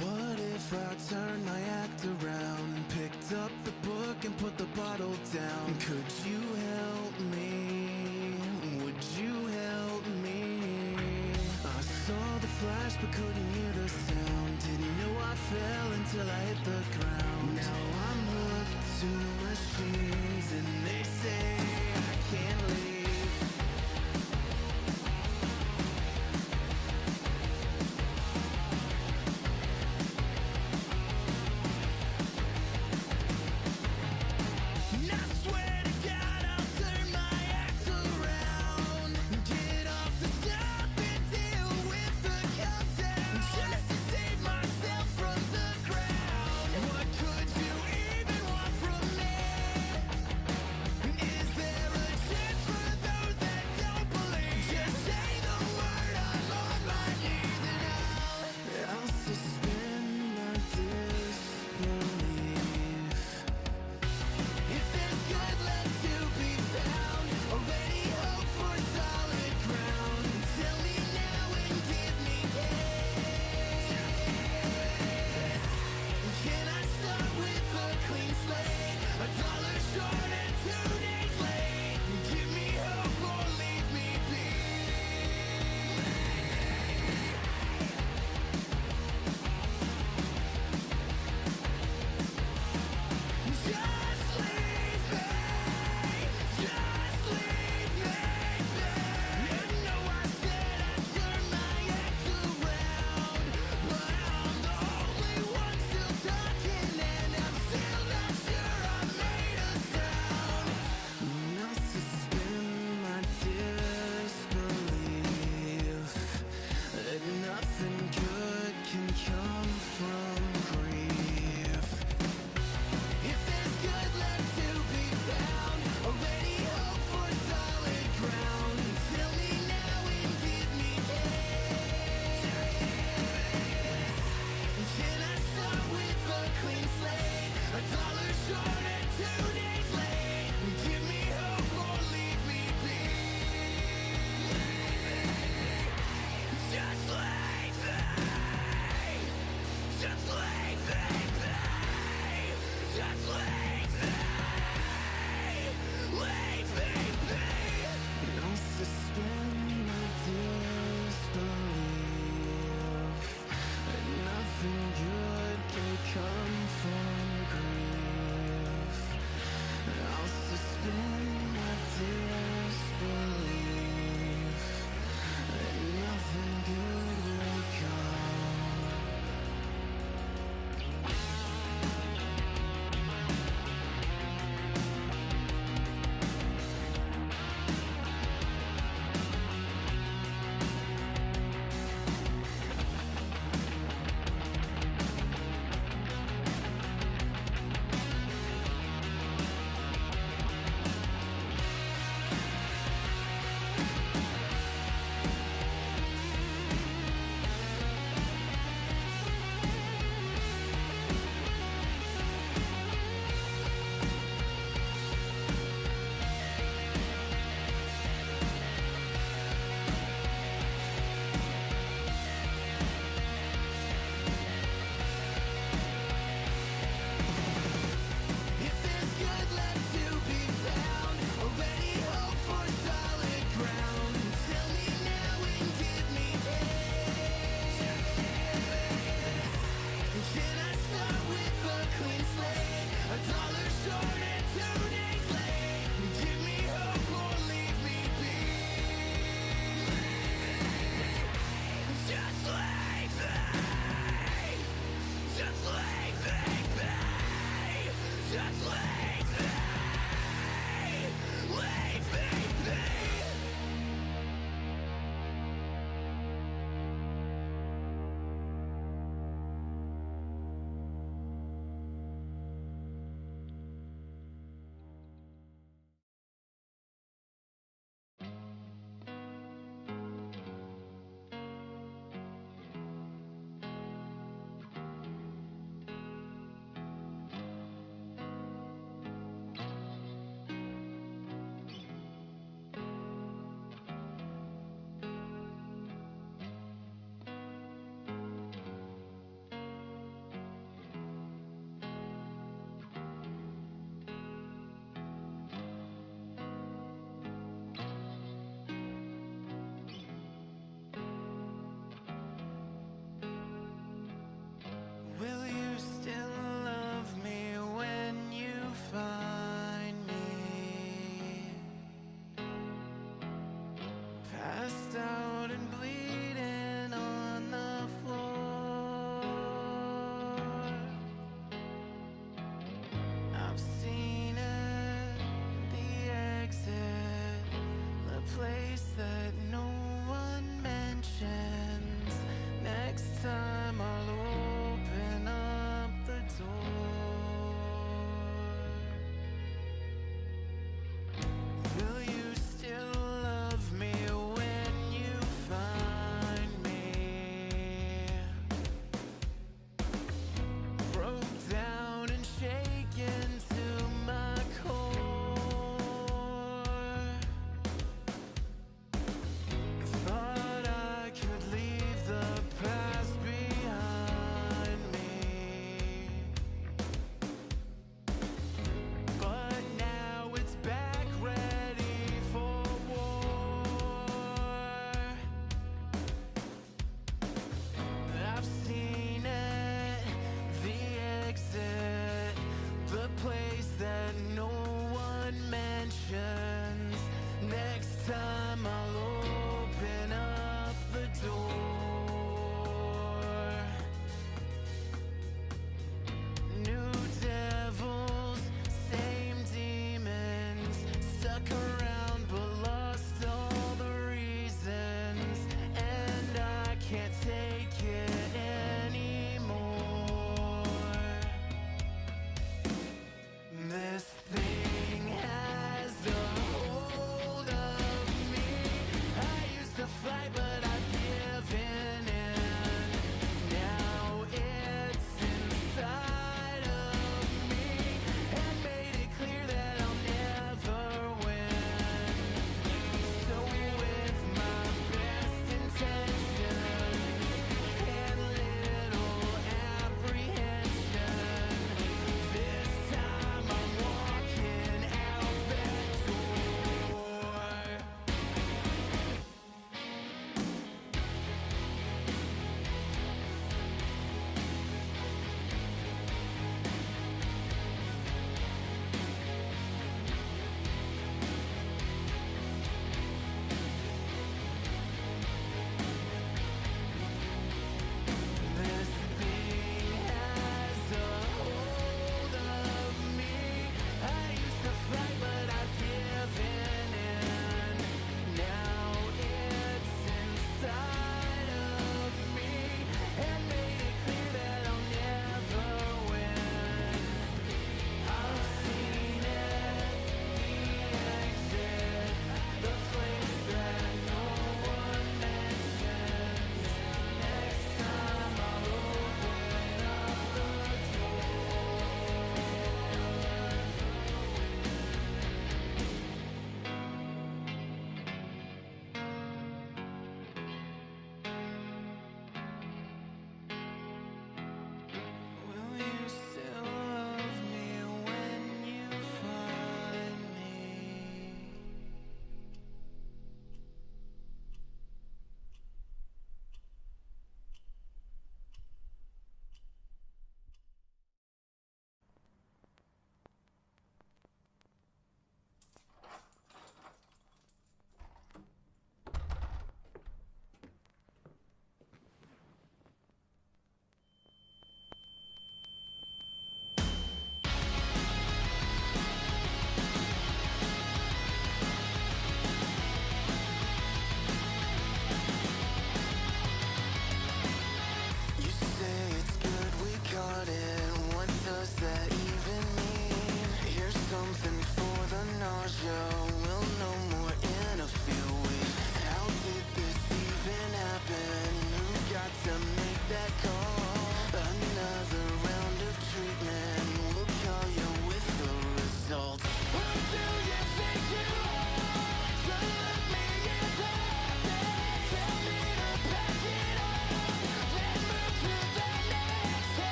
What if I turned my act around, picked up the book and put the bottle down? Could you help me? Would you help me? I saw the flash but couldn't hear the sound. Didn't know I fell until I hit the ground. Now I'm hooked to machines and they say I can't leave. started 2 days late. Give me hope or leave me be. Just leave me. Just leave me be. Just leave me. Leave me be.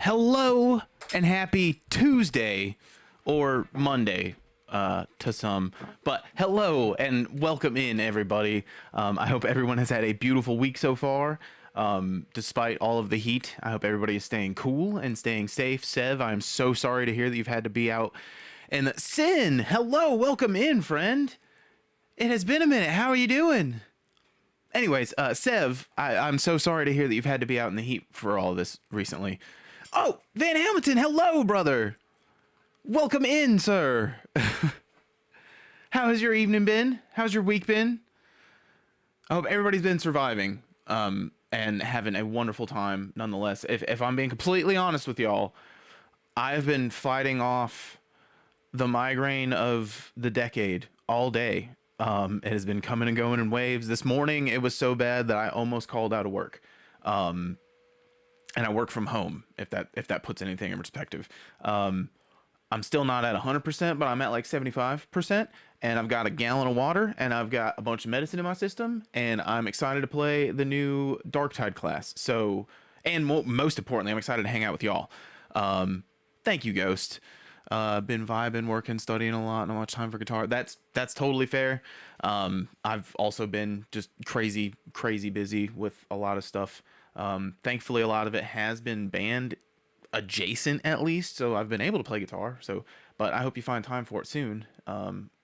Hello and happy Tuesday or Monday to some, but hello and welcome in everybody. I hope everyone has had a beautiful week so far. Despite all of the heat, I hope everybody is staying cool and staying safe. Sev, I'm so sorry to hear that you've had to be out. And Sin, hello, welcome in, friend. It has been a minute. How are you doing? Anyways, Sev, I'm so sorry to hear that you've had to be out in the heat for all of this recently. Oh, Van Hamilton, hello, brother. Welcome in, sir. How has your evening been? How's your week been? I hope everybody's been surviving and having a wonderful time nonetheless. If I'm being completely honest with y'all, I've been fighting off the migraine of the decade all day. It has been coming and going in waves. This morning, it was so bad that I almost called out of work. And I work from home, if that puts anything in perspective. I'm still not at 100%, but I'm at like 75%. And I've got a gallon of water, and I've got a bunch of medicine in my system, and I'm excited to play the new Darktide class. So, and most importantly, I'm excited to hang out with y'all. Thank you, Ghost. Been vibing, working, studying a lot, not much time for guitar. That's totally fair. I've also been just crazy busy with a lot of stuff. Thankfully, a lot of it has been band adjacent, at least, so I've been able to play guitar. So, but I hope you find time for it soon,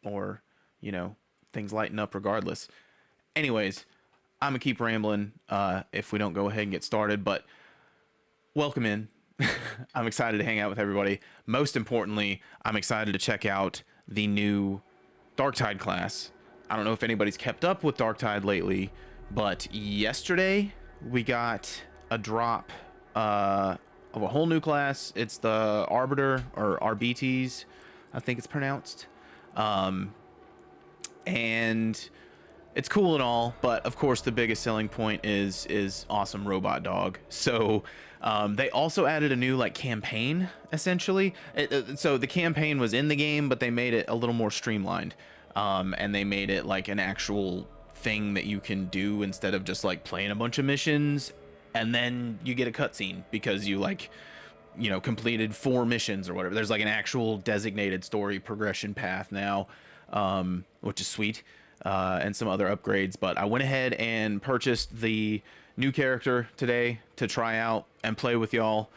or you know, things lighten up regardless. Anyways, I'm gonna keep rambling if we don't go ahead and get started. But welcome in. I'm excited to hang out with everybody. Most importantly, I'm excited to check out the new Darktide class. I don't know if anybody's kept up with Darktide lately, but yesterday we got a drop of a whole new class. It's the Arbiter, or RBTs, I think it's pronounced. And it's cool and all, but of course the biggest selling point is awesome robot dog. So they also added a new like campaign, essentially. So the campaign was in the game, but they made it a little more streamlined. And they made it like an actual thing that you can do instead of just like playing a bunch of missions and then you get a cutscene because you like, you know, completed 4 missions or whatever. There's like an actual designated story progression path now, which is sweet, and some other upgrades. But I went ahead and purchased the new character today to try out and play with y'all.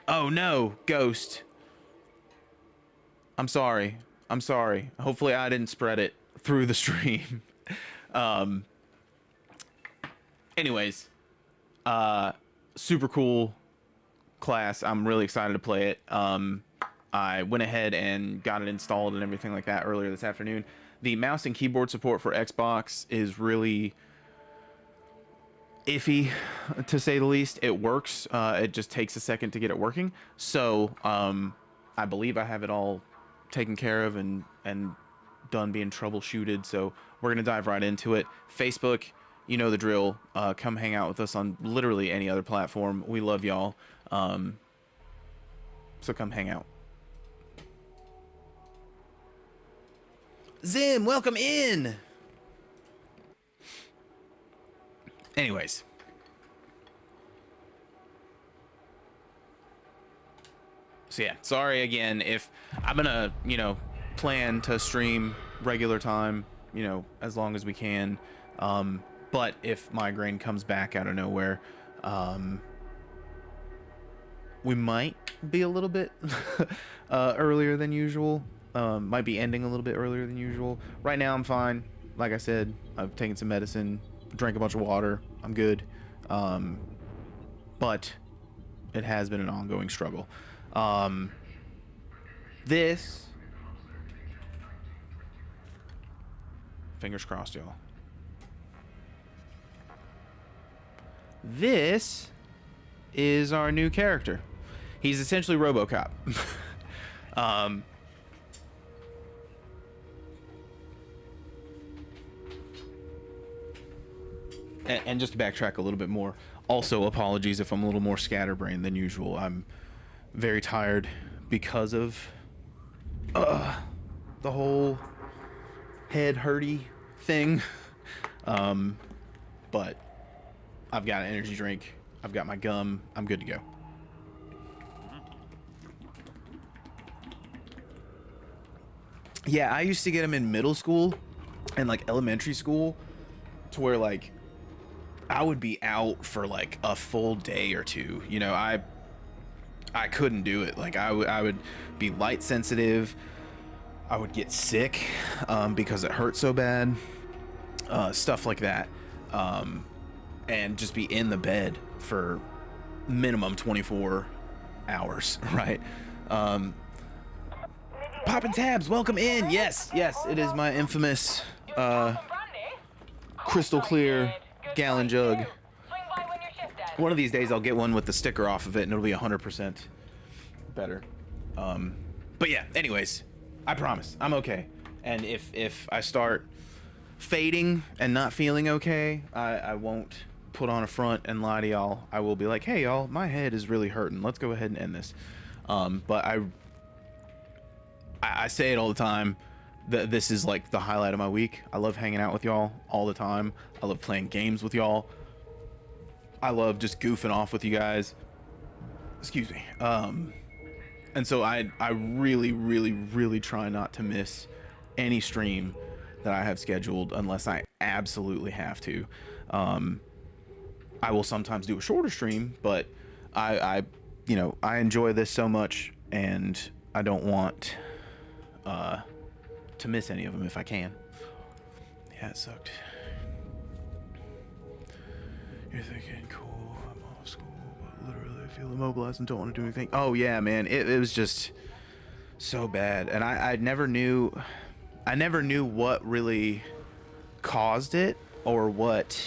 Oh no, Ghost. I'm sorry. Hopefully I didn't spread it through the stream. Anyways, super cool class. I'm really excited to play it. I went ahead and got it installed and everything like that earlier this afternoon. The mouse and keyboard support for Xbox is really iffy, to say the least. It works. It just takes a second to get it working. So I believe I have it all taken care of and done being troubleshooted. So we're gonna dive right into it. Facebook, you know the drill. Come hang out with us on literally any other platform. We love y'all. So come hang out. Zim, welcome in. Anyways. So yeah, sorry again if I'm gonna, you know, plan to stream regular time, you know, as long as we can. But if migraine comes back out of nowhere, we might be a little bit earlier than usual. Might be ending a little bit earlier than usual. Right now I'm fine. Like I said, I've taken some medicine, drank a bunch of water. I'm good. But it has been an ongoing struggle. This, fingers crossed, y'all. This is our new character. He's essentially RoboCop. And just to backtrack a little bit more, also apologies if I'm a little more scatterbrained than usual. I'm very tired because of the whole head hurty thing. But I've got an energy drink. I've got my gum. I'm good to go. Yeah, I used to get them in middle school and like elementary school to where like I would be out for like a full day or two. You know, I couldn't do it. Like I would be light sensitive. I would get sick because it hurt so bad. Stuff like that. And just be in the bed for minimum 24 hours, right? Poppin' Tabs, welcome in. Yes, it is my infamous crystal clear gallon jug. One of these days I'll get one with the sticker off of it and it'll be 100% better. But yeah, anyways, I promise I'm okay. And if I start fading and not feeling okay, I won't put on a front and lie to y'all. I will be like, hey y'all, my head is really hurting. Let's go ahead and end this. But I say it all the time that this is like the highlight of my week. I love hanging out with y'all all the time. I love playing games with y'all. I love just goofing off with you guys. Excuse me. And so I really try not to miss any stream that I have scheduled unless I absolutely have to. I will sometimes do a shorter stream, but I enjoy this so much and I don't want to miss any of them if I can. Yeah, it sucked. You're thinking, cool, I'm off school, but literally I feel immobilized and don't want to do anything. Oh yeah, man, it was just so bad, and I never knew what really caused it or what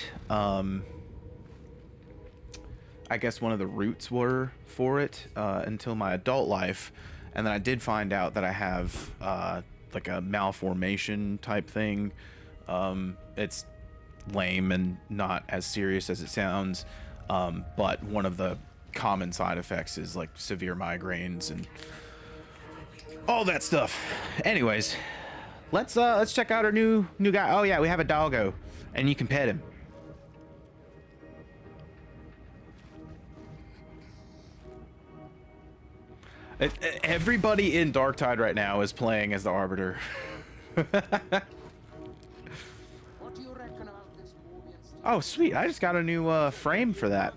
I guess one of the roots were for it until my adult life. And then I did find out that I have like a malformation type thing. It's lame and not as serious as it sounds, but one of the common side effects is like severe migraines and all that stuff. Anyways, let's check out our new guy. Oh yeah, we have a doggo, and you can pet him. Everybody in Darktide right now is playing as the Arbiter. What do you reckon about this movie and stuff? Oh, sweet. I just got a new frame for that.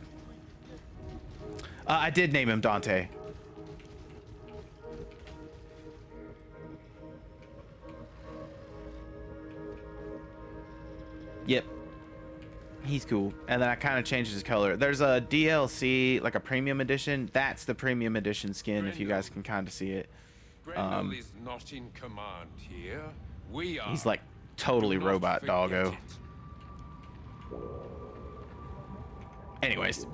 I did name him Dante. Yep. He's cool. And then I kind of changed his color. There's a DLC, like a premium edition. That's the premium edition skin, if you guys can kind of see it. Grendel is not in command here. We are. He's like totally Do not robot forget doggo. it. Anyways,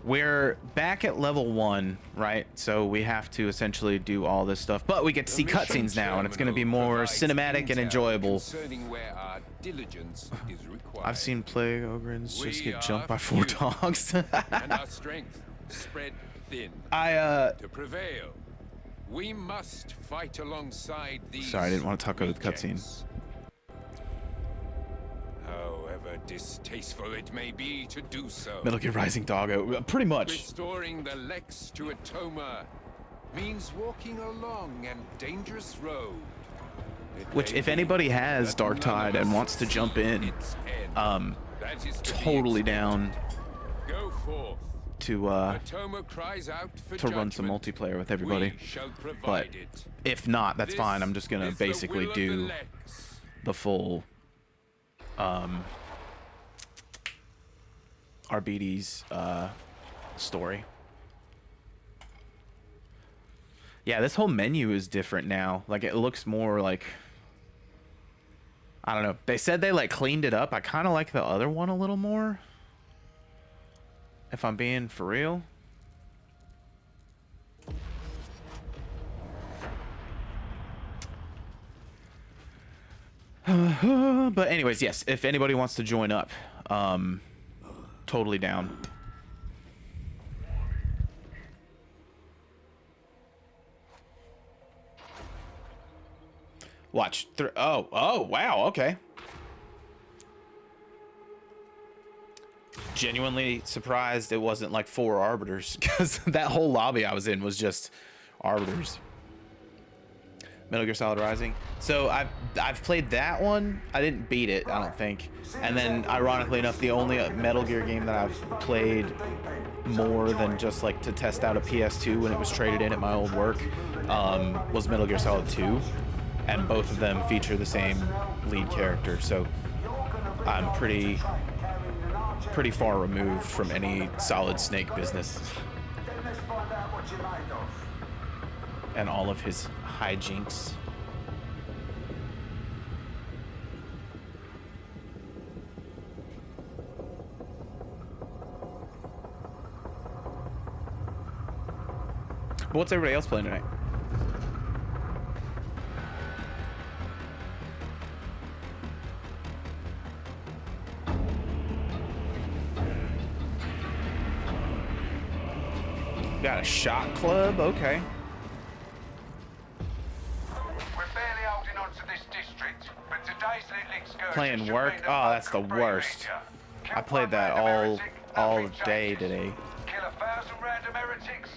we're back at level 1, right? So we have to essentially do all this stuff, but we get to see The mission cutscenes now, and it's going to be terminal more provides cinematic and intel enjoyable. concerning where our diligence is required. I've seen plague ogrins just We get jumped by are 4 few. dogs. And our strength spread thin. I To prevail, we must fight alongside these. Sorry, I didn't want to talk over the cutscene. rejects. However distasteful it may be to do so, Metal Gear Rising doggo, pretty much. restoring the 𝔻𝕒𝕣𝕜𝕜𝕐 means walking a long and dangerous road. It Which, may if be anybody has that none Darktide of and us wants to jump see in, its end. That is to be totally expected. down Go forth. to 𝕻𝕒𝕚 cries out for run some judgment. multiplayer with everybody. We shall provide But it. if not, that's This fine. I'm just gonna is the basically will of the do Lex. the full Arbides story. Yeah, this whole menu is different now. Like, it looks more like, I don't know. They said they like cleaned it up. I kind of like the other one a little more, if I'm being for real. But anyways, yes, if anybody wants to join up, totally down. Watch. Oh, wow, okay. genuinely surprised it wasn't like 4 arbiters, because that whole lobby I was in was just arbiters. Metal Gear Solid Rising. So I've played that one. I didn't beat it, I don't think. And then, ironically enough, the only Metal Gear game that I've played more than just like to test out a PS2 when it was traded in at my old work was Metal Gear Solid 2, and both of them feature the same lead character. So I'm pretty far removed from any Solid Snake business and all of his hijinks. But what's everybody else playing tonight? Got a shot club? Okay. We're barely holding on to this district, but today's lit excursion Playing should work? mean that Oh, that's the local worst. breed leader. I played Kill that one random all heretic, nothing day changes. today. Kill 1,000 random heretics.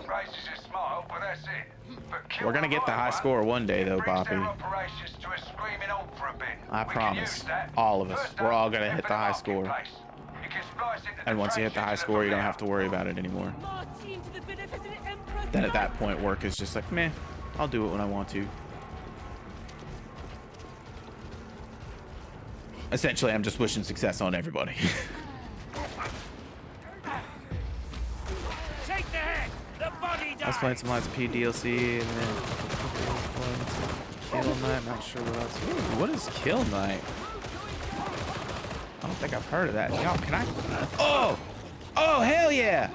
Raises your smile, but that's it. But kill We're gonna the get the right high one, score one day though, brings their Boppy. operations to a screaming halt for a bit. I We can promise. use that. All of us. First We're up, all gonna head hit for the high score. marketplace. You can splice into And the once you hit the trade high units score, you don't from have to worry about it anymore. Marching to the beneficent emperor. Then at that point, work is just like, meh, I'll do it when I want to. Essentially, I'm just wishing success on everybody. Take the head. The body I was playing some Lights of P DLC, and then Kill Night. Not sure what else. Ooh, what is Kill Night? I don't think I've heard of that. Y'all, can I? Oh! Oh, hell yeah!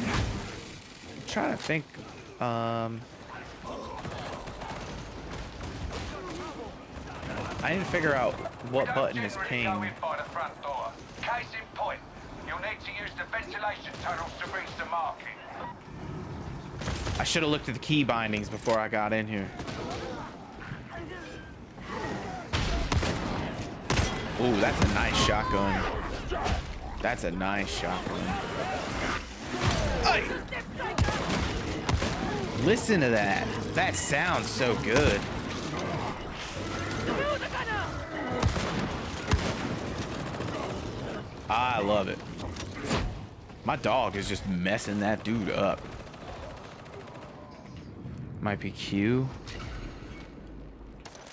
I'm trying to think. I need to figure out what Don't button is generally ping. go in by the front door. Case in point, you'll need to use the ventilation tunnels to reach the market. I should have looked at the key bindings before I got in here. Ooh, that's a nice shotgun. That's a nice shotgun. Ay! Listen to that. That sounds so good. I love it. My dog is just messing that dude up. Might be Q.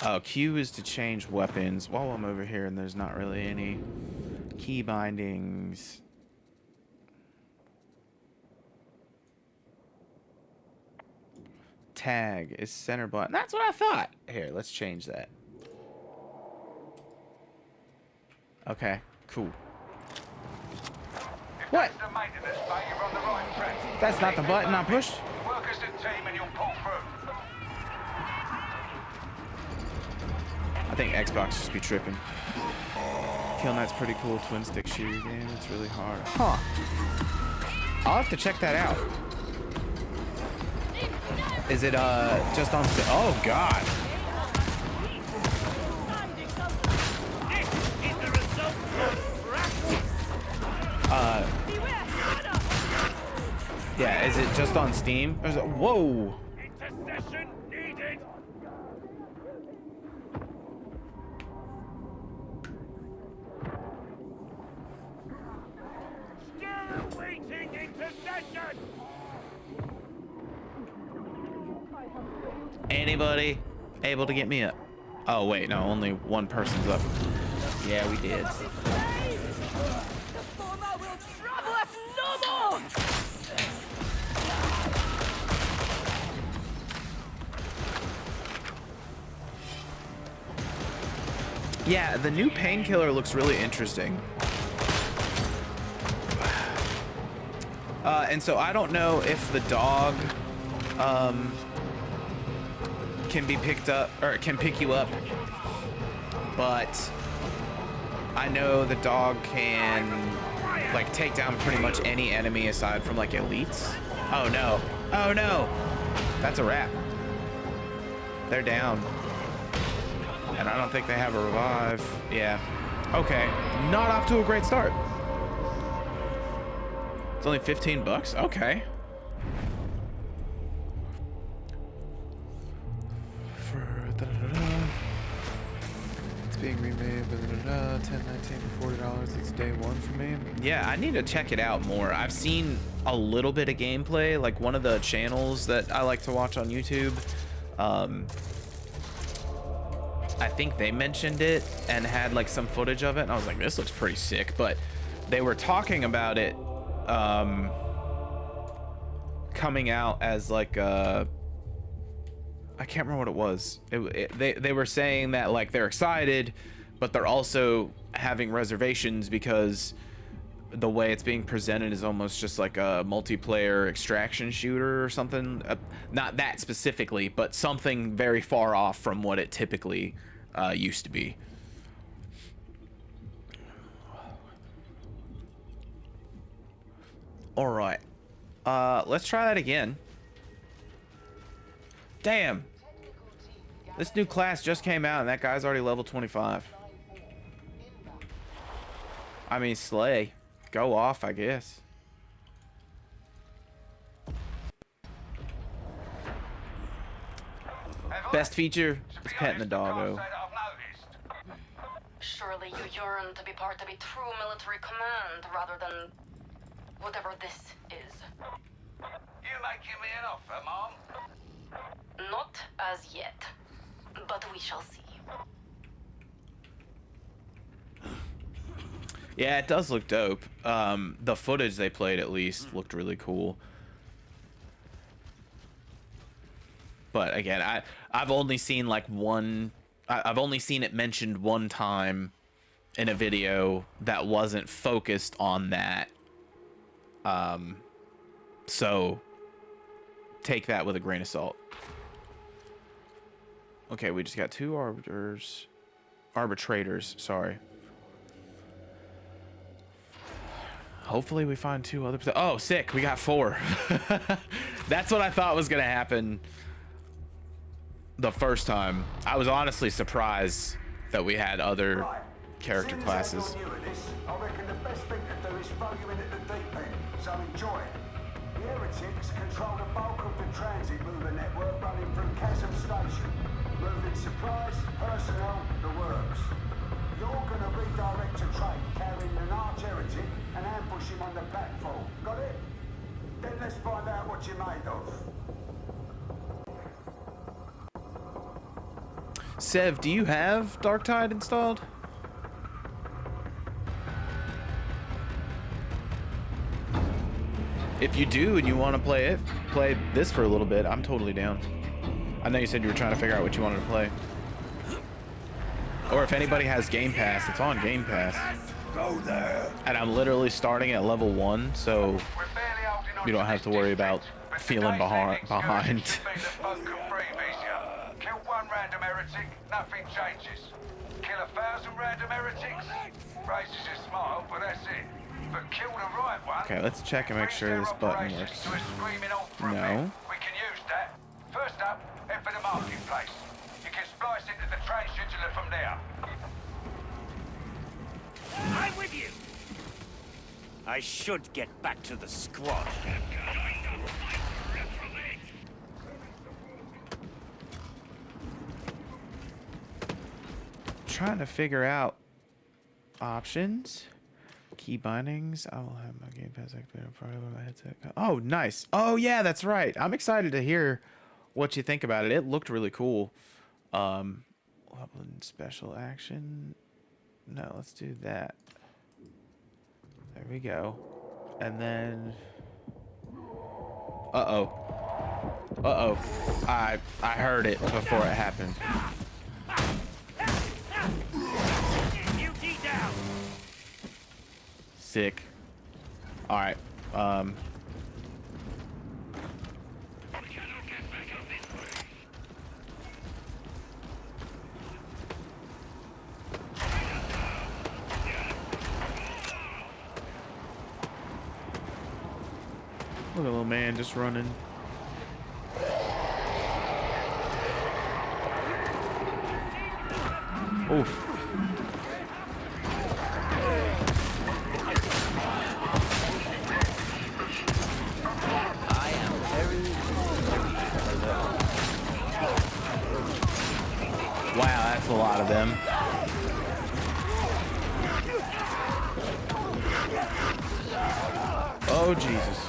Oh, Q is to change weapons. While I'm over here and there's not really any key bindings. Tag is center button. That's what I thought. Here, let's change that. Okay, cool. What? The maintenance bay, you're on the right track. That's not the button I pushed. Work as a team and you'll pull through. I think Xbox just be tripping. Kill Knight's pretty cool twin stick shooter game. It's really hard. Huh. I'll have to check that out. Is it just on Steam? Oh god. Yeah, is it just on Steam? Or is it, whoa. Intercession needed. Still waiting intercession. Anybody able to get me up? Oh wait, no, only one person's up. Yeah, we did. The former will trouble us no more. Yeah, the new Painkiller looks really interesting. And so I don't know if the dog can be picked up, or can pick you up, but I know the dog can like take down pretty much any enemy aside from like elites. Oh no. Oh no. That's a wrap. They're down. And I don't think they have a revive. Yeah. Okay. Not off to a great start. It's only 15 bucks? Okay. It's being remade, 10, 19 for $40. It's day one for me. Yeah, I need to check it out more. I've seen a little bit of gameplay, like one of the channels that I like to watch on YouTube. I think they mentioned it and had like some footage of it, and I was like, this looks pretty sick. But they were talking about it coming out as like I can't remember what it was. They were saying that like they're excited, but they're also having reservations because the way it's being presented is almost just like a multiplayer extraction shooter or something. Not that specifically, but something very far off from what it typically used to be. All right, let's try that again. Damn, this new class just came out and that guy's already level 25. I mean, slay. Go off, I guess. Best feature is petting the doggo. Surely you yearn to be part of a true military command rather than whatever this is. You making me an offer, Mom? Not as yet, but we shall see. Yeah, it does look dope. The footage they played at least looked really cool. But again, I've only seen like I've only seen it mentioned one time in a video that wasn't focused on that. So take that with a grain of salt. Okay, we just got two arbitrators, sorry. Hopefully we find two other. Oh, sick, we got 4. That's what I thought was gonna happen the first time. I was honestly surprised that we had other character classes. I reckon the best thing to do is throw you in at the deep end, so enjoy it. The heretics control the bulk of the transit mover network running through Chasm Station, moving supplies, personnel, the works. You're gonna redirect a train carrying an arch heretic and ambush him on the platform. Got it? Then let's find out what you're made of. Sev, do you have Dark Tide installed? If you do and you want to play this for a little bit, I'm totally down. I know you said you were trying to figure out what you wanted to play. Or if anybody has Game Pass, it's on Game Pass. Go there. And I'm literally starting at level 1, so you don't have to worry about feeling behind. Kill one random heretic, nothing changes. Kill 1,000 random heretics, raises your smile, but that's it. But kill the right one. Okay, let's check and make sure this button works. No. We can use that. First up, head for the marketplace. You can splice into the train scheduler from there. I'm with you. I should get back to the squad. Trying to figure out options. Key bindings. I will have my Game Pass activated on Friday when my headset. Oh, nice. Oh yeah, that's right. I'm excited to hear what you think about it. It looked really cool. Special action. No, let's do that. There we go. And then I heard it before it happened. Duty down. Sick. All right. Look at little man just running. Oh, Jesus.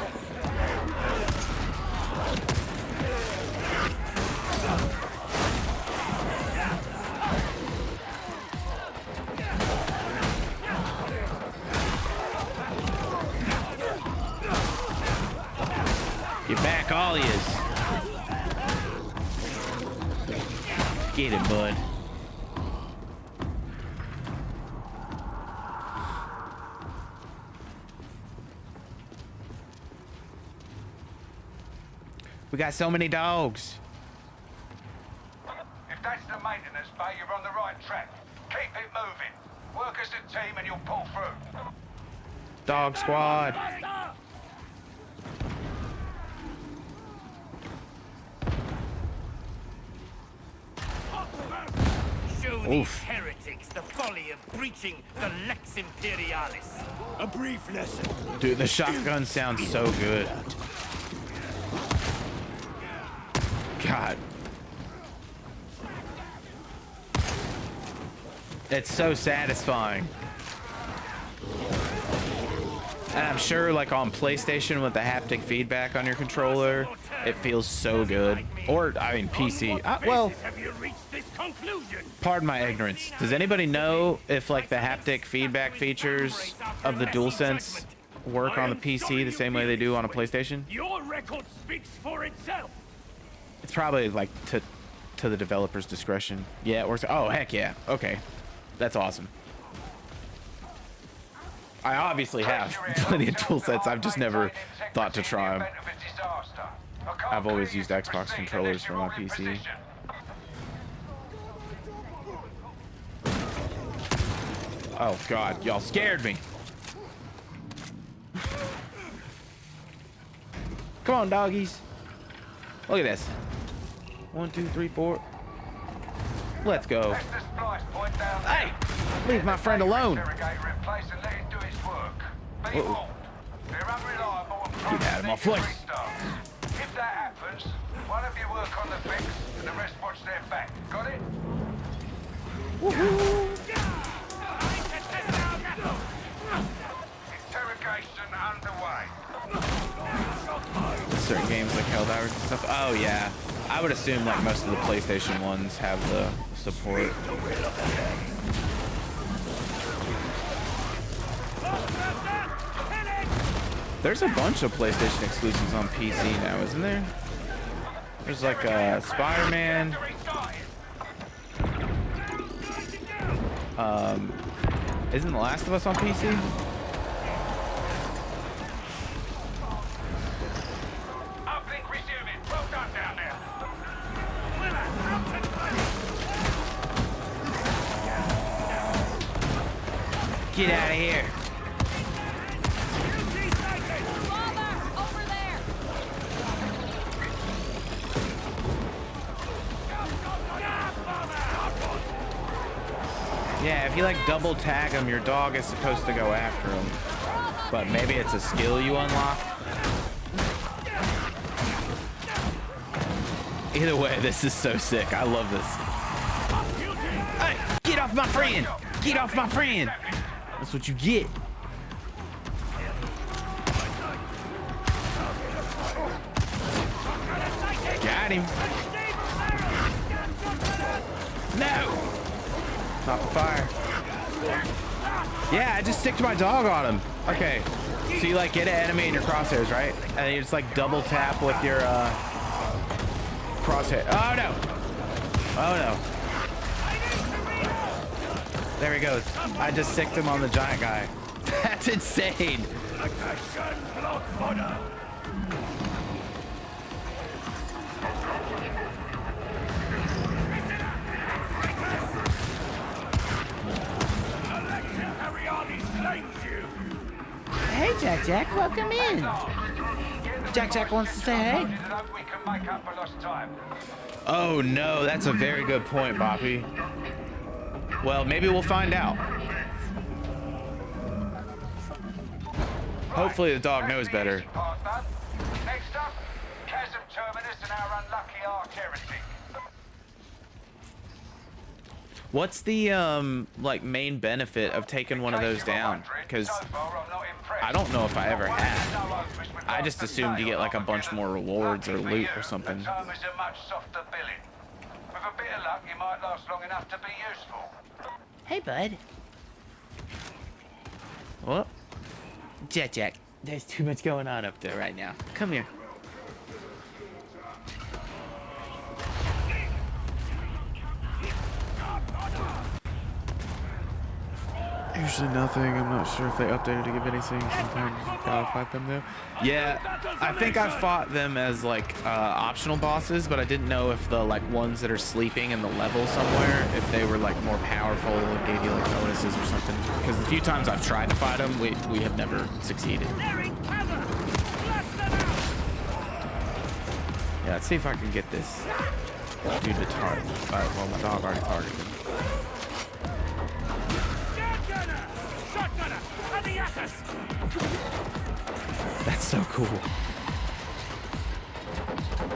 Get back, all yous. Get it, bud. We got so many dogs. If that's the maintenance bay, you're on the right track. Keep it moving. Work as a team and you'll pull through. Dog squad. Show these Oof. heretics the folly of breaching the 𝔻𝕗𝕤𝕤𝕤𝕗. A brief lesson. Dude, the shotgun sounds so good. God. It's so satisfying. And I'm sure like on PlayStation with the haptic feedback on your controller, it feels so good. Or, I mean, PC. Well, Have you reached this conclusion? pardon my ignorance. Does anybody know if like the haptic feedback features of the DualSense work on the PC the same way they do on a PlayStation? Your record speaks for itself. It's probably like to the developer's discretion. Yeah, it works. Oh, heck yeah. Okay. That's awesome. I obviously have plenty of DualSense. I've just never thought to try them. I've always used Xbox controllers for my PC. Oh God, y'all scared me. Come on, doggies. Look at this. 1, 2, 3, 4. Let's go. Hey, leave my friend alone. Uh-oh. Get out of my face. If that happens, one of you work on the fix and the rest watch their back. Got it? Interrogation underway. Certain games like Helldivers and stuff. Oh yeah. I would assume like most of the PlayStation ones have the support. There's a bunch of PlayStation exclusives on PC now, isn't there? There's like Spider-Man. Isn't The Last of Us on PC? Uplink resuming. Well done down there. Get out of here. Over there! Yeah, if you like double tag them, your dog is supposed to go after them. But maybe it's a skill you unlock. Either way, this is so sick. I love this. Hey, get off my friend! Get off my friend! That's what you get. Got him. No! Not the fire. Yeah, I just sticked my dog on him. Okay. So you like get an enemy in your crosshairs, right? And then you just like double tap with your crosshair. Oh no! Oh no. There he goes. I just sicked him on the giant guy. That's insane. Hey, Jack Jack, welcome in. Jack Jack wants to say hey. We can make up for lost time. Oh no, that's a very good point, Boppy. Well, maybe we'll find out. Hopefully the dog knows better. Next up, Chasm Terminus and our unlucky arch heretic. What's the like main benefit of taking one of those down? Because I don't know if I ever had. I just assumed you get like a bunch more rewards or loot or something. With a bit of luck, you might last long enough to be useful. Hey, bud. Whoop. Jack. There's too much going on up there right now. Come here. Usually nothing. I'm not sure if they updated to give anything. Sometimes you gotta fight them though. Yeah, I think I fought them as like optional bosses, but I didn't know if the like ones that are sleeping in the level somewhere, if they were like more powerful and gave you like bonuses or something. Because the few times I've tried to fight them, we have never succeeded. Yeah, let's see if I can get this dude to target. Alright, well my dog already targeted him. That's so cool.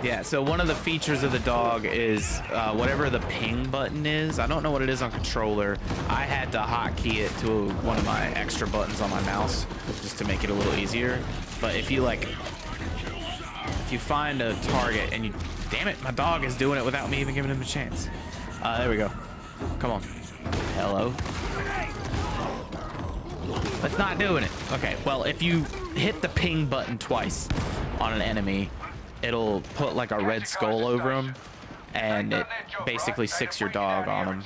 Yeah, so one of the features of the dog is whatever the ping button is. I don't know what it is on controller. I had to hotkey it to one of my extra buttons on my mouse just to make it a little easier. But if you find a target and you, damn it, my dog is doing it without me even giving him a chance. There we go. Come on. Hello. That's not doing it. Okay, well, if you hit the ping button twice on an enemy, it'll put like a red skull over him, and it basically sicks your dog on him.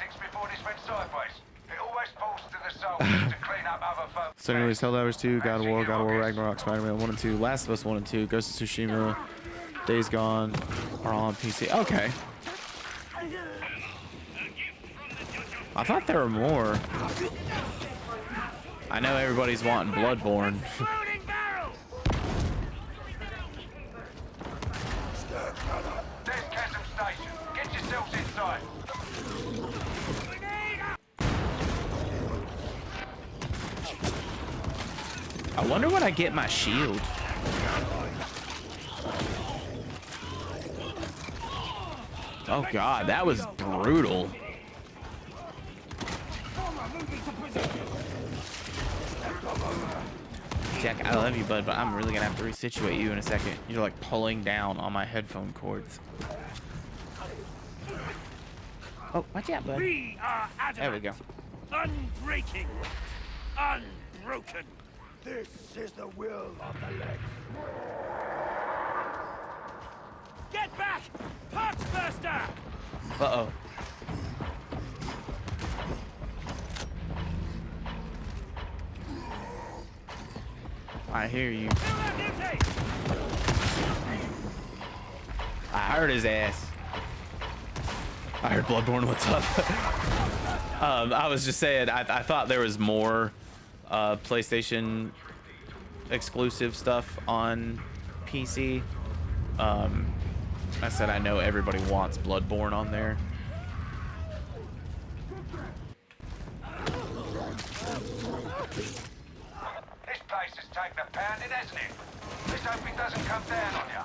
So anyways, Helldivers 2, God of War Ragnarok, Spider-Man 1 and 2, Last of Us 1 and 2, Ghost of Tsushima, Days Gone are all on PC. Okay. I thought there were more. I know everybody's wanting Bloodborne. I wonder when I get my shield. Oh god, that was brutal. Jack, I love you, bud, but I'm really gonna have to resituate you in a second. You're like pulling down on my headphone cords. Oh, watch out, bud. We are adamant, There we go. unbreaking, unbroken. This is the will of the leg. Get back! Parts burster! Uh-oh. I hear you. I heard his ass. I heard Bloodborne, what's up? I was just saying, I thought there was more PlayStation exclusive stuff on PC. I said I know everybody wants Bloodborne on there. This place has taken a pounding, hasn't it? Let's hope it doesn't come down on you.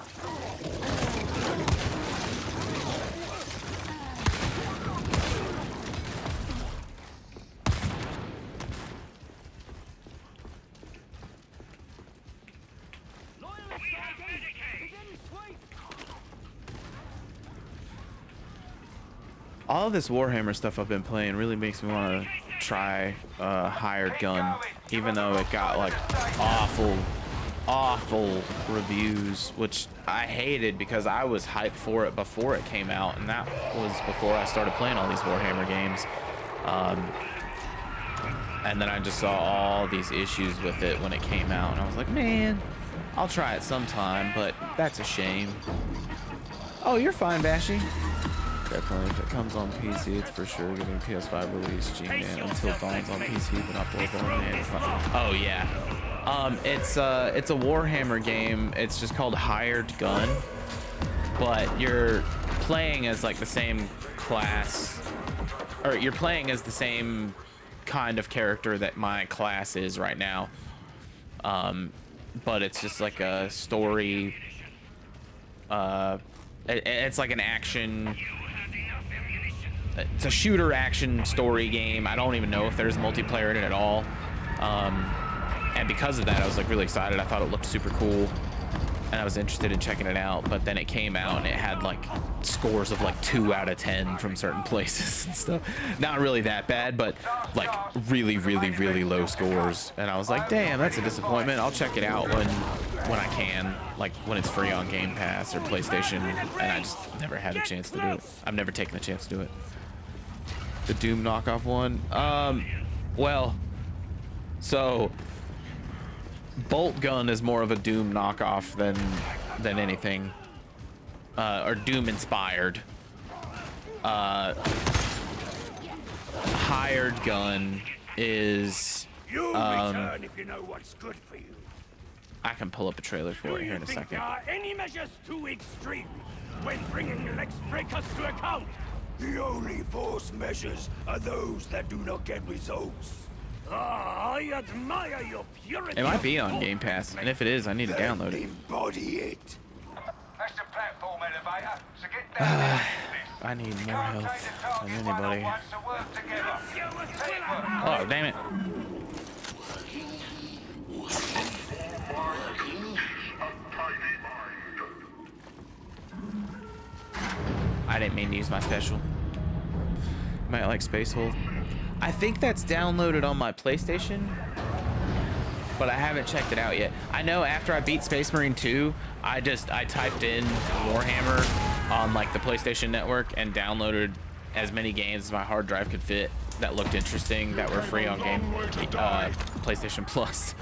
All of this Warhammer stuff I've been playing really makes me want to try Hired Gun, even though it got like awful reviews, which I hated because I was hyped for it before it came out, and that was before I started playing all these Warhammer games. And then I just saw all these issues with it when it came out, and I was like, man, I'll try it sometime, but that's a shame. Oh, you're fine, Bashy. Definitely, if it comes on PC, it's for sure getting PS5 release. G-Man Until Dawn's on PC, but not Bloodborne. Man, oh yeah, it's a Warhammer game. It's just called Hired Gun, but you're playing as like the same class, or you're playing as the same kind of character that my class is right now. But it's just like a story. It's like an action it's a shooter action story game. I don't even know if there's multiplayer in it at all. And because of that, I was like really excited. I thought it looked super cool, and I was interested in checking it out. But then it came out and it had like scores of like 2 out of 10 from certain places and stuff. Not really that bad, but like really, really, really low scores. And I was like, damn, that's a disappointment. I'll check it out when I can, like when it's free on Game Pass or PlayStation. And I just never had a chance to do it. I've never taken the chance to do it. The Doom knockoff one. Well, so Bolt Gun is more of a Doom knockoff than anything, or Doom inspired. Hired Gun is return if you know what's good for you. I can pull up a trailer for it here in a second. There are any measures too extreme when bringing Lex Breakers to account? The only force measures are those that do not get results. I admire your purity. It might be on Game Pass, and if it is, I need to download it. Embody it. That's the platform elevator, so get down there. I need more health than anybody. Oh, damn it. I didn't mean to use my special. Might like Space Hole. I think that's downloaded on my PlayStation, but I haven't checked it out yet. I know after I beat Space Marine 2, I typed in Warhammer on like the PlayStation Network and downloaded as many games as my hard drive could fit that looked interesting that were free on PlayStation Plus.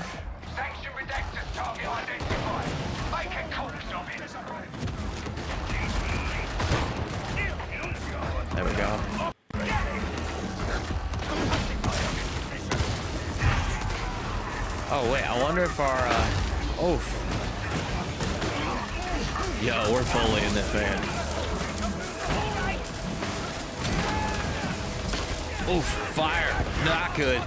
Sanction redacted target identified. Make a corpse of it. There we go. Oh wait, I wonder if our oof. Yo, we're bullying this man. Oof, fire, not good.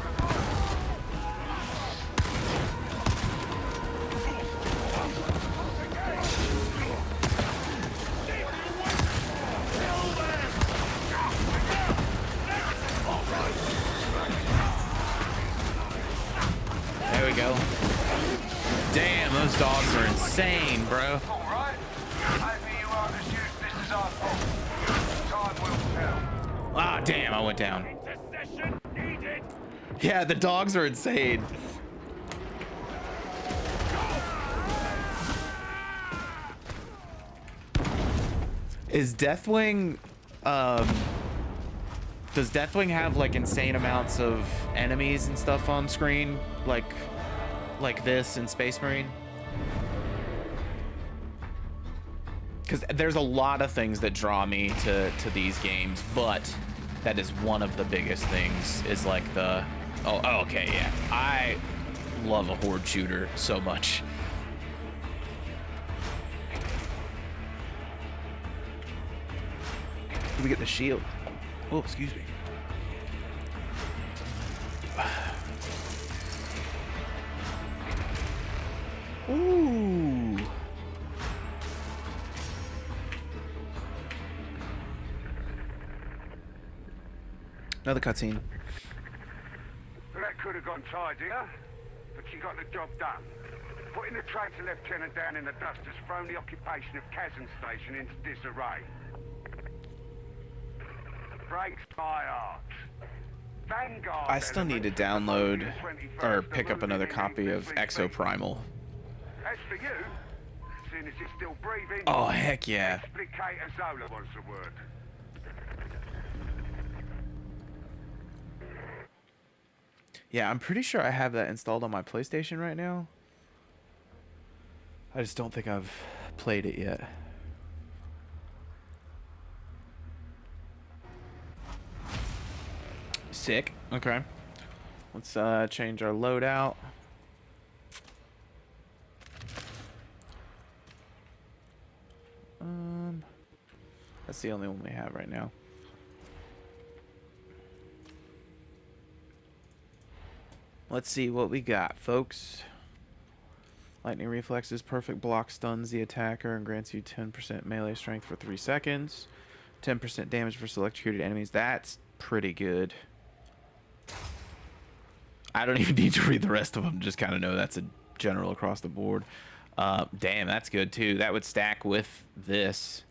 There we go. Damn, those dogs are insane, bro. Ah, damn, I went down. Yeah, the dogs are insane. Is Deathwing, does Deathwing have like insane amounts of enemies and stuff on screen, like this in Space Marine? Because there's a lot of things that draw me to these games, but that is one of the biggest things. Is like the oh okay, yeah, I love a horde shooter so much. Let me get the shield. Oh, excuse me. Ooh. Another cutscene. That could have gone tidier, but she got the job done. Putting the traitor lieutenant down in the dust has thrown the occupation of Chasm Station into disarray. Breaks my heart. Vanguard. I still need to download or pick up another copy of 𝔻𝕒𝕣𝕜𝕥𝕚𝕐. As for you, seeing as you're still breathing. Oh heck yeah. 𝔻𝕒𝕣𝕜𝕐 was the word. Yeah, I'm pretty sure I have that installed on my PlayStation right now. I just don't think I've played it yet. Sick. Okay. Let's change our loadout. That's the only one we have right now. Let's see what we got, folks. Lightning reflexes, perfect block stuns the attacker and grants you 10% melee strength for 3 seconds. 10% damage for electrocuted enemies. That's pretty good. I don't even need to read the rest of them. Just kind of know that's a general across the board. Damn, that's good too. That would stack with this.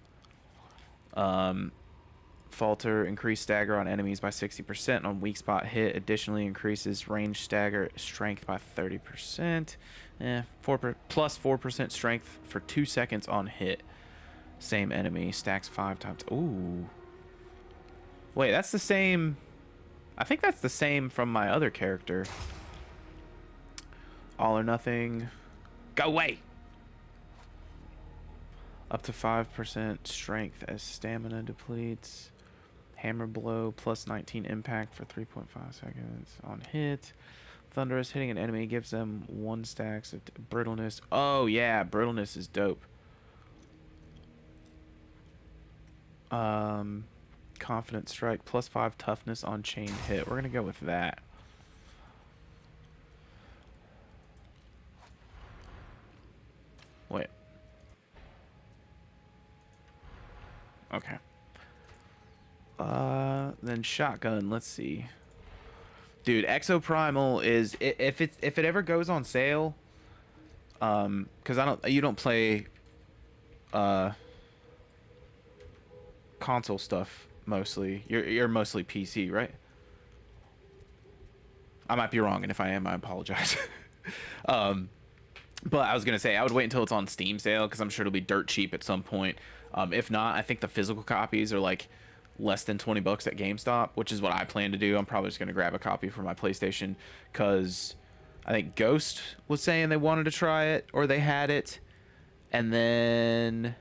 Falter, increase stagger on enemies by 60% on weak spot hit. Additionally, increases range stagger strength by 30%. Plus 4% strength for 2 seconds on hit. Same enemy. Stacks 5 times. Ooh. Wait, that's the same. I think that's the same from my other character. All or nothing. Go away! Up to 5% strength as stamina depletes. Hammer blow plus 19 impact for 3.5 seconds on hit. Thunderous, hitting an enemy gives them 1 stacks of brittleness. Oh yeah, brittleness is dope. Confident strike plus 5 toughness on chained hit. We're gonna go with that. Wait. Okay. Then shotgun. Let's see. Dude, Exoprimal is if it ever goes on sale. Because you don't play console stuff mostly. You're mostly PC, right? I might be wrong, and if I am, I apologize. But I was gonna say I would wait until it's on Steam sale because I'm sure it'll be dirt cheap at some point. If not, I think the physical copies are like less than $20 at GameStop, which is what I plan to do. I'm probably just gonna grab a copy for my PlayStation because I think Ghost was saying they wanted to try it or they had it, and then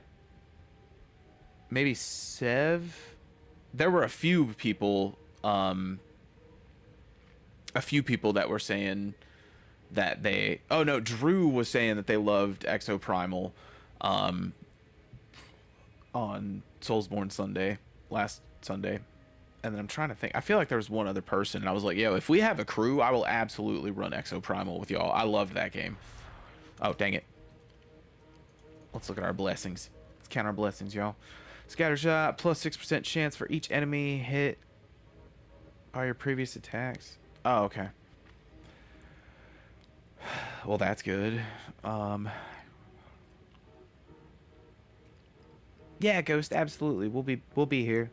maybe Sev. There were a few people that were saying that they. Oh no, Drew was saying that they loved Exoprimal on Soulsborne Sunday, last Sunday. And then I'm trying to think. I feel like there was one other person, and I was like, yo, if we have a crew, I will absolutely run Exoprimal with y'all. I loved that game. Oh, dang it. Let's look at our blessings. Let's count our blessings, y'all. Scatter shot, plus 6% chance for each enemy hit by your previous attacks. Oh, okay. Well, that's good. Yeah, Ghost, absolutely. We'll be here.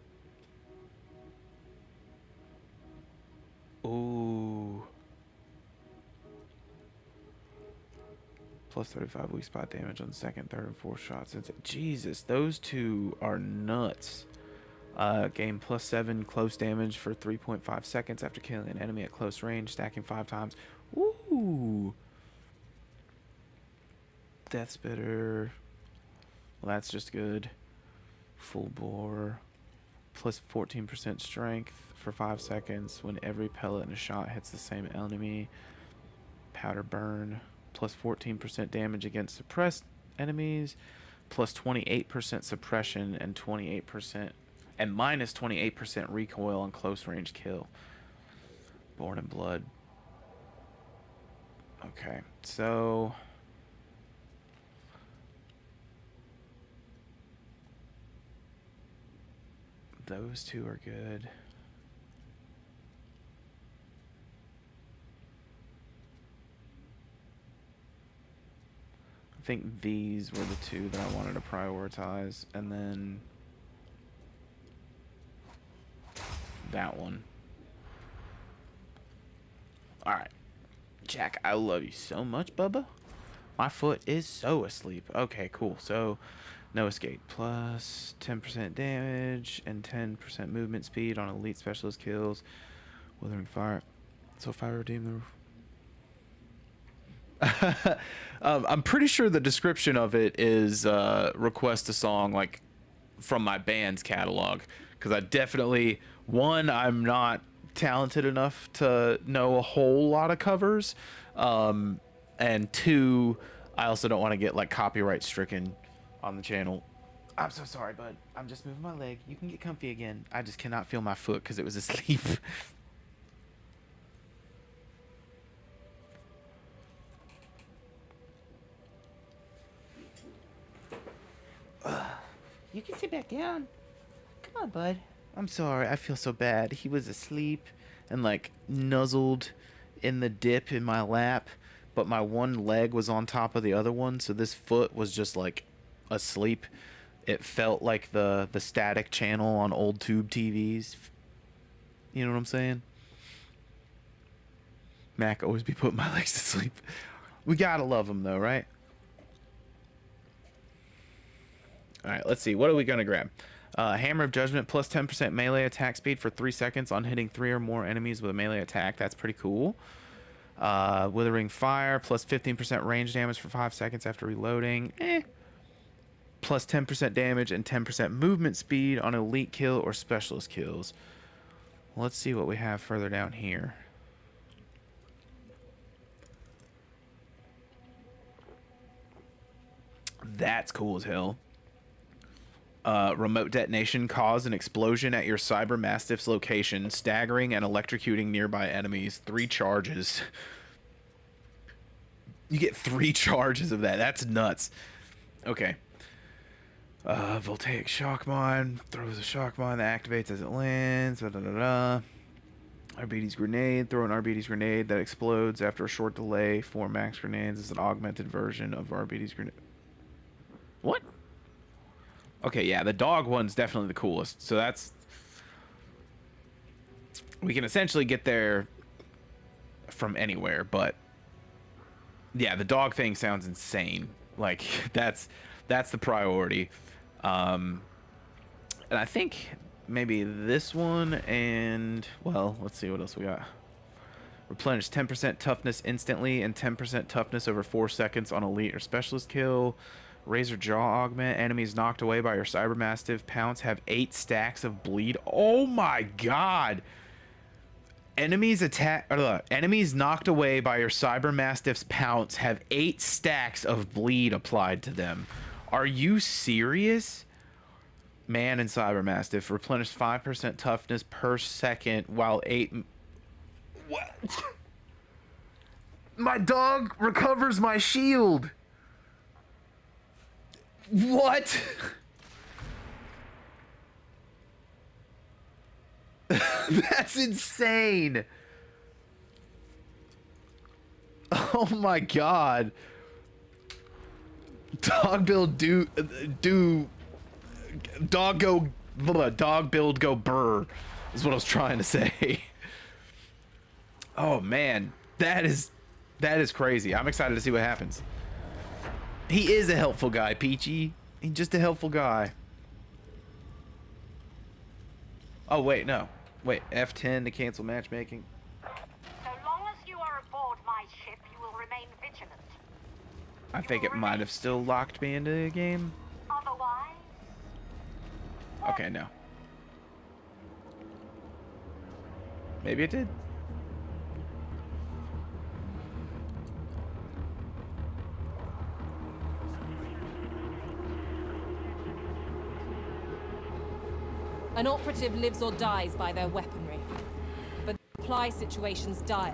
Ooh. Plus 35 weak spot damage on second, third, and fourth shots. Jesus, those two are nuts. Gain plus 7 close damage for 3.5 seconds after killing an enemy at close range, stacking 5 times. Ooh. Death Spitter. Well, that's just good. Full bore. Plus 14% strength for 5 seconds when every pellet in a shot hits the same enemy. Powder burn. Plus 14% damage against suppressed enemies. Plus 28% suppression and 28% and minus 28% recoil on close range kill. Born in Blood. Okay, so those two are good. I think these were the two that I wanted to prioritize, and then that one. Alright. Jack, I love you so much, Bubba. My foot is so asleep. Okay, cool. So, no escape. Plus 10% damage and 10% movement speed on elite specialist kills. Withering Fire. So, Fire Redeem the... I'm pretty sure the description of it is request a song like from my band's catalog, because I definitely, one, I'm not talented enough to know a whole lot of covers, and two, I also don't want to get like copyright stricken on the channel. I'm so sorry, bud. I'm just moving my leg. You can get comfy again. I just cannot feel my foot because it was asleep. You can sit back down. Come Come on, bud. I'm sorry. I feel so bad. He was asleep and like nuzzled in the dip in my lap, but my one leg was on top of the other one, so this foot was just like asleep. It felt like the static channel on old tube TVs. You know what I'm saying? Mac always be putting my legs to sleep. We gotta love him though, right? Alright, let's see. What are we gonna grab? Hammer of Judgment plus 10% melee attack speed for 3 seconds on hitting 3 or more enemies with a melee attack. That's pretty cool. Withering Fire plus 15% range damage for 5 seconds after reloading. Plus 10% damage and 10% movement speed on elite kill or specialist kills. Let's see what we have further down here. That's cool as hell. Remote detonation cause an explosion at your Cyber Mastiff's location, staggering and electrocuting nearby enemies. 3 charges. You get 3 charges of that. That's nuts. Okay. Voltaic shock mine. Throws a shock mine that activates as it lands. Arbites grenade. Throw an Arbites grenade that explodes after a short delay. 4 max grenades is an augmented version of Arbites grenade. What? Okay, yeah, the dog one's definitely the coolest. So that's... We can essentially get there from anywhere, but... Yeah, the dog thing sounds insane. Like, that's the priority. And I think maybe this one and... Well, let's see what else we got. Replenish 10% toughness instantly and 10% toughness over 4 seconds on elite or specialist kill. Razor Jaw augment. Enemies knocked away by your Cyber Mastiff pounce have 8 stacks of bleed. Oh my god! Enemies knocked away by your Cyber Mastiff's pounce have 8 stacks of bleed applied to them. Are you serious? Man and Cyber Mastiff replenish 5% toughness per second while 8... What? My dog recovers my shield! What? That's insane. Oh my god. Dog build go burr is what I was trying to say. Oh man, that is crazy. I'm excited to see what happens. He is a helpful guy, Peachy. He's just a helpful guy. Oh, wait, no. Wait, F10 to cancel matchmaking. So long as you are aboard my ship, you will remain vigilant. I think it might have still locked me into the game. Otherwise... Okay, no. Maybe it did. An operative lives or dies by their weaponry, but the supply situation's dire,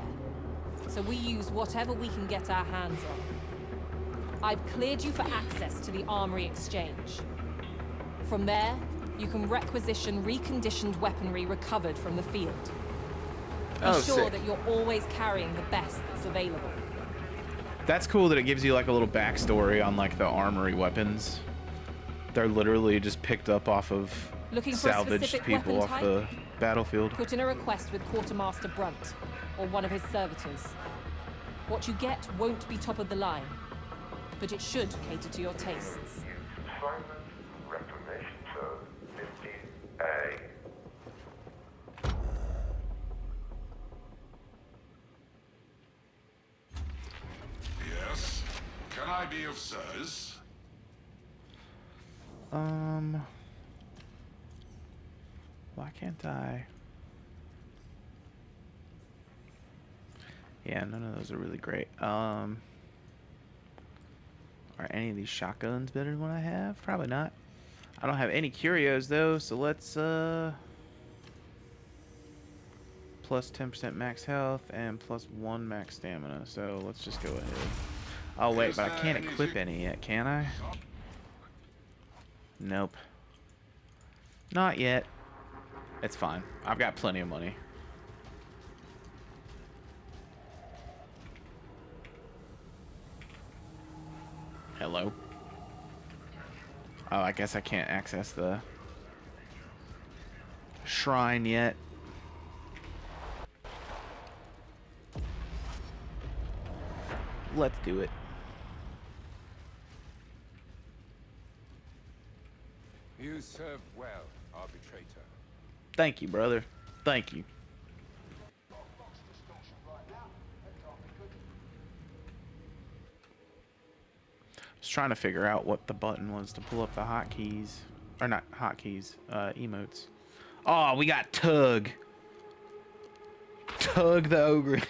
so we use whatever we can get our hands on. I've cleared you for access to the Armory Exchange. From there, you can requisition reconditioned weaponry recovered from the field. Be sure that you're always carrying the best that's available. That's cool that it gives you like a little backstory on like the Armory weapons. They're literally just picked up off of salvaged people off the battlefield. Put in a request with Quartermaster Brunt, or one of his servitors. What you get won't be top of the line, but it should cater to your tastes. Assignment Reclamation Zone 15A. Yes? Can I be of service? Why can't I? Yeah, none of those are really great. Are any of these shotguns better than what I have? Probably not. I don't have any curios though, so let's plus 10% max health and plus 1 max stamina. So let's just go ahead. Oh wait, but I can't equip any yet, can I? Nope. Not yet. It's fine. I've got plenty of money. Hello? Oh, I guess I can't access the shrine yet. Let's do it. You serve well, arbitrator. Thank you, brother. Thank you. I was trying to figure out what the button was to pull up the hotkeys. Or not hotkeys, emotes. Oh, we got Tug. Tug the Ogre.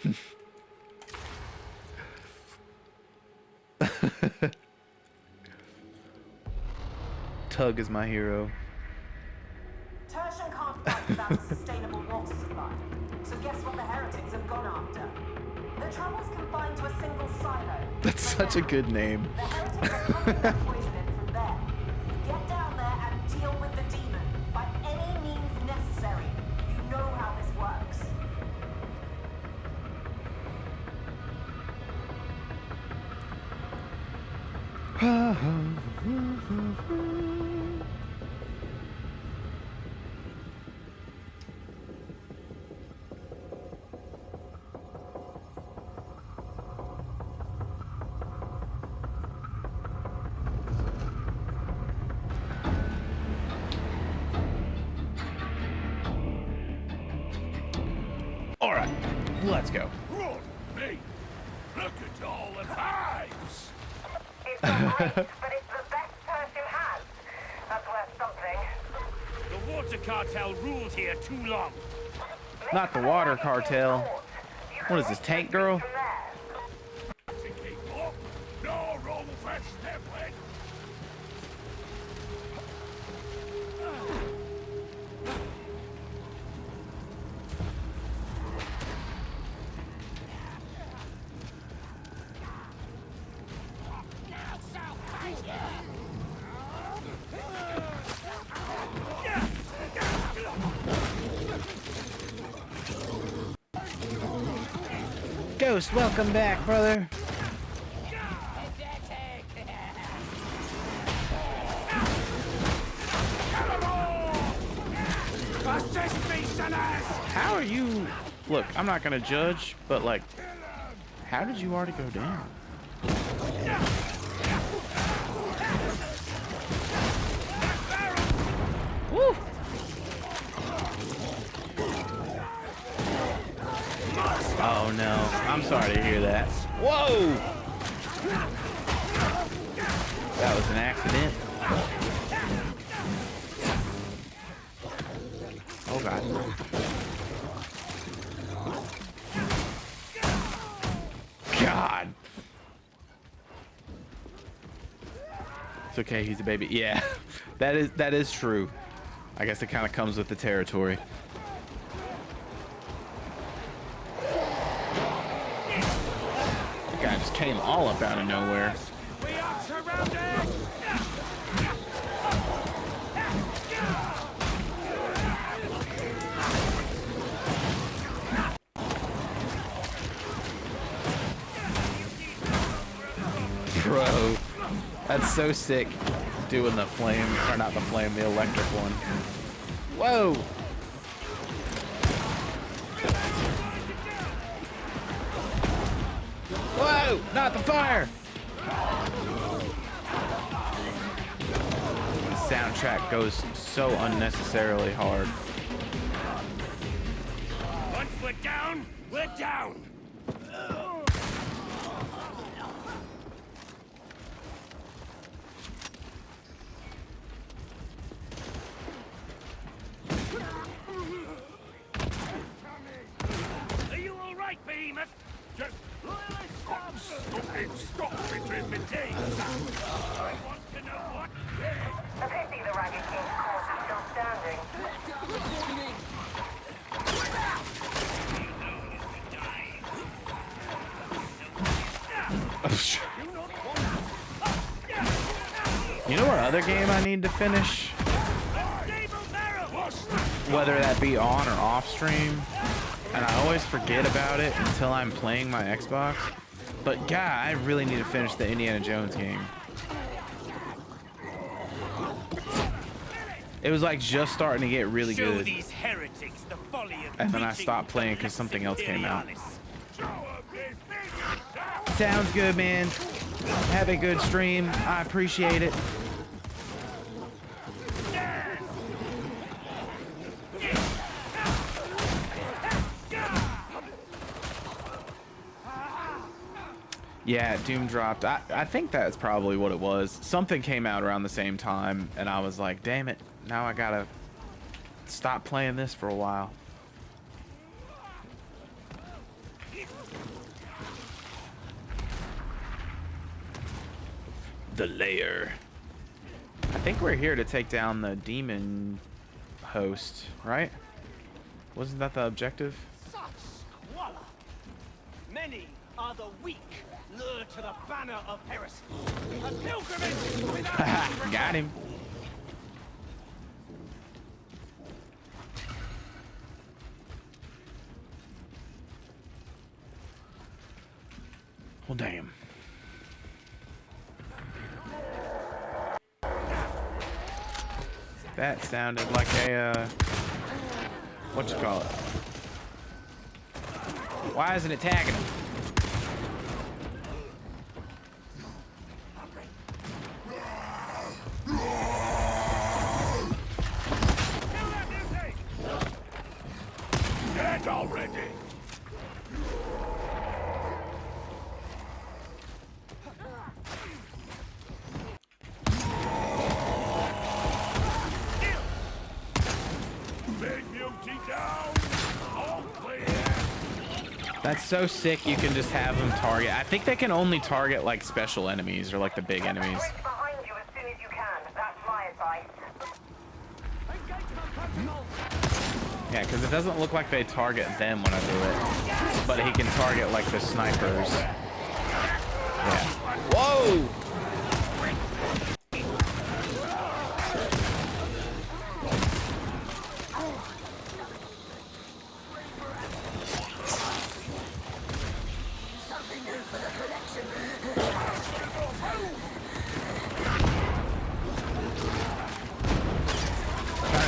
Tug is my hero. Tertian can't fight without a sustainable water supply. So guess what the heretics have gone after? The trouble's confined to a single silo. That's such a good name. The heretics are pumping their poison in from there. Get down there and deal with the demon by any means necessary. You know how this works. All right, let's go. Run, me! Look at all the vibes! It's not great, but it's the best Tertian has. That's worth something. The water cartel ruled here too long. Not the water cartel. What is this, Tank Girl? No roll fresh stepway. Ghost, welcome back, brother. How are you? Look, I'm not gonna judge, but like, how did you already go down? Woo! Oh no, I'm sorry to hear that. Whoa! That was an accident. Oh god. God. It's okay, he's a baby. Yeah, that is true. I guess it kind of comes with the territory. That guy just came all up out of nowhere. We are surrounded! Bro, that's so sick. Doing the flame, or not the flame, the electric one. Whoa! Whoa! Not the fire! The soundtrack goes so unnecessarily hard. Once we're down, we're down! Are you all right, Behemoth? Just stop between the days. I want to know what. A pity the Ragged King's cause is still standing. You know what other game I need to finish? 𝔻𝕒𝕣𝕜𝕜𝕖! whether that be on or off stream, and I always forget about it until I'm playing my Xbox. But God, I really need to finish the Indiana Jones game. It was like just starting to get really Show good, these heretics the folly of and then I preaching stopped the playing because something else came out. Imperialis. Sounds good, man. Have a good stream. I appreciate it. Yeah, Doom dropped. I think that's probably what it was. Something came out around the same time, and I was like, damn it, now I gotta stop playing this for a while. The lair. I think we're here to take down the demon host, right? Wasn't that the objective? Such squalor. Many are the weak, lured to the banner of heresy. A pilgrimage without Got him. Well, damn. That sounded like a, what you call it? Why isn't it tagging him? Dead already. That's so sick, you can just have them target. I think they can only target like special enemies or like the big enemies. Behind you as soon as you can. That's my advice. Yeah, because it doesn't look like they target them when I do it. But he can target like the snipers. Yeah. Whoa!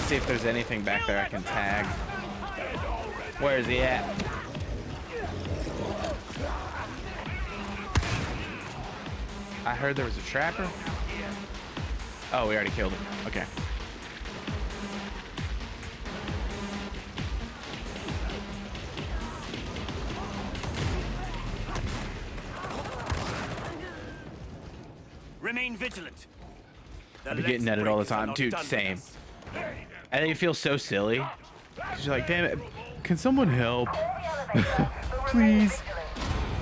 See if there's anything back there I can tag. Where is he at? I heard there was a trapper. Oh, we already killed him. Okay. Remain vigilant. I'll be getting netted all the time. Dude, same. I think it feels so silly. 'Cause you're like, damn it, can someone help? Please.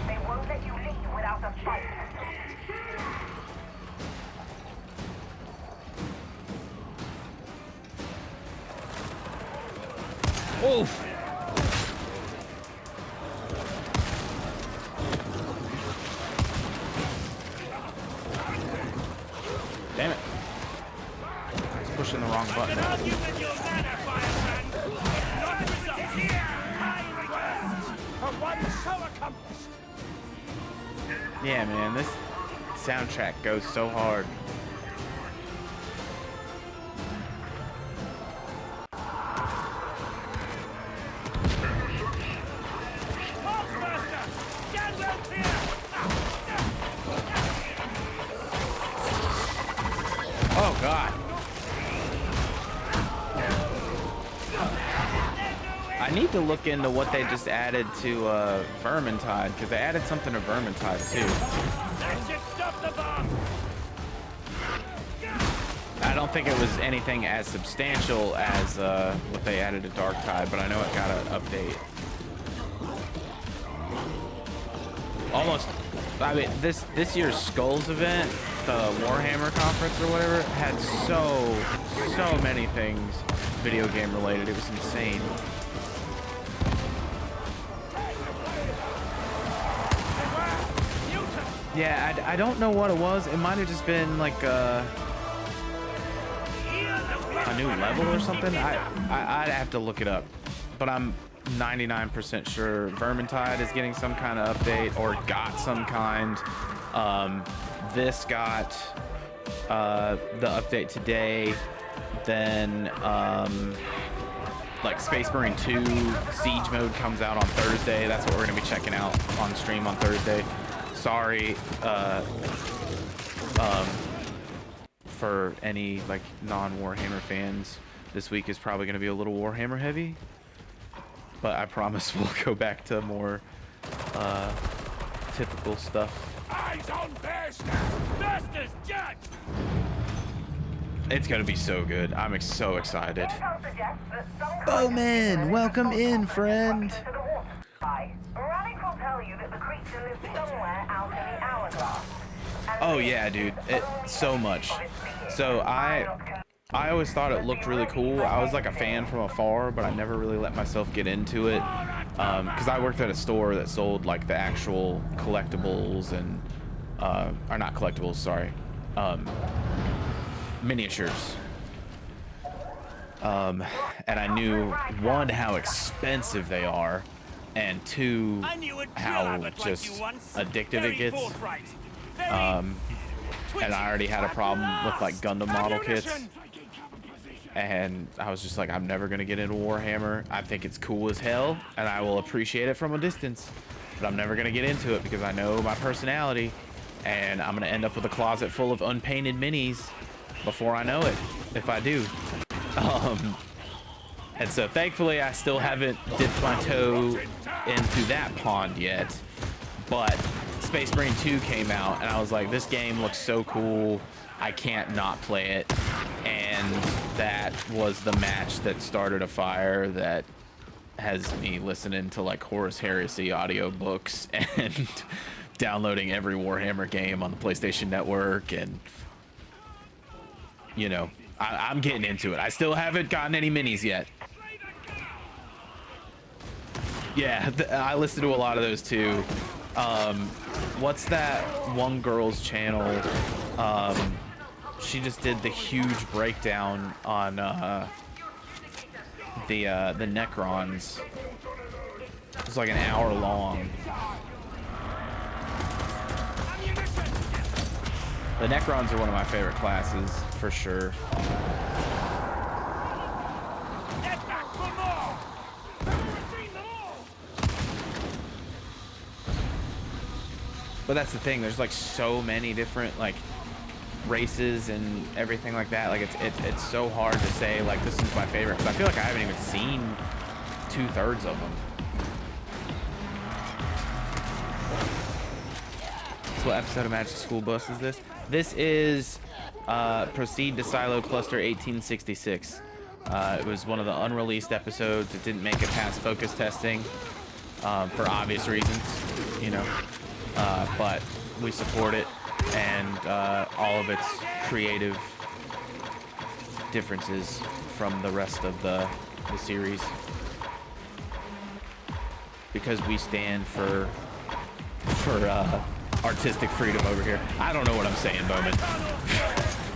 They won't let you leave without a fight. Oof. Damn it. I was pushing the wrong button. Yeah, man, this soundtrack goes so hard. Oh, God. I need to look into what they just added to Vermintide, because they added something to Vermintide too. I don't think it was anything as substantial as what they added to Darktide, but I know it got an update. Almost, I mean, this year's Skulls event, the Warhammer conference or whatever, had so many things video game related. It was insane. Yeah, I don't know what it was. It might have just been like a new level or something. I'd have to look it up, but I'm 99% sure Vermintide is getting some kind of update or got some kind. This got the update today. Then like Space Marine 2 Siege mode comes out on Thursday. That's what we're gonna be checking out on stream on Thursday. Sorry for any like non-Warhammer fans. This week is probably gonna be a little Warhammer heavy, but I promise we'll go back to more typical stuff. Eyes on Bearster! Bearster's judge! It's gonna be so good. I'm so excited. Bowman, welcome in, friend. Oh yeah, dude. So much. So I always thought it looked really cool. I was like a fan from afar, but I never really let myself get into it. Because I worked at a store that sold like the actual collectibles and, or not collectibles, sorry, miniatures. And I knew, one, how expensive they are, and two, how just addictive it gets. And I already had a problem with like Gundam model kits. And I was just like, I'm never gonna get into Warhammer. I think it's cool as hell, and I will appreciate it from a distance. But I'm never gonna get into it because I know my personality, and I'm gonna end up with a closet full of unpainted minis before I know it, if I do. And so thankfully I still haven't dipped my toe into that pond yet. But Space Marine 2 came out, and I was like, this game looks so cool. I can't not play it. And that was the match that started a fire that has me listening to like Horus Heresy audiobooks and downloading every Warhammer game on the PlayStation Network. And, you know, I'm getting into it. I still haven't gotten any minis yet. Yeah, I listen to a lot of those too. What's that one girl's channel? She just did the huge breakdown on the Necrons. It was like an hour long. The Necrons are one of my favorite classes for sure. But that's the thing, there's like so many different like races and everything like that. Like it's so hard to say like this is my favorite, because I feel like I haven't even seen 2/3 of them. So what episode of Magic School Bus is this? This is Proceed to Silo Cluster 1866. It was one of the unreleased episodes. It didn't make it past focus testing for obvious reasons, you know. But we support it, and all of its creative differences from the rest of the series, because we stand for artistic freedom over here. I don't know what I'm saying, Bowman.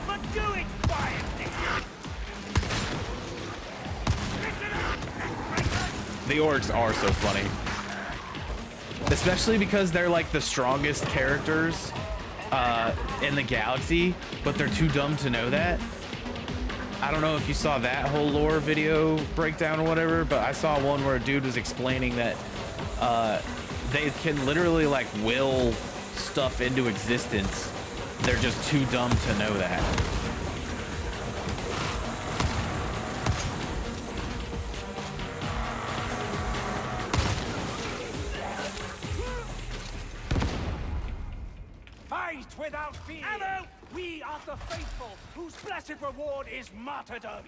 But do it quietly. The orcs are so funny. Especially because they're like the strongest characters in the galaxy, but they're too dumb to know that. I don't know if you saw that whole lore video breakdown or whatever, but I saw one where a dude was explaining that they can literally like will stuff into existence. They're just too dumb to know that. Without fear. Ammo! We are the faithful, whose blessed reward is martyrdom.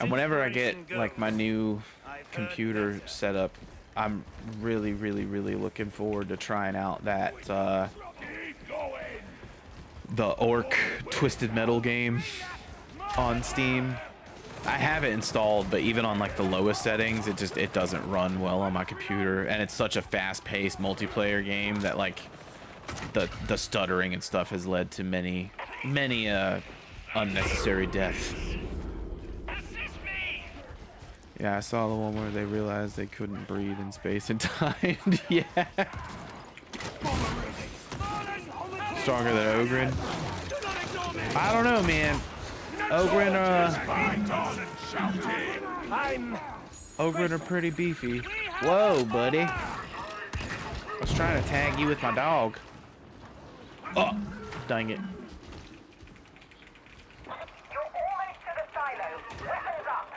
And whenever I get like my new computer set up, I'm really looking forward to trying out that the Orc Twisted Metal game on Steam. I have it installed, but even on like the lowest settings, it doesn't run well on my computer, and it's such a fast-paced multiplayer game that like the stuttering and stuff has led to many unnecessary deaths. Yeah, I saw the one where they realized they couldn't breathe in space and time. Yeah. Stronger than Ogryn? I don't know, man. Ogryn, Ogryn are pretty beefy. Whoa, buddy. I was trying to tag you with my dog. Oh, dang it. You're almost to the silo. Weapons up.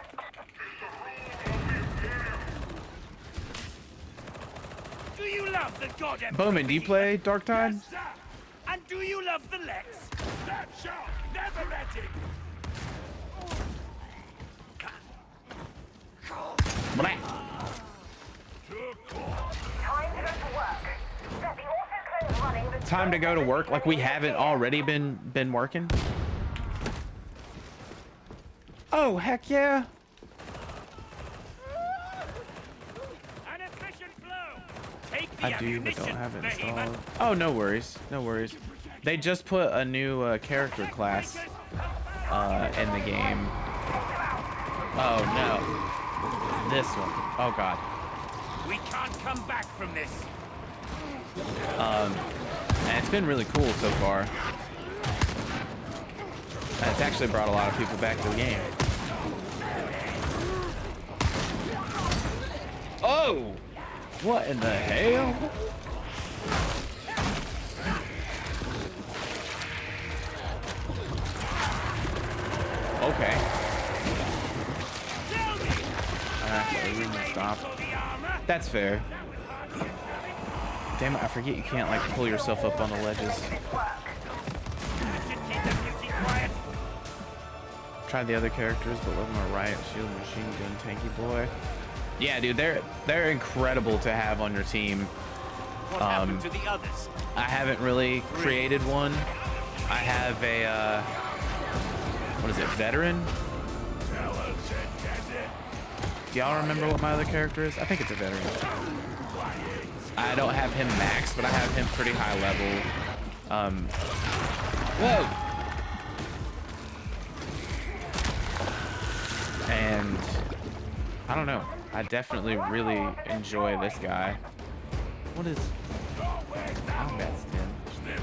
Do you love the God Emperor? Bowman, do you play Dark Tide? Yes, sir. And do you love the Lex? That shot, never let him. Blah. Time to go to work. Set the autoclave running. Time to go to work? Like we haven't already been working? Oh, heck yeah. An efficient flow. Take the I do, but don't ammunition, have it Behemoth. installed. Oh, no worries. No worries. They just put a new character class in the game. Oh, no. This one. Oh, God. We can't come back from this. And it's been really cool so far. And it's actually brought a lot of people back to the game. Oh! What in the hell? Okay. Actually, we can stop. That's fair. Damn it, I forget you can't, like, pull yourself up on the ledges. Tried the other characters, but look on my right, shield, machine gun, tanky boy. Yeah, dude, they're incredible to have on your team. What happened to the others? I haven't really created one. I have a, what is it, veteran? Do y'all remember what my other character is? I think it's a veteran. I don't have him max, but I have him pretty high level. Whoa! And I don't know. I definitely really enjoy this guy. What is combat's 10?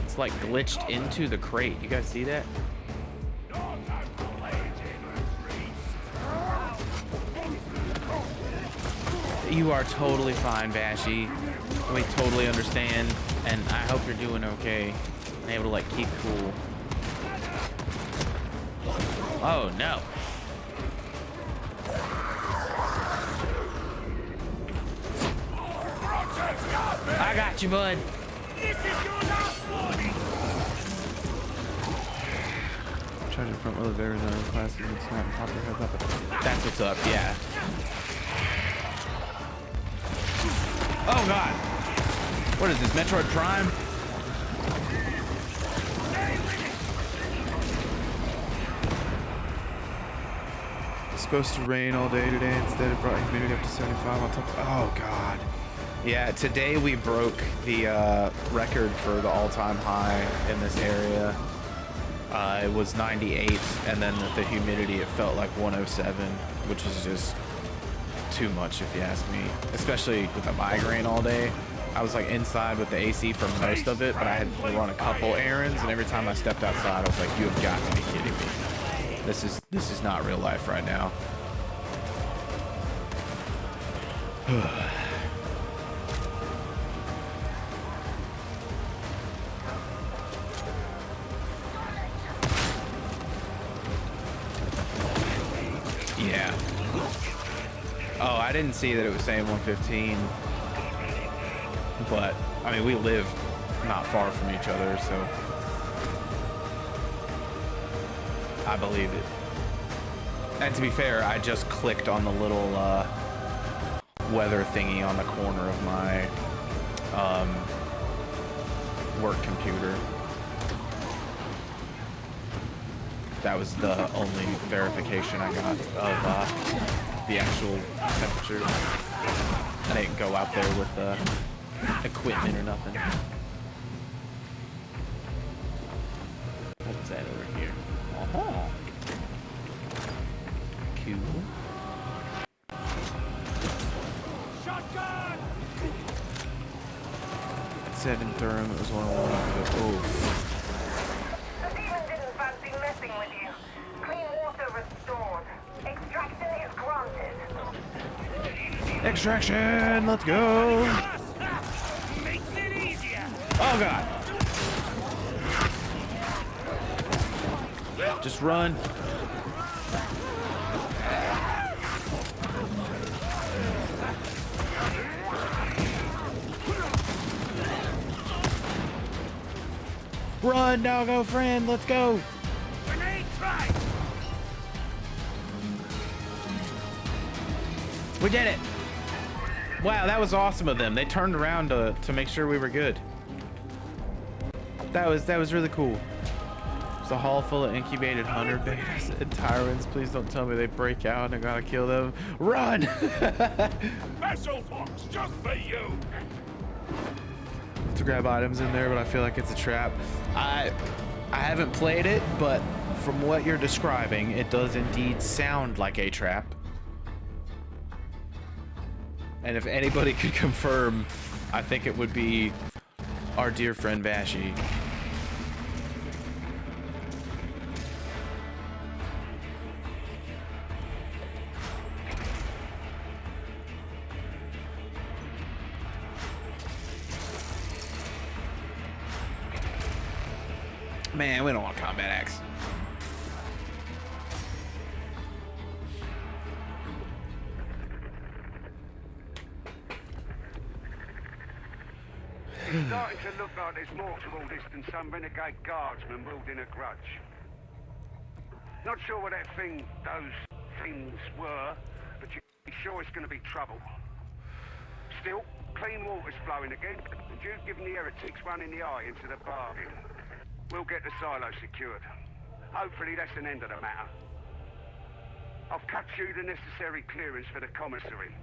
It's like glitched into the crate. You guys see that? You are totally fine, Vashy. We totally understand, and I hope you're doing okay and able to like keep cool. Oh no. I got you, bud. This is your last warning. Charging front wheel very low classes and snap and pop your head up. That's what's up, yeah. Oh god. What is this, Metroid Prime? It's supposed to rain all day today. Instead it brought humidity up to 75 on top. Oh god. Yeah, today we broke the record for the all-time high in this area. It was 98, and then with the humidity it felt like 107, which was just too much if you ask me. Especially with a migraine all day. I was like inside with the AC for most of it, but I had to run a couple errands, and every time I stepped outside I was like, you have got to be kidding me. This is not real life right now. Yeah. Oh, I didn't see that it was saying 115. But, I mean, we live not far from each other, so I believe it. And to be fair, I just clicked on the little weather thingy on the corner of my work computer. That was the only verification I got of the actual temperature. I didn't go out there with equipment or nothing. What's that over here? Oh, cool. died in Durham. It was one of one. Oof. The demon didn't fancy messing with you. Clean water restored. Extraction is granted. Extraction! Let's go! Makes it easier. Oh god! Just run. Run, doggo friend, let's go! Grenade try. We did it! Wow, that was awesome of them. They turned around to make sure we were good. That was really cool. It's a hall full of incubated hunter betas and tyrants. Please don't tell me they break out and I gotta kill them. Run! Special box just for you. To grab items in there, but I feel like it's a trap. I haven't played it, but from what you're describing, it does indeed sound like a trap. And if anybody could confirm, I think it would be our dear friend Vashi. Man, we don't want combat axe. It's starting to look like there's more to all this than some renegade guardsman wielding a grudge. Not sure what those things were, but you're sure it's going to be trouble. Still, clean water's flowing again, and you've given the heretics one in the eye into the bargain. We'll get the silo secured. Hopefully that's an end of the matter. I've cut you the necessary clearance for the commissary.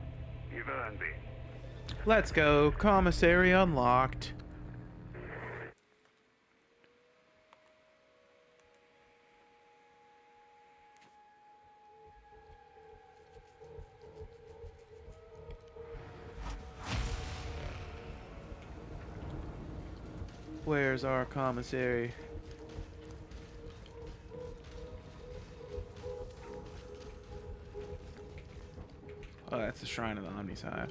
You've earned it. Let's go. Commissary unlocked. Where's our commissary? Oh, that's the Shrine of the Omnisci.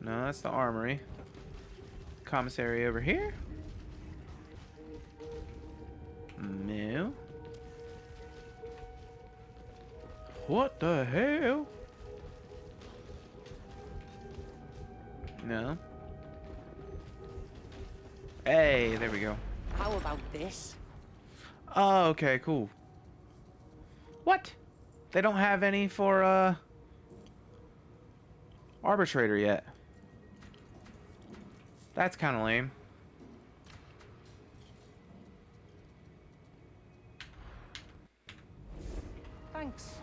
No, that's the armory. Commissary over here? No. What the hell? No. Hey, there we go. How about this? Oh, okay, cool. What? They don't have any for, Arbitrator yet. That's kind of lame. Thanks.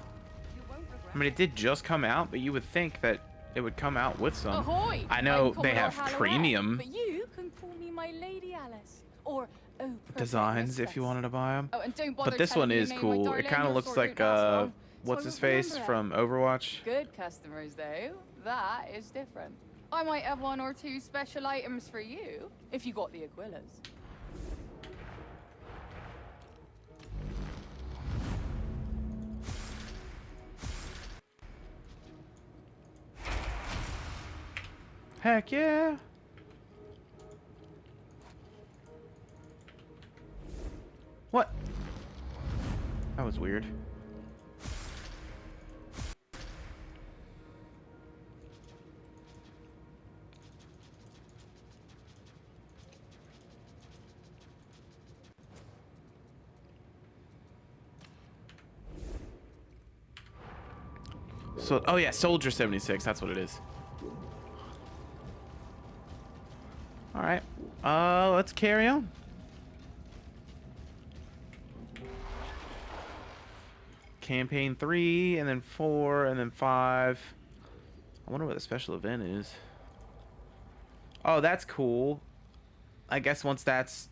I mean, it did just come out, but you would think that it would come out with some. Ahoy! I know I'm they have Commodore Halloween, premium but you can call me my Lady Alice, or oh, designs if you wanted to buy them. Oh, and don't bother But this one telling me is my cool. It darling, kind of your looks sword like, don't last long, what's so I his won't face remember from Overwatch? Good customers, though. That is different. I might have one or two special items for you, if you got the Aquilas. Heck yeah! What? That was weird. So, oh yeah, Soldier 76, that's what it is. Alright, let's carry on. Campaign 3, and then 4, and then 5. I wonder what the special event is. Oh, that's cool. I guess once that's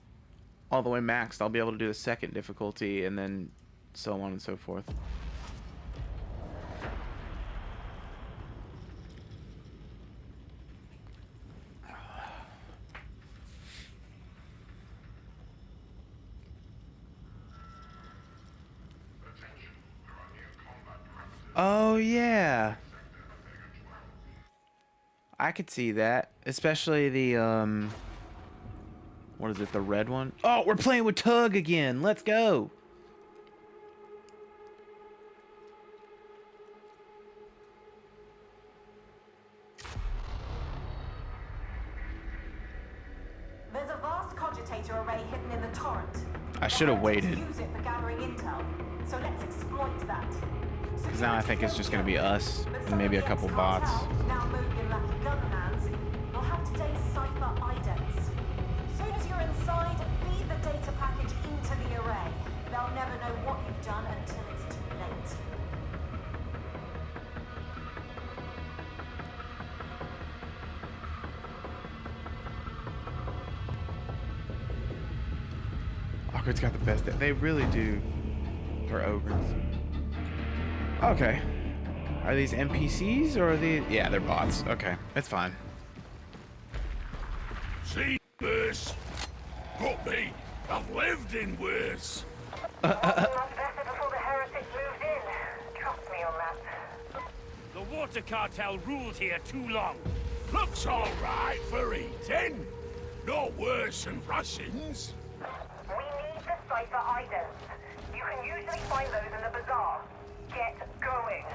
all the way maxed, I'll be able to do the second difficulty, and then so on and so forth. Oh yeah. I could see that, especially the what is it, the red one? Oh, we're playing with Tug again. Let's go. There's a vast cogitator array hidden in the torrent. I should have waited. Use it for gathering intel. So let's exploit that. Because now I think it's just going to be us and maybe a couple bots. Now moving in lucky gun hands, you'll have today's cipher idents. Soon as you're inside, feed the data package into the array. They'll never know what you've done until it's too late. Awkward's got the best. They really do. For ogres. Okay. Are these NPCs or are these? Yeah, they're bots. Okay, it's fine. See this? Got me. I've lived in worse. Much better before the heretics moved in. Trust me on that. The water cartel ruled here too long. Looks all right for eating. Not worse than Russians. We need the cipher idents. You can usually find those in the bazaar. Get going.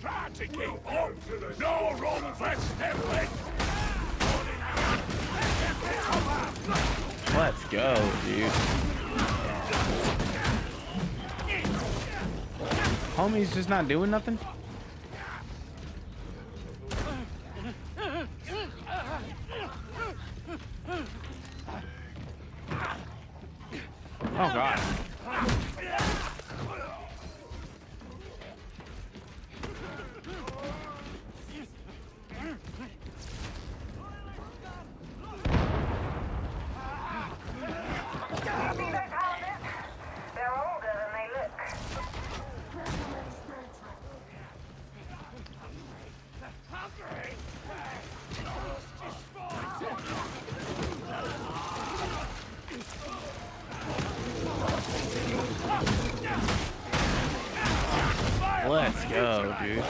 Try to keep up. No room for stepping. Let's go, dude. Homie's just not doing nothing? Oh god. See those houses? They're older than they look. Let's go, dude.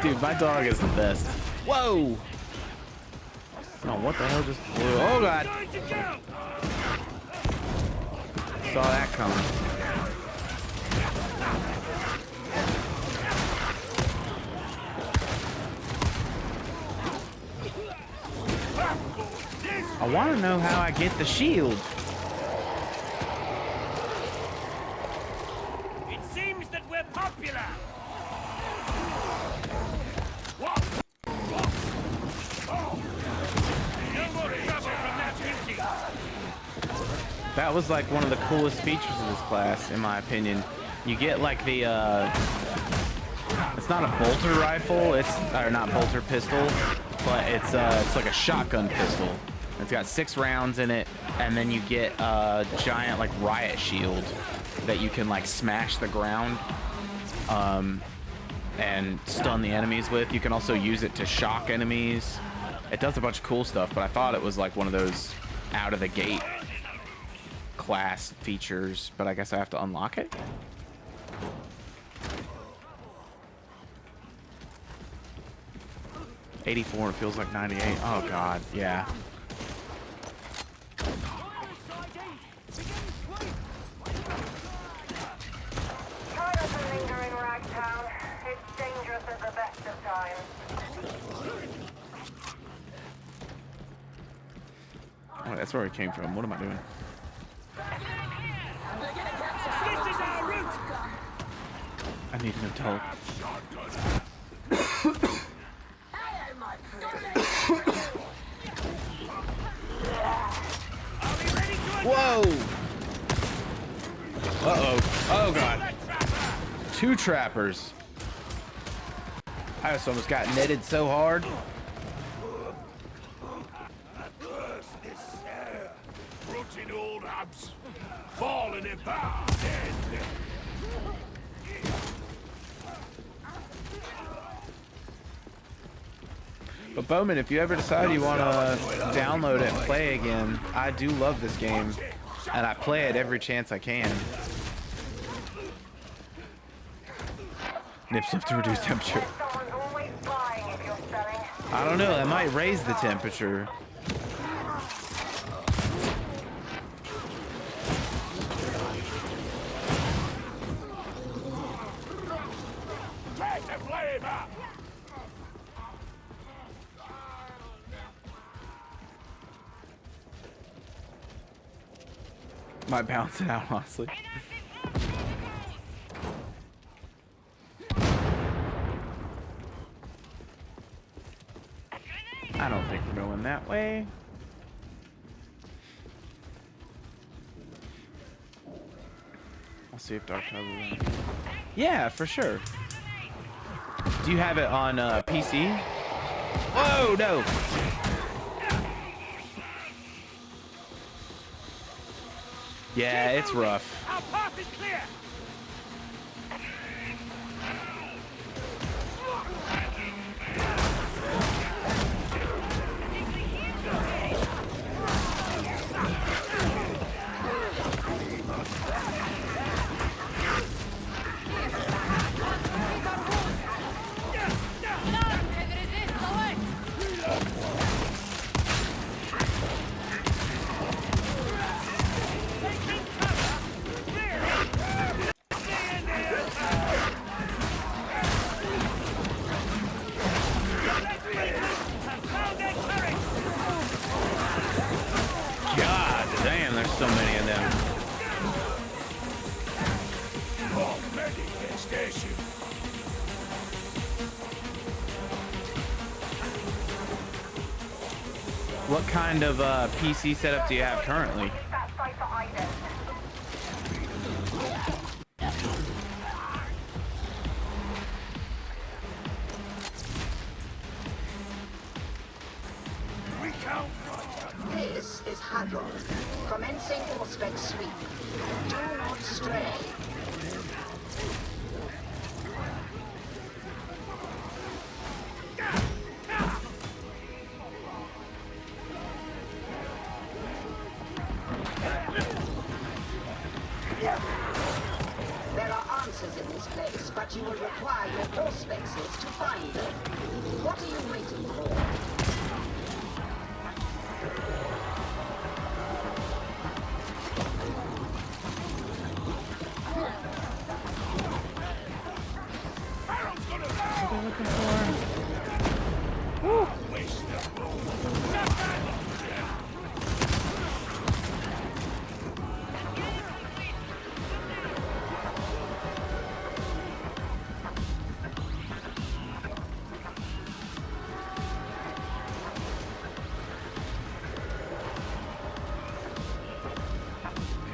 Dude, my dog is the best. Whoa! Oh, what the hell just blew? Oh, God! Saw that coming. I want to know how I get the shield. It seems that we're popular. That was like one of the coolest features of this class, in my opinion. You get like the, it's not a bolter rifle, or not bolter pistol, but it's like a shotgun pistol. It's got 6 rounds in it, and then you get a giant like riot shield that you can like smash the ground, and stun the enemies with. You can also use it to shock enemies. It does a bunch of cool stuff, but I thought it was like one of those out of the gate class features, but I guess I have to unlock it. $84, it feels like 98. Oh god, yeah. Try not to linger in Ragtown. It's dangerous at the best of times. Oh, that's where it came from. What am I doing? This is our route. I need an adult. Whoa! Uh-oh. Oh, God. 2 trappers. I just almost got netted so hard. This air. Rotting old abs. Falling apart. But Bowman, if you ever decide you want to download it and play again, I do love this game, and I play it every chance I can. Nip slip to reduce temperature. Someone's always buying if you're selling. I don't know. That might raise the temperature. Might balance it out, honestly. I don't think we're going that way. I'll see if Dark Hub. Yeah, for sure. Do you have it on PC? Whoa, no! Yeah, it's rough. Our path is clear. God damn, there's so many of them. What kind of PC setup do you have currently? That site for items. This is Hadron, commencing Auspex sweep. Do not stray. There are answers in this place, but you will require your Auspeces to find them. What are you waiting for?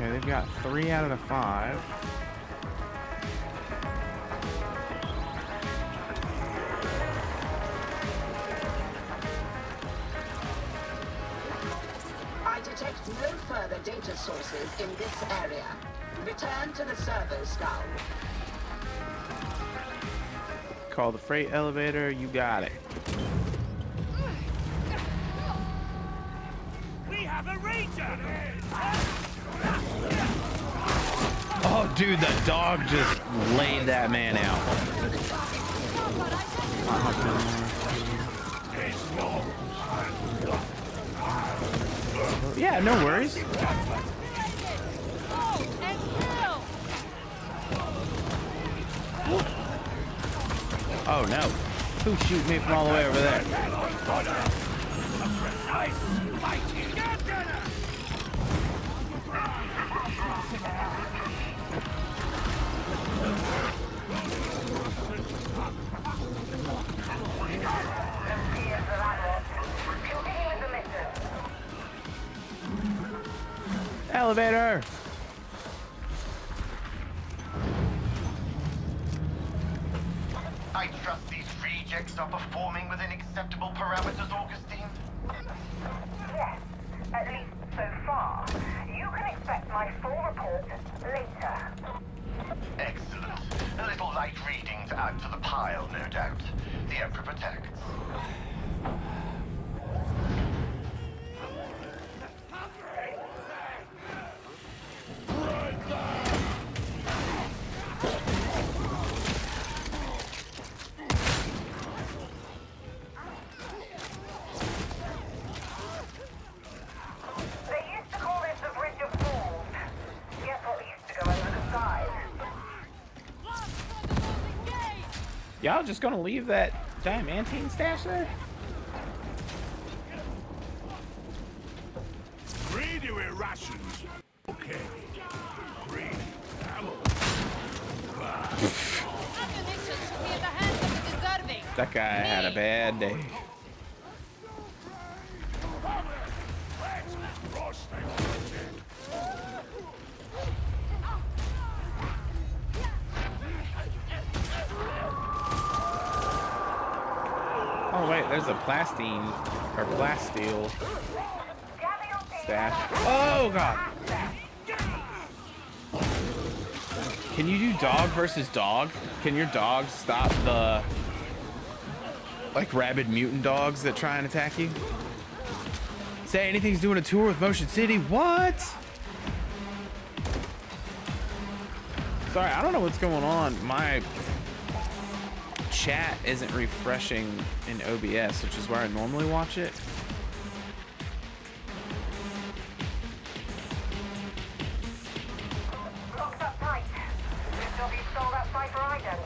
Okay, they've got 3 out of the 5. I detect no further data sources in this area. Return to the server, Skull. Call the freight elevator. You got it. We have a ranger. Oh, dude, the dog just laid that man out. Yeah, no worries. Oh no. Who's shooting me from all the way over there? Elevator! I trust these rejects are performing within acceptable parameters, Augustine? Yes, at least so far. You can expect my full report later. Excellent. A little light reading to add to the pile, no doubt. The Emperor protects. Y'all just gonna leave that diamantine stash there? Radio rations. Okay. Free ammo. That guy had a bad day. Oh wait, there's a plastine or plasteel stash. Oh god! Can you do dog versus dog? Can your dog stop the like rabid mutant dogs that try and attack you? Say Anything's doing a tour with Motion City. What? Sorry, I don't know what's going on. My chat isn't refreshing in OBS, which is where I normally watch it. Locked up tight. Good job you stole that cipher ident.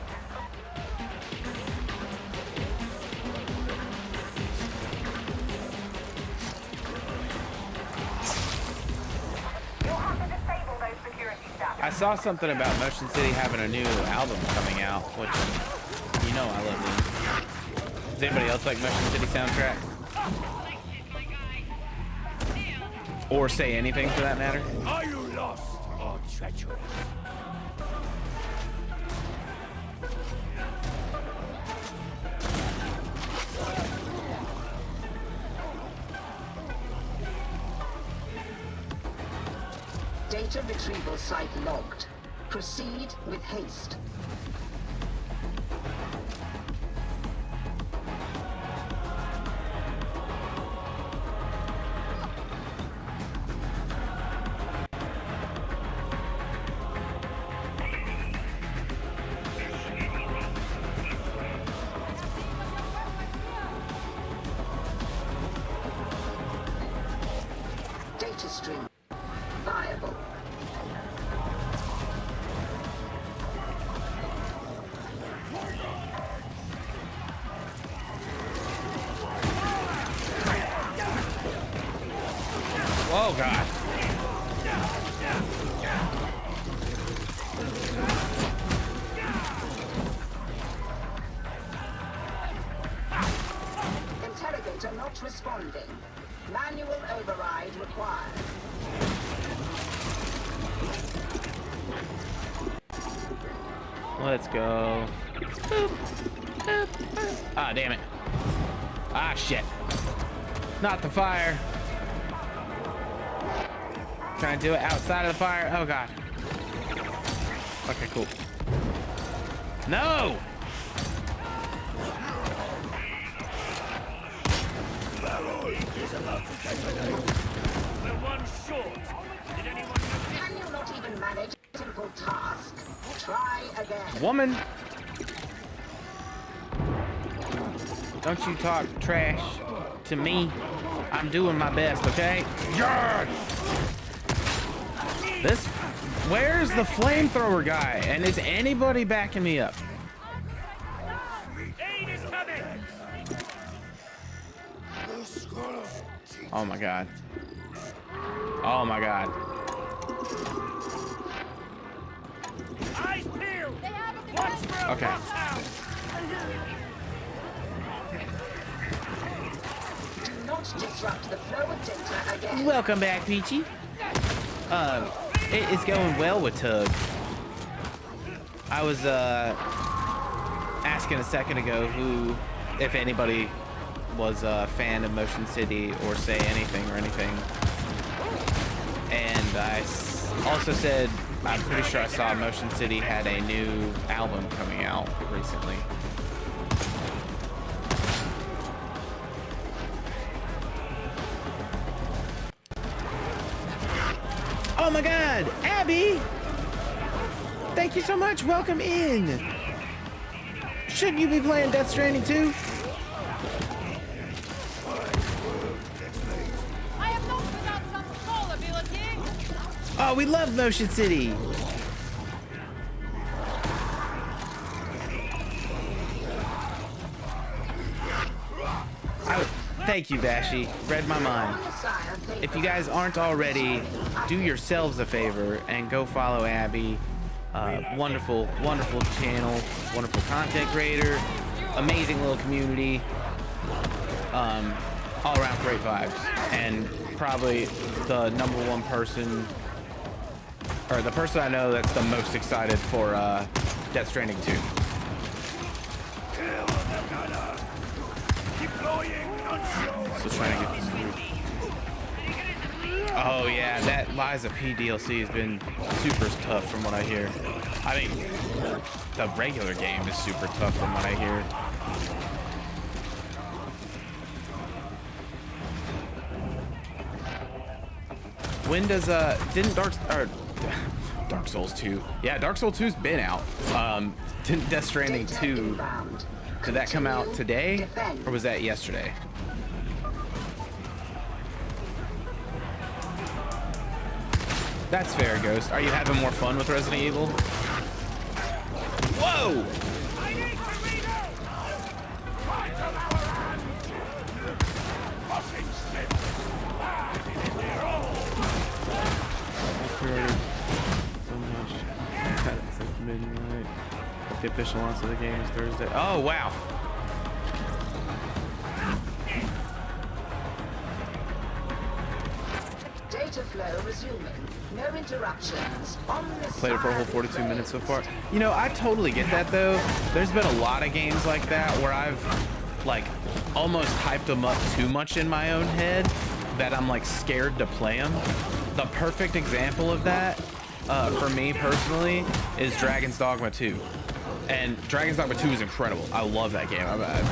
You'll have to disable those security staff. I saw something about Motion City having a new album coming out, which you know I love them. Does anybody else like Motion City soundtrack? Or Say Anything for that matter? Are you lost or treacherous? Data retrieval site logged. Proceed with haste. Data stream viable. Oh god. Interrogator not responding. Manual override required. Let's go. Boop, boop, boop. Ah, damn it. Ah, shit. Not the fire. Trying to do it outside of the fire. Oh, God. Okay, cool. No! We're one short. Did anyone notice? Can you not even manage a simple task? Try again. Woman! Don't you talk trash to me. I'm doing my best, okay? Yeah! This... Where's the flamethrower guy? And is anybody backing me up? Aid is coming! Oh my god. Oh my god. Eyes peeled! Watch for a Okay. watch Do not disrupt the flow of data again. Welcome back, Peachy. It is going well with Tug. I was asking a second ago who, if anybody, was a fan of Motion City or Say Anything or anything, and I also said I'm pretty sure I saw Motion City had a new album coming out recently. Oh my god, Abby! Thank you so much, welcome in! Shouldn't you be playing Death Stranding too? I am not without some small ability. Oh, we love Motion City! Thank you, Vashi. Read my mind. If you guys aren't already, do yourselves a favor and go follow Abby. Wonderful, wonderful channel, wonderful content creator, amazing little community. All around great vibes, and probably the #1 person, or the person I know that's the most excited for Death Stranding 2. Still trying to get this through. Oh yeah, that Liza P DLC has been super tough from what I hear. I mean, the regular game is super tough from what I hear. When does didn't Dark Souls 2? Yeah, Dark Souls 2's been out. Didn't Death Stranding 2, did that come out today or was that yesterday? That's fair, Ghost. Are you having more fun with Resident Evil? Whoa! So much. It's like midnight. The official launch of the game is Thursday. Oh wow! Data flow resuming. No interruptions. Played it for a whole 42 minutes so far. You know, I totally get that though. There's been a lot of games like that where I've like almost hyped them up too much in my own head that I'm like scared to play them. The perfect example of that, for me personally, is Dragon's Dogma 2. And Dragon's Dogma 2 is incredible. I love that game.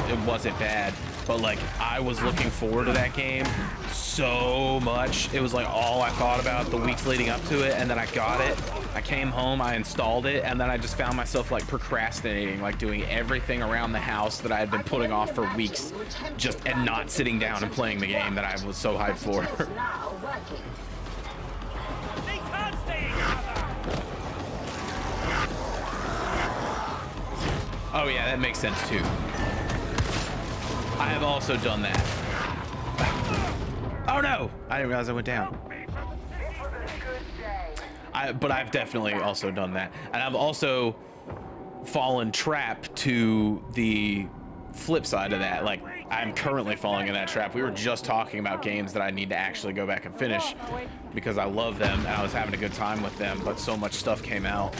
It wasn't bad, but like I was looking forward to that game so much. It was like all I thought about the weeks leading up to it, and then I got it. I came home, I installed it, and then I just found myself like procrastinating, like doing everything around the house that I had been putting off for weeks, just and not sitting down and playing the game that I was so hyped for. Oh yeah, that makes sense too. I have also done that. Oh no! I didn't realize I went down. But I've definitely also done that. And I've also fallen trap to the flip side of that. Like, I'm currently falling in that trap. We were just talking about games that I need to actually go back and finish because I love them and I was having a good time with them, but so much stuff came out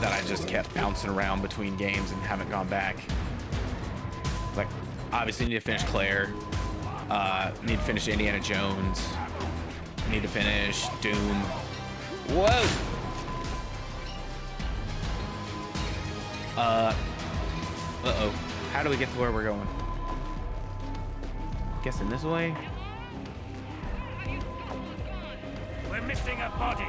that I just kept bouncing around between games and haven't gone back. Like, obviously need to finish Claire, need to finish Indiana Jones, need to finish Doom. Whoa! Uh-oh. How do we get to where we're going? Guessing this way? We're missing a body.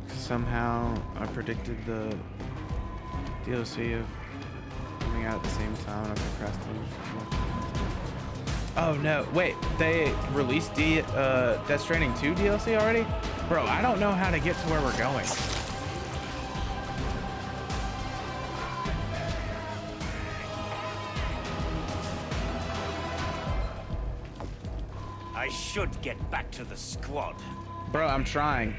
Somehow I predicted the DLC of coming out at the same time. I procrastinated. Oh no, wait, they released Death Stranding 2 DLC already? Bro, I don't know how to get to where we're going. I should get back to the squad. Bro, I'm trying.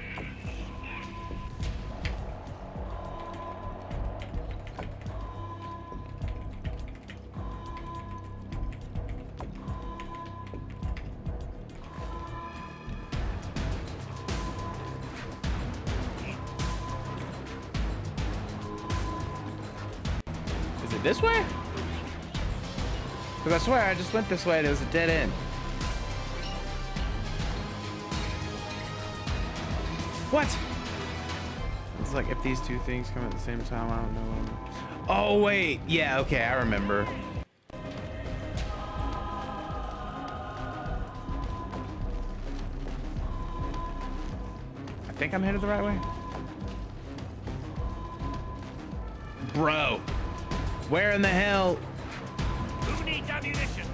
Is it this way? Because I swear I just went this way and it was a dead end. What? It's like if these two things come at the same time, I don't know. Oh wait, yeah, okay, I remember. I think I'm headed the right way. Bro, where in the hell? Who needs ammunition?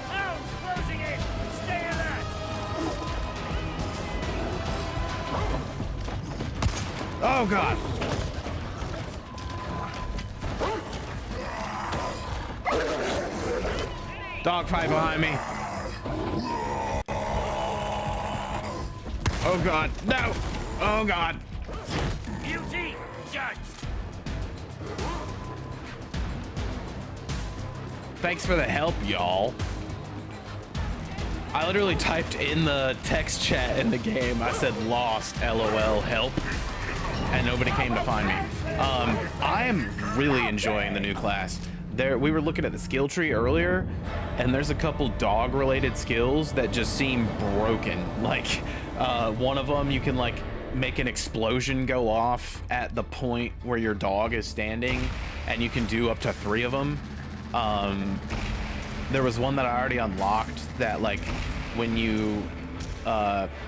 Hounds closing in. Stay alert. Oh god. Dogfight behind me. Oh god, no! Oh god. Beauty judged. Thanks for the help, y'all. I literally typed in the text chat in the game. I said lost, LOL, help. And nobody came to find me. I am really enjoying the new class. We were looking at the skill tree earlier, and there's a couple dog-related skills that just seem broken. Like, one of them, you can like make an explosion go off at the point where your dog is standing, and you can do up to 3 of them. There was one that I already unlocked that, like, when you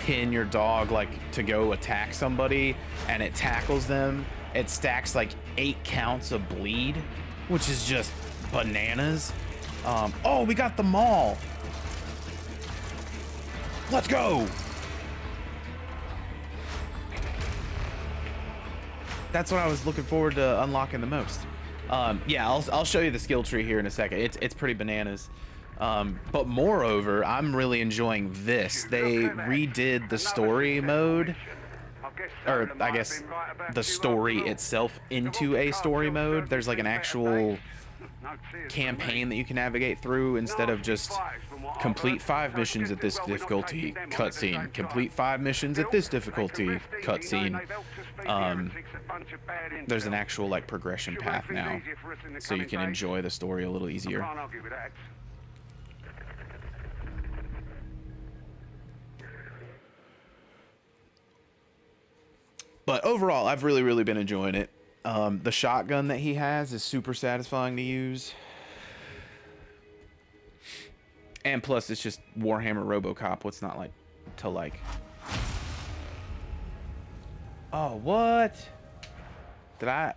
pin your dog like to go attack somebody and it tackles them, it stacks like 8 counts of bleed, which is just bananas. Oh, we got the mall. Let's go. That's what I was looking forward to unlocking the most. Yeah, I'll show you the skill tree here in a second. It's pretty bananas. But moreover, I'm really enjoying this. They redid the story mode, or I guess the story itself into a story mode. There's like an actual campaign that you can navigate through instead of just complete 5 missions at this difficulty, cutscene. Complete 5 missions at this difficulty, cutscene. There's an actual like progression path now, so you can enjoy the story a little easier. But overall, I've really been enjoying it. The shotgun that he has is super satisfying to use. And plus, it's just Warhammer RoboCop. What's not like to like? Oh, what? Did I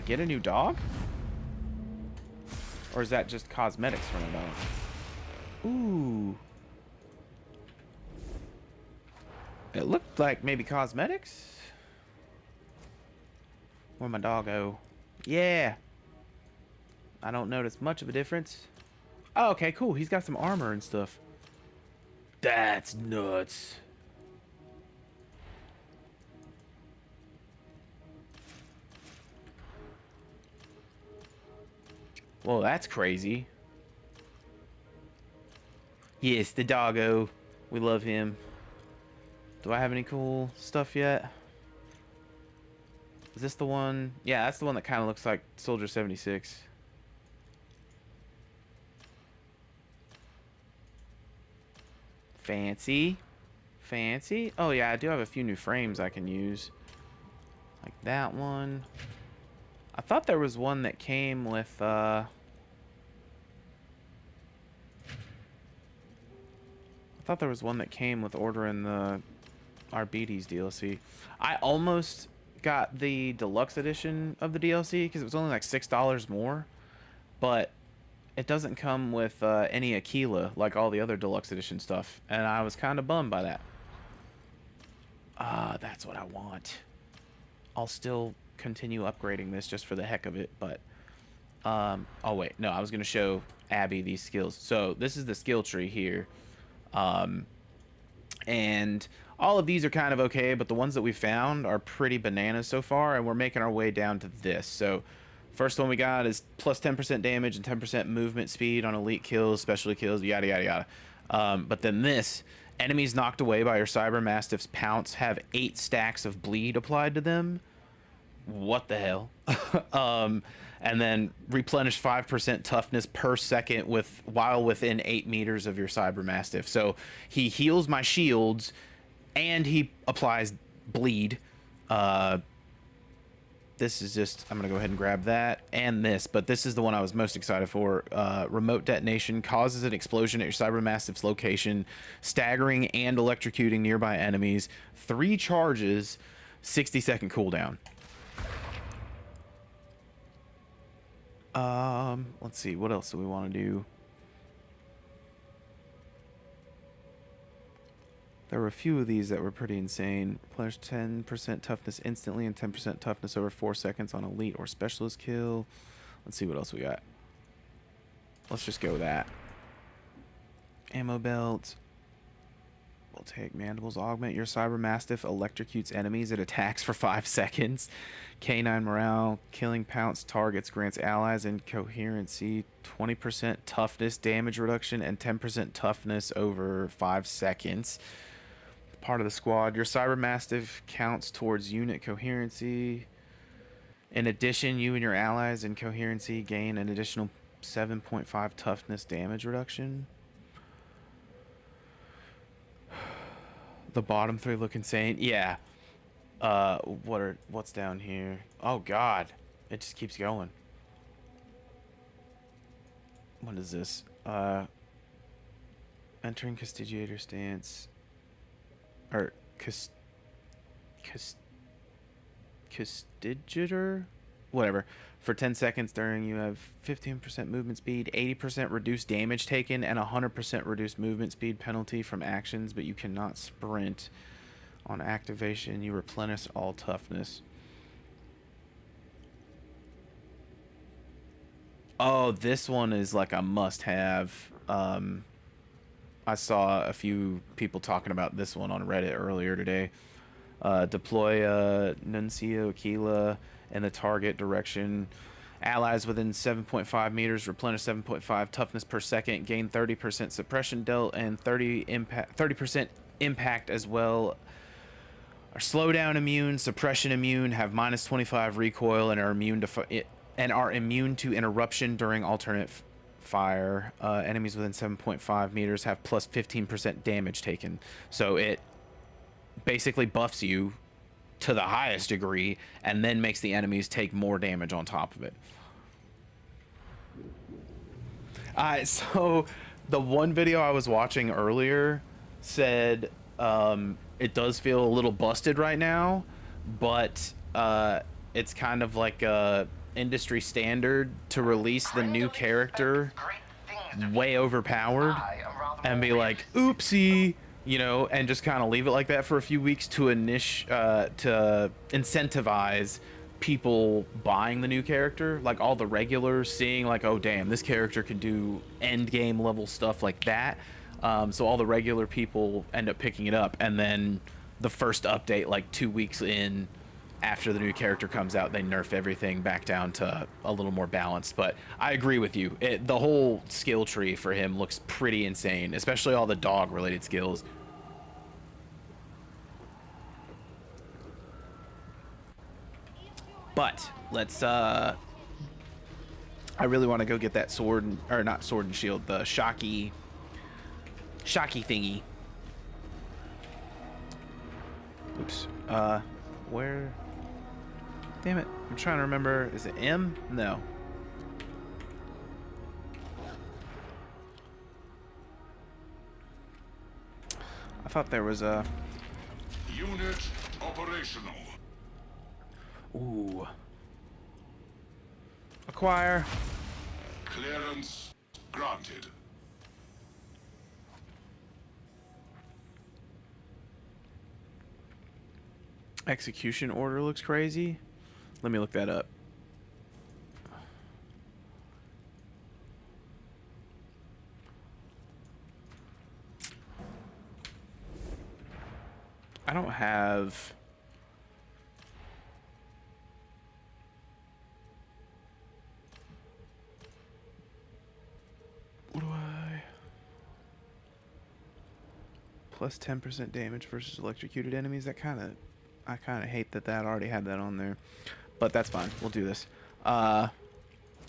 get a new dog? Or is that just cosmetics from a dog? Ooh. It looked like maybe cosmetics. Where'd my dog go? Yeah. I don't notice much of a difference. Oh, okay, cool. He's got some armor and stuff. That's nuts. Well, that's crazy. Yes, the doggo. We love him. Do I have any cool stuff yet? Is this the one? Yeah, that's the one that kind of looks like Soldier 76. Fancy. Fancy. Oh, yeah, I do have a few new frames I can use. Like that one. I thought there was one that came with, I thought there was one that came with ordering the Arbites DLC. I almost got the deluxe edition of the DLC because it was only like $6 more, but it doesn't come with any 𝔻𝕒𝕣𝕜𝕜 like all the other deluxe edition stuff, and I was kind of bummed by that. That's what I want. I'll still continue upgrading this just for the heck of it, but oh wait, no, I was gonna show Abby these skills. So this is the skill tree here, and all of these are kind of okay, but the ones that we found are pretty bananas so far, and we're making our way down to this. So first one we got is plus 10% damage and 10% movement speed on elite kills, specialty kills, yada yada yada. But then this, enemies knocked away by your Cyber Mastiff's pounce have 8 stacks of bleed applied to them. What the hell? And then replenish 5% toughness per second while within 8 meters of your Cyber Mastiff. So he heals my shields and he applies bleed. This is just, I'm gonna go ahead and grab that and this, but this is the one I was most excited for. Remote detonation causes an explosion at your Cyber Mastiff's location, staggering and electrocuting nearby enemies. 3 charges, 60-second cooldown. Let's see, what else do we want to do? There were a few of these that were pretty insane. Replenish 10% toughness instantly and 10% toughness over 4 seconds on elite or specialist kill. Let's see what else we got. Let's just go with that. Ammo belt. We'll take mandibles. Augment your cyber mastiff electrocutes enemies. It attacks for 5 seconds. Canine morale. Killing pounce targets grants allies and coherency 20% toughness damage reduction and 10% toughness over 5 seconds. Part of the squad. Your cyber mastiff counts towards unit coherency. In addition, you and your allies in coherency gain an additional 7.5 toughness damage reduction. The bottom 3 look insane. Yeah. What's down here? Oh god. It just keeps going. What is this? Entering Custodiator stance. Or Custodiator? Whatever. For 10 seconds during, you have 15% movement speed, 80% reduced damage taken, and 100% reduced movement speed penalty from actions, but you cannot sprint. On activation, you replenish all toughness. Oh, this one is like a must-have. I saw a few people talking about this one on Reddit earlier today. Deploy 𝔻𝕒𝕣𝕜𝕥𝕚𝕚 in the target direction. Allies within 7.5 meters replenish 7.5 toughness per second, gain 30% suppression dealt and 30% impact as well. Are slowdown immune, suppression immune, have -25 recoil, and are immune to interruption during alternate fire. Enemies within 7.5 meters have plus 15% damage taken. So it basically buffs you to the highest degree and then makes the enemies take more damage on top of it. So the one video I was watching earlier said it does feel a little busted right now, but it's kind of like a industry standard to release the new character way overpowered and be like, oopsie, you know, and just kind of leave it like that for a few weeks to incentivize people buying the new character, like all the regulars seeing like, oh damn, this character can do end game level stuff like that. So all the regular people end up picking it up, and then the first update, like 2 weeks in after the new character comes out, they nerf everything back down to a little more balanced. But I agree with you, the whole skill tree for him looks pretty insane, especially all the dog related skills. But let's I really want to go get that sword or not sword and shield, the shocky thingy. Oops. Where? Damn it. I'm trying to remember. Is it M? No. I thought there was a unit operational. Ooh. Acquire. Clearance granted. Execution order looks crazy. Let me look that up. I don't have... What do I... Plus 10% damage versus electrocuted enemies. That kind of... I kind of hate that that already had that on there. But that's fine. We'll do this.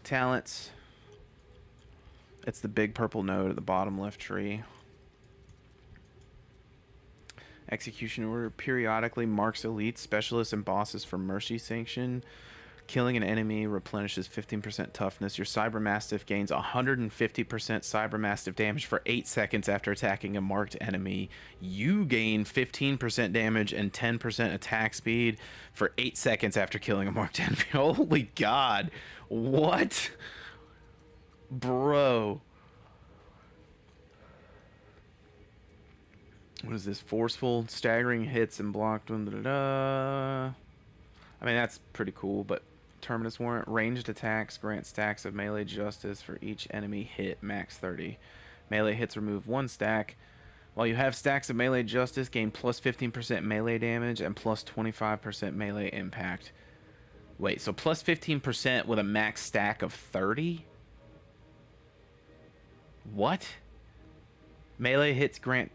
Talents. It's the big purple node at the bottom left tree. Execution order periodically marks elites, specialists, and bosses for mercy sanction. Killing an enemy replenishes 15% toughness. Your Cyber Mastiff gains 150% Cyber Mastiff damage for 8 seconds after attacking a marked enemy. You gain 15% damage and 10% attack speed for 8 seconds after killing a marked enemy. Holy God. What? Bro. What is this? Forceful, staggering hits and blocked. Da, da, da. I mean, that's pretty cool, but Terminus Warrant. Ranged attacks grant stacks of melee justice for each enemy hit, max 30. Melee hits remove 1 stack. While you have stacks of melee justice, gain plus 15% melee damage and plus 25% melee impact. Wait, so plus 15% with a max stack of 30? What? Melee hits grant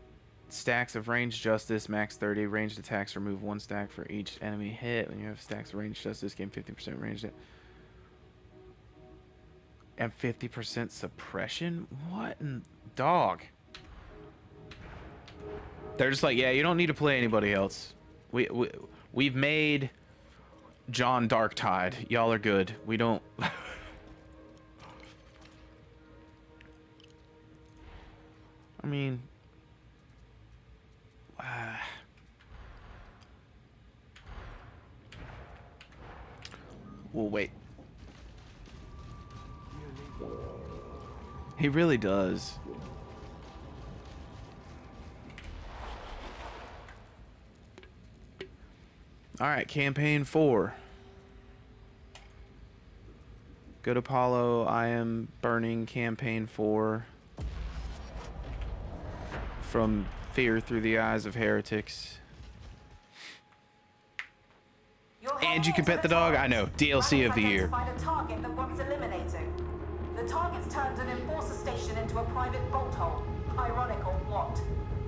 stacks of ranged justice, max 30. Ranged attacks remove 1 stack for each enemy hit. When you have stacks of ranged justice, gain 15% ranged and 50% suppression? What in dog? They're just like, yeah, you don't need to play anybody else. We've made John Darktide. Y'all are good. We don't. I mean, well, wait. He really does. All right, campaign 4. Good Apollo, I am burning campaign 4. From fear through the eyes of heretics. And you can pet the dog? I know. DLC of the year. Find a target that wants eliminating. The target's turned an enforcer station into a private bolt hole. Ironic or what?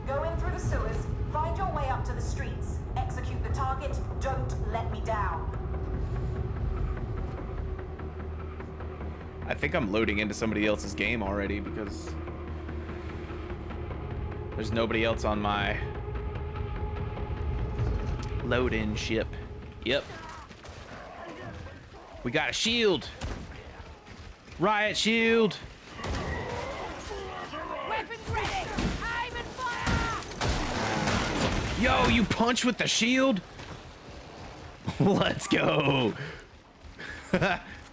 Go in through the sewers, find your way up to the streets, execute the target, don't let me down. I think I'm loading into somebody else's game already because there's nobody else on my load-in ship. Yep. We got a shield. Riot shield. Weapons ready! Aim and fire! Yo, you punch with the shield? Let's go.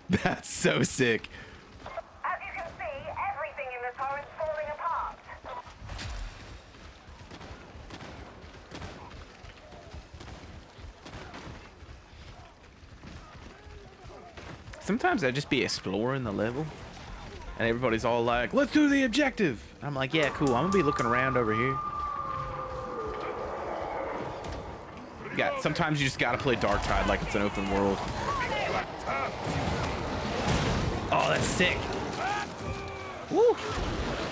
That's so sick. As you can see, everything in the torrent's falling apart. Sometimes I just be exploring the level and everybody's all like, let's do the objective. I'm like, yeah, cool. I'm gonna be looking around over here. Sometimes you just gotta play Darktide like it's an open world. Oh, that's sick. Woo!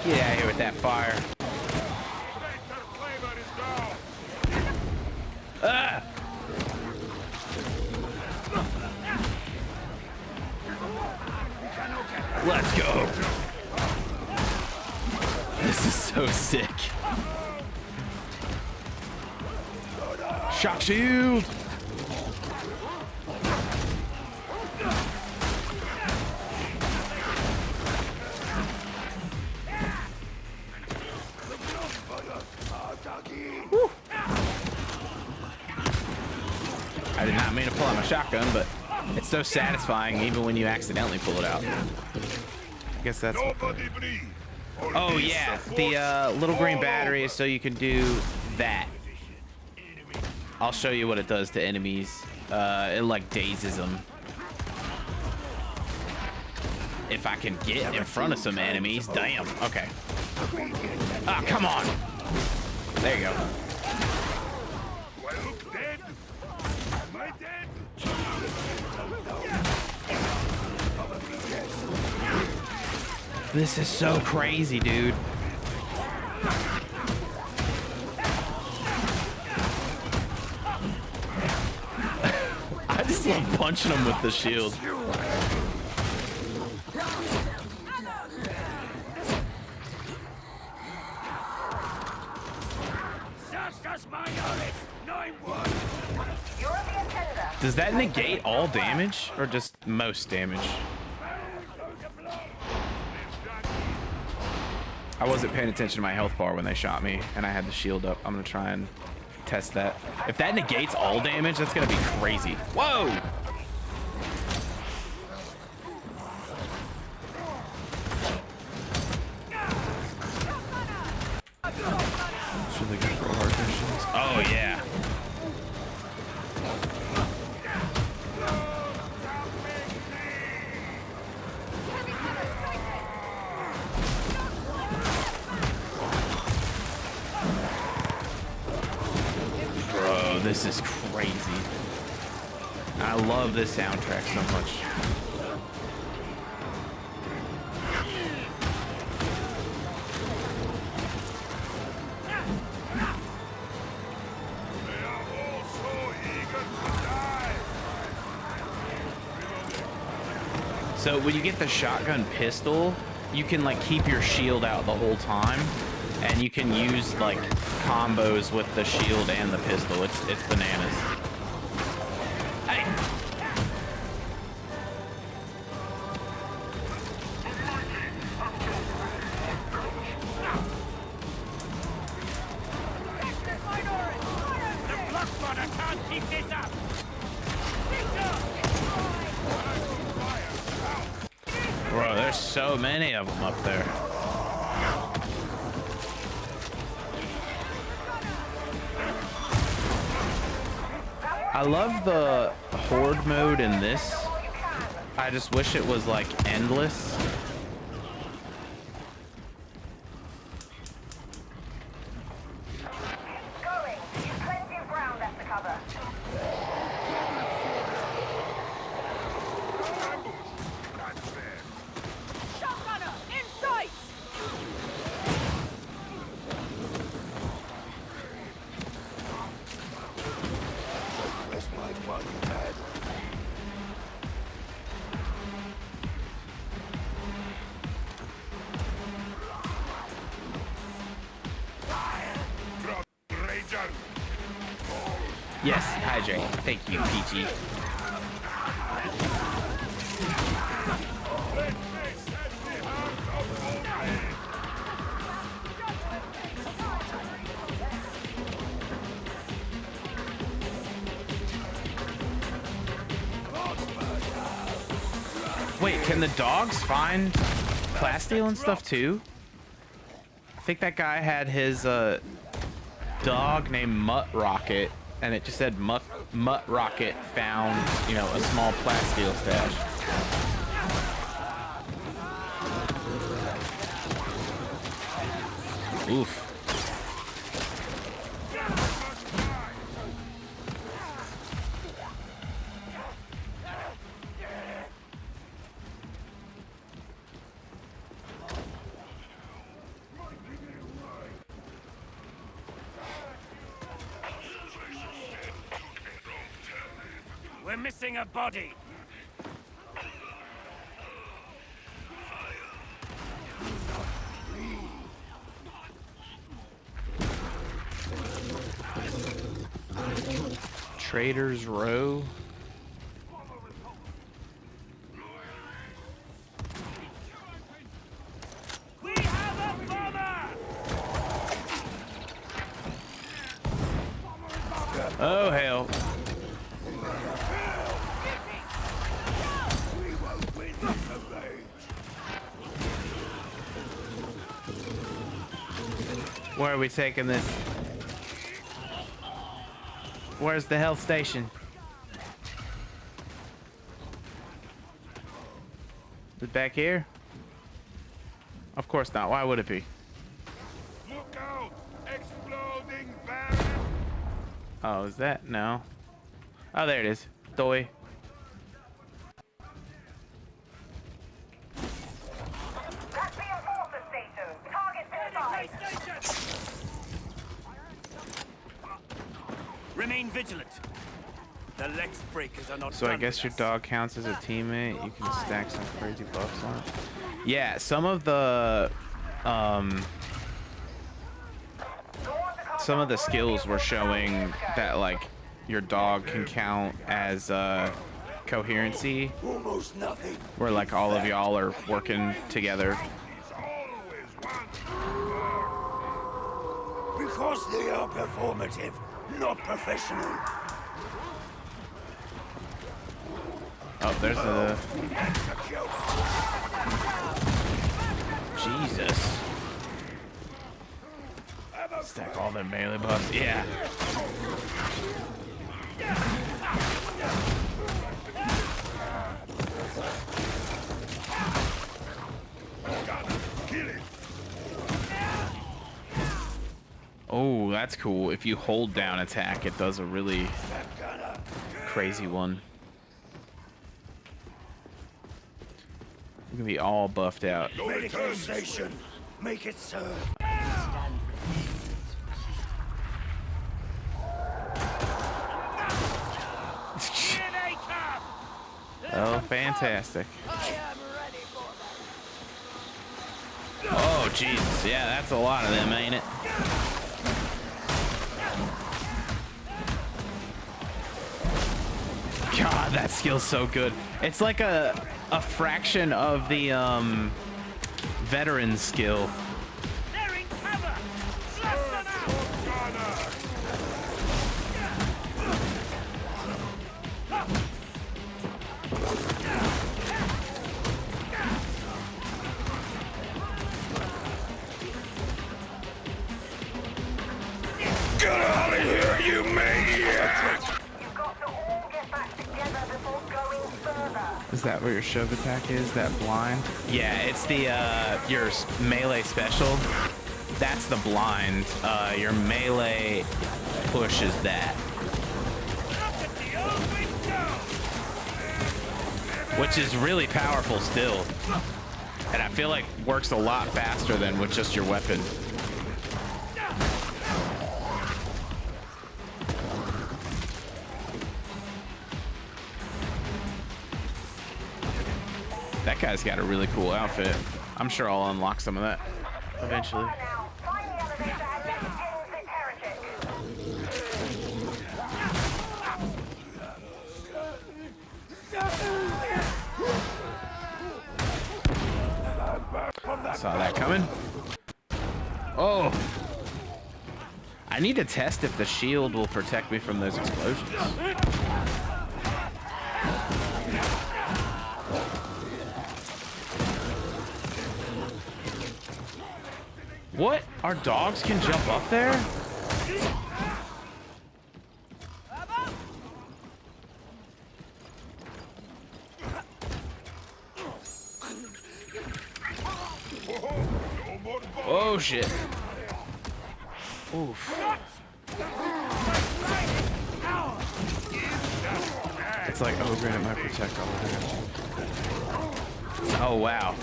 Get out of here with that fire. Ah! Let's go. This is so sick. Shock shield. Woo. I did not mean to pull out my shotgun, but it's so satisfying even when you accidentally pull it out. I guess that's... Oh yeah, the little green battery is so you can do that. I'll show you what it does to enemies. It like dazes them. If I can get in front of some enemies. Damn, okay. Ah, come on. There you go. This is so crazy, dude. I just love punching him with the shield. Does that negate all damage or just most damage? I wasn't paying attention to my health bar when they shot me and I had the shield up. I'm gonna try and test that. If that negates all damage, that's gonna be crazy. Whoa! It's really good for This is crazy. I love this soundtrack so much. So when you get the shotgun pistol, you can like keep your shield out the whole time, and you can use like combos with the shield and the pistol. It's bananas. Hey. The Bloodrunner can't keep this up! Bro, there's so many of them up there. I love the horde mode in this. I just wish it was like endless. Going. Plenty of ground left to cover. Shotgunner, in sight! Where's my body pad? Yes, hydrate. Thank you, PG. Wait, can the dogs find class steal and stuff too? I think that guy had his dog named Mutt Rocket, and it just said Mutt Rocket found, you know, a small plasteel stash. Oof. We're missing a body. Trader's Row. We have a bomber! Oh hell. We won't win this away. Where are we taking this? Where's the health station? Is it back here? Of course not. Why would it be? Look out! Exploding barrel! Oh, is that? No. Oh, there it is. Doy. That's the enforcer station. Target verified. Remain vigilant. The Lex Breakers are not. So I done guess with your us. dog counts as a teammate. You can stack some crazy buffs on it. Yeah, some of the skills were showing that like your dog can count as coherency, Almost nothing. where like all of y'all are working together. Because they are performative, not professional. Oh, there's a Jesus. Stack all them melee buffs. Yeah. Oh, that's cool. If you hold down attack, it does a really crazy one. We're gonna be all buffed out. Medical station. Make it serve. Oh, fantastic. Oh, Jesus. Yeah, that's a lot of them, ain't it? God, that skill's so good. It's like a fraction of the veteran skill. They're in cover. Blast them out. Get out of here, you maniac! You've got to all get back together before going further. Is that what your shove attack is? That blind? Yeah, it's the your melee special. That's the blind. Your melee push is that. Which is really powerful still. And I feel like works a lot faster than with just your weapon. That guy's got a really cool outfit. I'm sure I'll unlock some of that eventually. Saw that coming. Oh! I need to test if the shield will protect me from those explosions. What? Our dogs can jump up there? Oh shit. Oof. It's like ogre and it might protect all of Oh wow.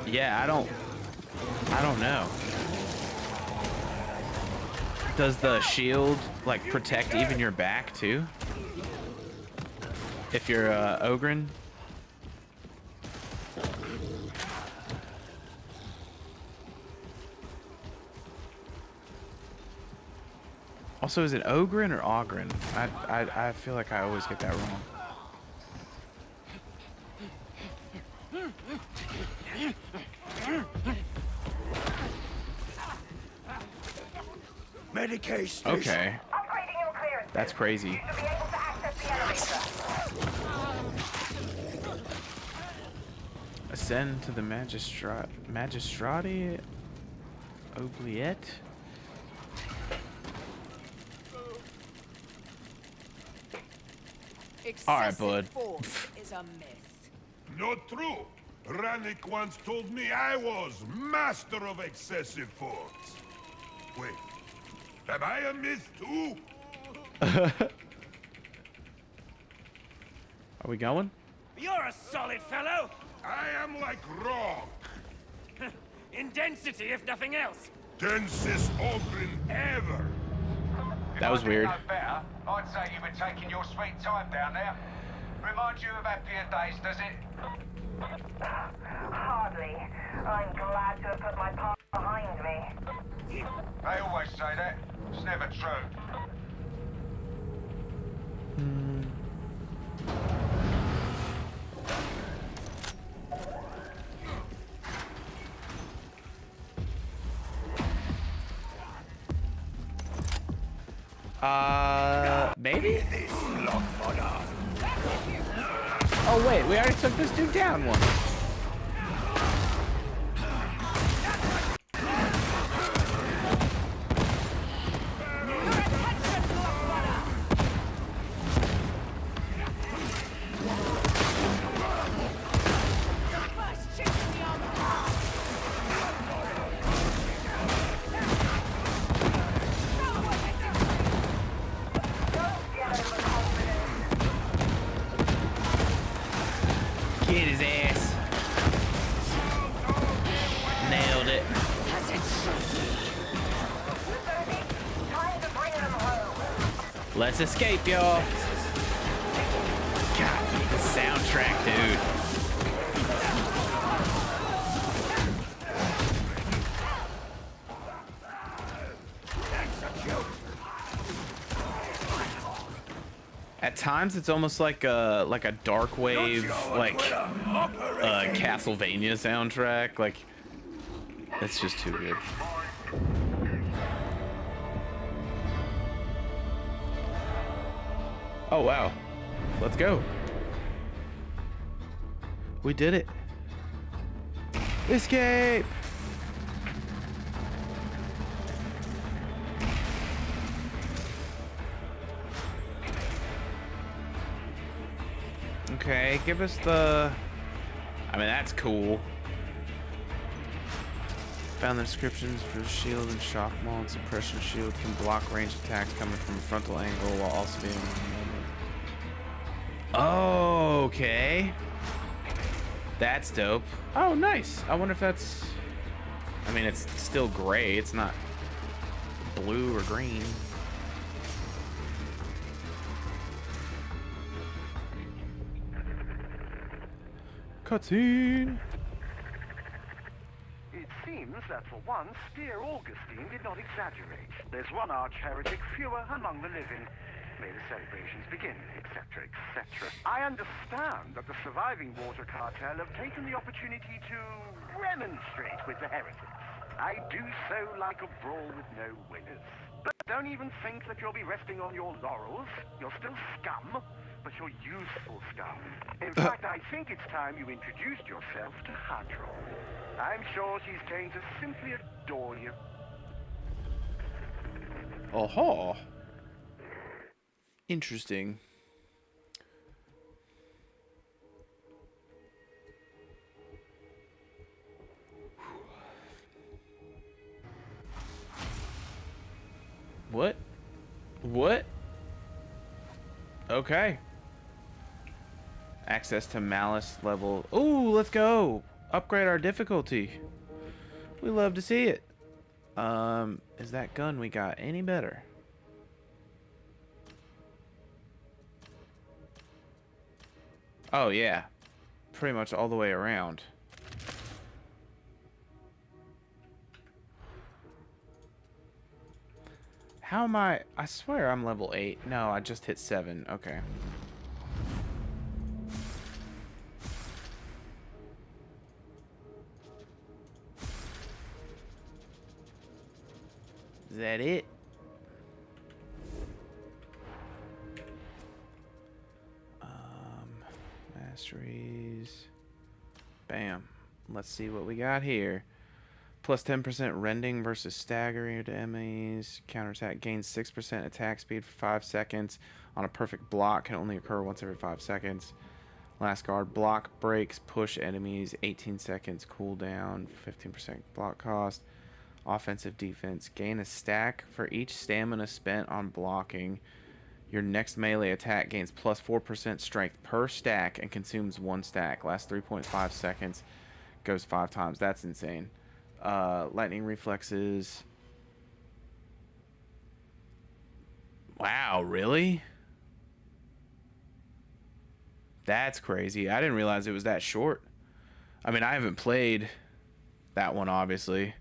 Yeah, I don't know. Does the shield like protect even your back too? If you're ogren? Also, is it ogren or ogren? I feel like I always get that wrong. Medication. Okay. That's crazy. Ascend to the Magistrati Oubliette. All right, bud. Is a myth. Not true. Rannick once told me I was master of excessive force. Wait, am I a myth too? Are we going? You're a solid fellow. I am like rock. In density, if nothing else. Densest ogren ever. That was weird. If I didn't know better, I'd say you were taking your sweet time down there. Remind you of happier days, does it? Hardly. I'm glad to have put my past behind me. They always say that. It's never true. Maybe? Oh wait, we already took this dude down once. Get his ass. Nailed it. Let's escape, y'all. God, the soundtrack, dude. At times, it's almost like a dark wave, like Castlevania soundtrack. Like, it's just too good. Oh wow, let's go. We did it. Escape. Okay, give us the... I mean, that's cool. Found the descriptions for the shield and shock maul and suppression shield can block ranged attacks coming from a frontal angle while also being... Oh, okay. That's dope. Oh, nice. I wonder if that's... I mean, it's still gray. It's not blue or green. Cutscene. It seems that for once, dear Augustine did not exaggerate. There's one arch-heretic fewer among the living. May the celebrations begin, etc., etc. I understand that the surviving water cartel have taken the opportunity to remonstrate with the heretics. I do so like a brawl with no winners. But don't even think that you'll be resting on your laurels. You're still scum, but you're useful scum. In fact, I think it's time you introduced yourself to Hadron. I'm sure she's going to simply adore you. Oh-ho. Interesting. What? What? Okay. Access to malice level. Ooh, let's go. Upgrade our difficulty. We love to see it. Is that gun we got any better? Oh yeah. Pretty much all the way around. How am I swear I'm level 8. No, I just hit 7. Okay. Is that it? Masteries. Bam. Let's see what we got here. Plus 10% rending versus staggering to enemies. Counterattack gains 6% attack speed for 5 seconds. On a perfect block can only occur once every 5 seconds. Last guard block breaks push enemies 18 seconds cooldown 15% block cost. Offensive defense gain a stack for each stamina spent on blocking. Your next melee attack gains plus 4% strength per stack and consumes 1 stack. Lasts 3.5 seconds. Goes 5 times. That's insane. Lightning reflexes. Wow, really? That's crazy. I didn't realize it was that short. I mean, I haven't played that one, obviously.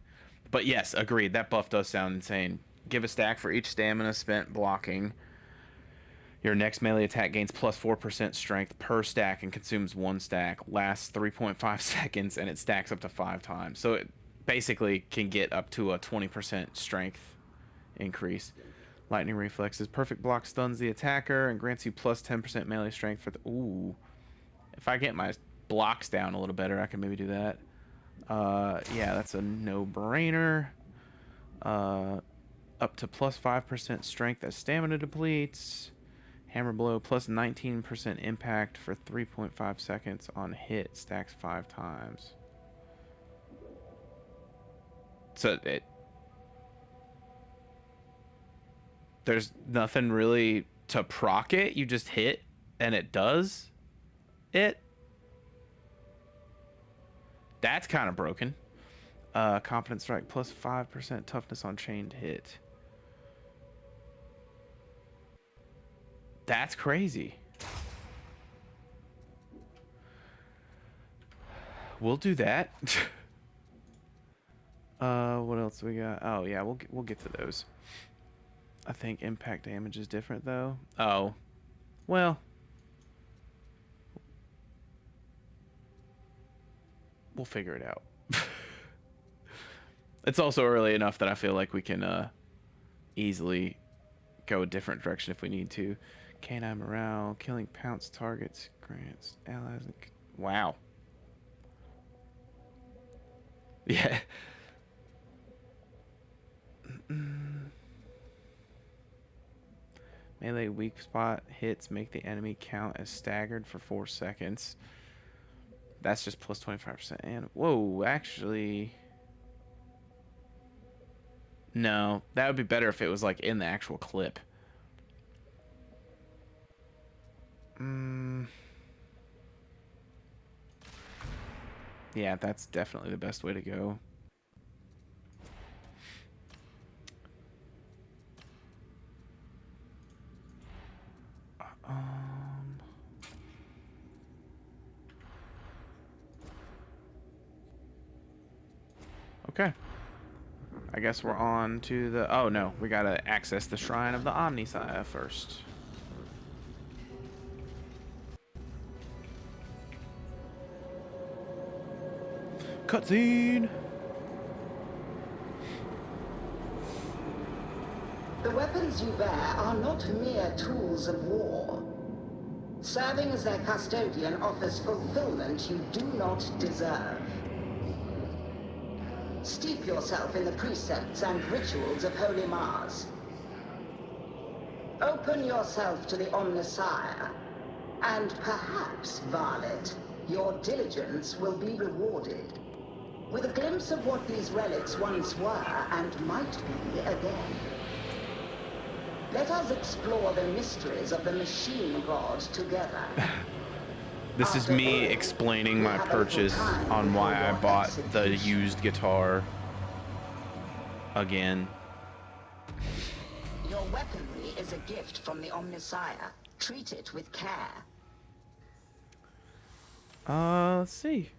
But yes, agreed. That buff does sound insane. Give a stack for each stamina spent blocking. Your next melee attack gains plus 4% strength per stack and consumes 1 stack. Lasts 3.5 seconds and it stacks up to 5 times. So it basically can get up to a 20% strength increase. Lightning reflexes. Perfect block stuns the attacker and grants you plus 10% melee strength for the... Ooh. If I get my blocks down a little better, I can maybe do that. Yeah, that's a no-brainer. Up to plus 5% strength as stamina depletes. Hammer blow plus 19% impact for 3.5 seconds on hit. Stacks 5 times. So there's nothing really to proc it. You just hit and it does it. That's kind of broken. Confident strike plus 5% toughness on chained hit. That's crazy. We'll do that. What else we got? Oh yeah, we'll get to those. I think impact damage is different though. Oh, well, we'll figure it out. It's also early enough that I feel like we can easily go a different direction if we need to. Canine morale, killing pounce targets, grants allies. Wow. Yeah. Melee weak spot hits make the enemy count as staggered for 4 seconds. That's just plus 25%. And whoa, actually, no, that would be better if it was like in the actual clip. Yeah, that's definitely the best way to go. Okay. I guess we're on to the... Oh, no. We gotta access the Shrine of the 𝔻𝕒𝕣𝕜𝕐 first. Cutscene! The weapons you bear are not mere tools of war. Serving as their custodian offers fulfillment you do not deserve. Steep yourself in the precepts and rituals of Holy Mars. Open yourself to the 𝔻𝕗𝕗𝕗, and perhaps, varlet, your diligence will be rewarded. With a glimpse of what these relics once were and might be again. Let us explore the mysteries of the machine god together. This is me explaining my purchase on why I bought the used guitar again. Your weaponry is a gift from the 𝔻𝕗𝕗𝕗. Treat it with care. Let's see.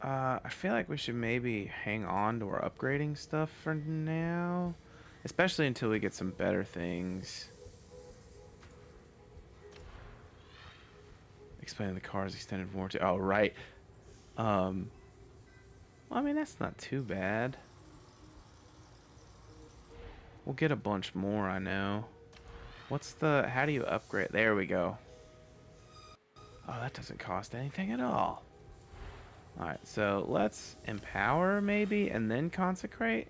I feel like we should maybe hang on to our upgrading stuff for now. Especially until we get some better things. Explaining the car's extended warranty. Oh, right. Well, I mean, that's not too bad. We'll get a bunch more, I know. What's the... How do you upgrade? There we go. Oh, that doesn't cost anything at all. Alright, so let's empower maybe and then consecrate.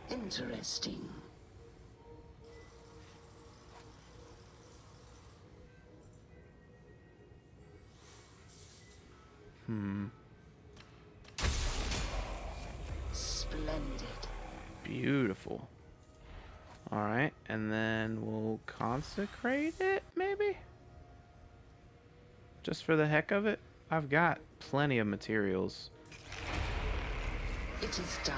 Interesting. Splendid. Beautiful. Alright, and then we'll consecrate it, maybe? Just for the heck of it? I've got plenty of materials. It is done.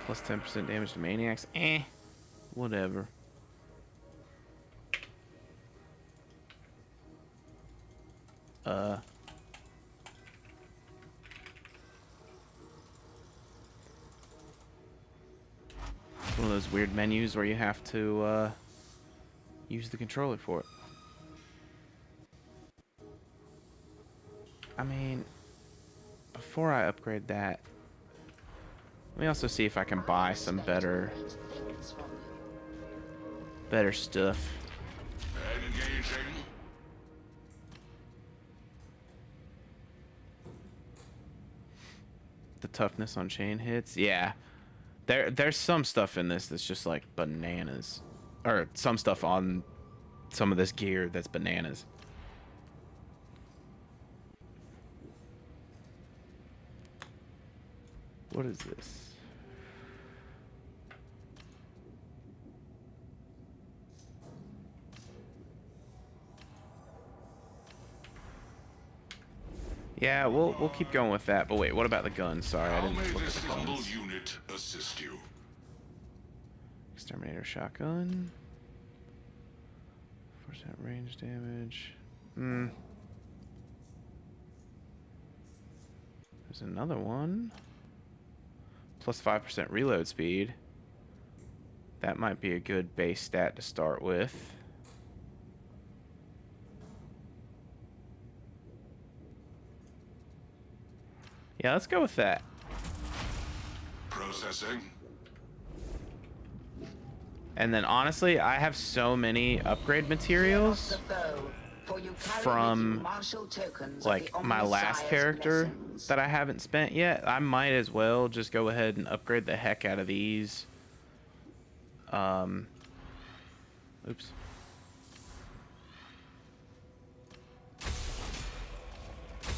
Plus 10% damage to maniacs. Whatever. It's one of those weird menus where you have to use the controller for it. I mean, before I upgrade that, let me also see if I can buy some better stuff. The toughness on chain hits, yeah. There's some stuff in this that's just like bananas, or some stuff on some of this gear that's bananas. What is this? Yeah, we'll keep going with that. But wait, what about the guns? Sorry, I How didn't may look at this the humble guns. unit assist you? Exterminator shotgun. 4% range damage. There's another one. Plus 5% reload speed. That might be a good base stat to start with. Yeah, let's go with that. Processing. And then honestly, I have so many upgrade materials from like my last character that I haven't spent yet. I might as well just go ahead and upgrade the heck out of these. Oops.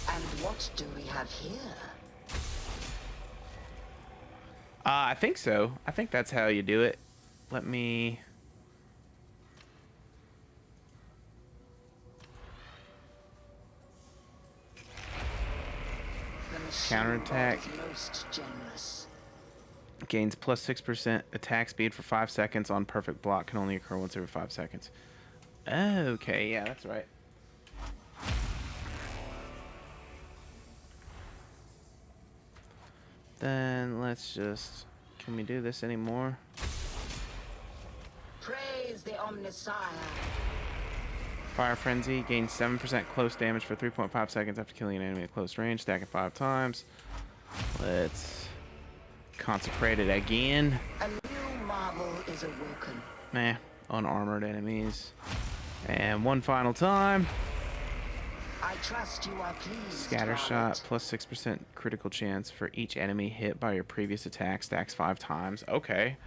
And what do we have here? I think so. I think that's how you do it. Let me... Counterattack. Most generous. Gains plus 6% attack speed for 5 seconds on perfect block. Can only occur once every 5 seconds. Okay, yeah, that's right. Then let's just... Can we do this anymore? Praise the Omnisire. Fire Frenzy gains 7% close damage for 3.5 seconds after killing an enemy at close range, stacking 5 times. Let's consecrate it again. A new marvel is awoken. Nah, unarmored enemies. And one final time. I trust you are pleased. Scatter shot plus 6% critical chance for each enemy hit by your previous attack, stacks 5 times. Okay.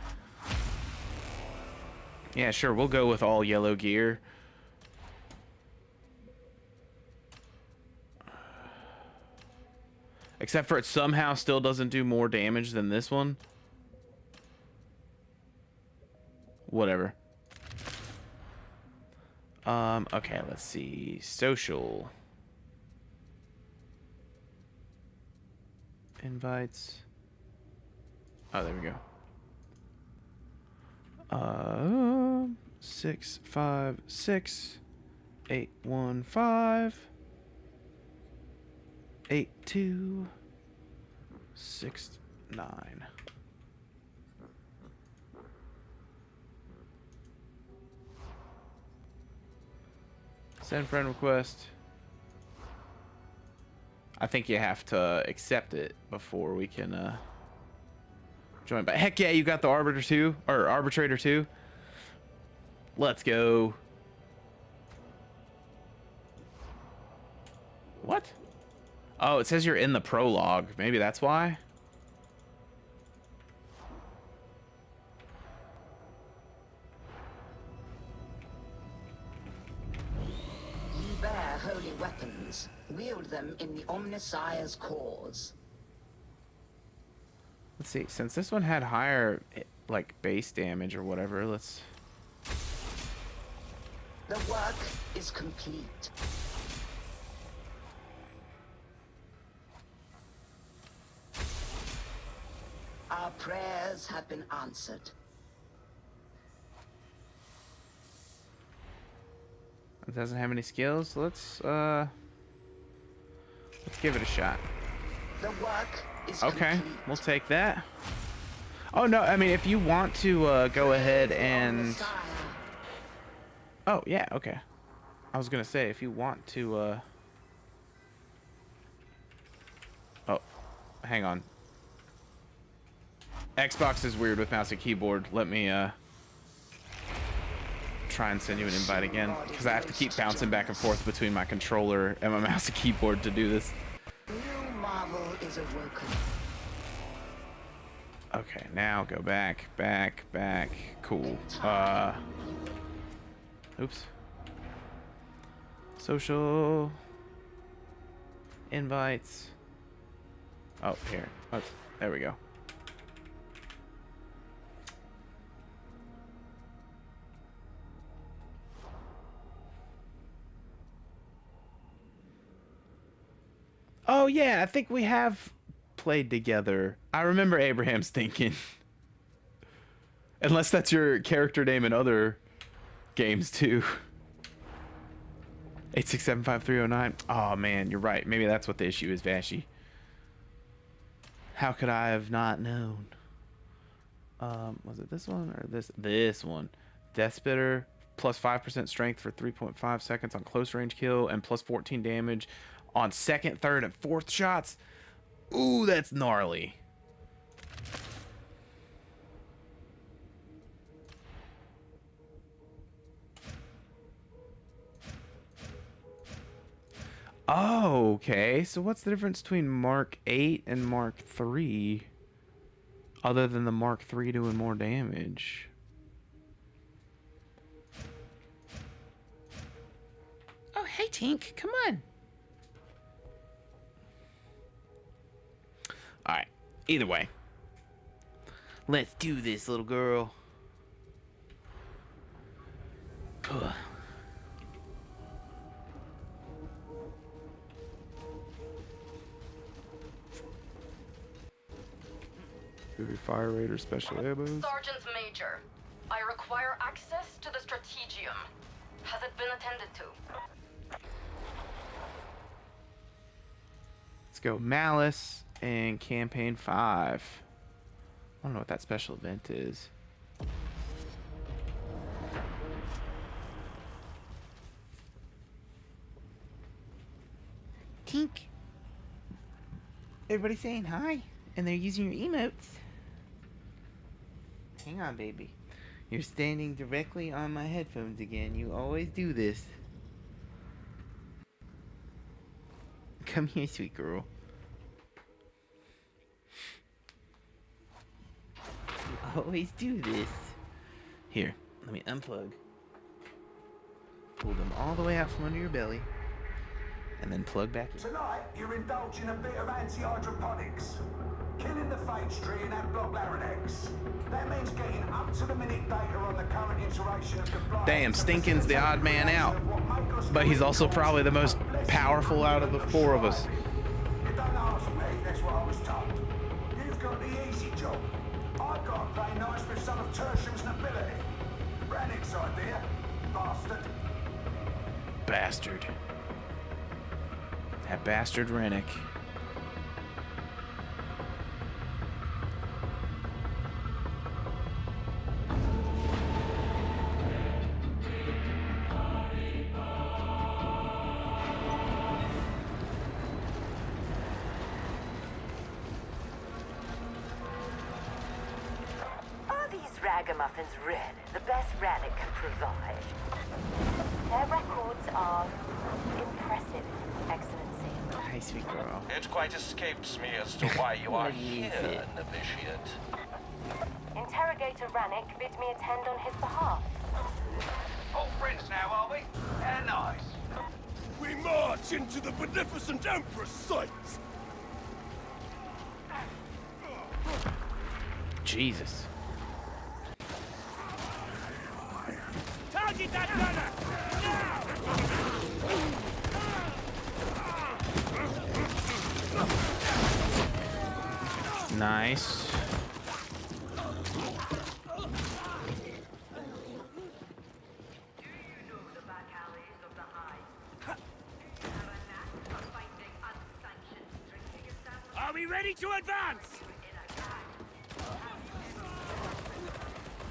Yeah, sure, we'll go with all yellow gear. Except for it somehow still doesn't do more damage than this one. Whatever. Okay, let's see. Social. Invites. Oh, there we go. 656 815 8269. Send friend request. I think you have to accept it before we can join. But heck yeah, you got the Arbiter too, or Arbitrator too. Let's go. What? Oh, it says you're in the prologue. Maybe that's why. Ye bear holy weapons. Wield them in the Omnisire's cause. Let's see. Since this one had higher, like, base damage or whatever, let's... The work is complete. Our prayers have been answered. It doesn't have any skills. Let's give it a shot. The work is okay, complete. we'll take that. Oh no, I mean if you want to go ahead and oh yeah, okay. I was gonna say if you want to oh, hang on. Xbox is weird with mouse and keyboard. Let me try and send you an invite again because I have to keep bouncing back and forth between my controller and my mouse and keyboard to do this. New marvel is awoken. Okay, now go back. Cool. Oops. Social invites. Oh, here. Oops. There we go. Oh yeah, I think we have played together. I remember Abraham Stinkin. Unless that's your character name in other games too. 8675309. Oh man, you're right. Maybe that's what the issue is, Vashi. How could I have not known? Was it this one or this? This one. Death Spitter, plus 5% strength for 3.5 seconds on close range kill, and plus 14 damage on second, third, and fourth shots. Ooh, that's gnarly. Oh, okay. So what's the difference between Mark 8 and Mark 3? Other than the Mark 3 doing more damage. Oh, hey, Tink. Come on. Alright. Either way. Let's do this, little girl. Ugh. Fire Raider special ammos. Sergeant Major, I require access to the Strategium. Has it been attended to? Let's go Malice and Campaign 5. I don't know what that special event is. Tink. Everybody's saying hi, and they're using your emotes. Hang on, baby. You're standing directly on my headphones again. You always do this. Come here, sweet girl. You always do this. Here, let me unplug. Pull them all the way out from under your belly. And then plug back in. Tonight, you're indulging a bit of anti-hydroponics. Killing the phage tree in that block Larinax. That means getting up-to-the-minute data on the current iteration of the Damn, Stinkin's the odd man out. But he's also probably the most powerful out of the four of us. You don't ask me, that's what I was told. You've got the easy job. I've got to play nice with some of Tertium's nobility. Rannick's idea, bastard. Bastard. That bastard Rennick. Are these ragamuffins red? The best Rannick can provide. Their records are impressive, Excellency. Hi, sweet girl. It quite escapes me as to why you are here, novitiate. Interrogator Rannick bid me attend on his behalf. All friends now, are we? How nice. We march into the beneficent Empress sights. Jesus. Target that gunner! Nice. Are we ready to advance?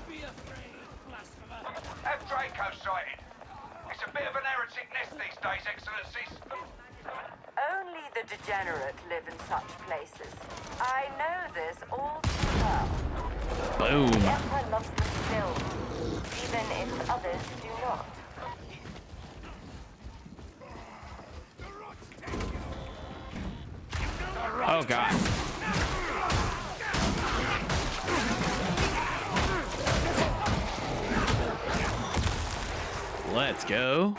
Be afraid, blasphemer. Have Draco sighted. It's a bit of an heretic nest these days, Excellencies. Only the degenerate live in such places. I know this all too well. Boom. The Emperor loves them still, even if others do not. Oh god. Let's go.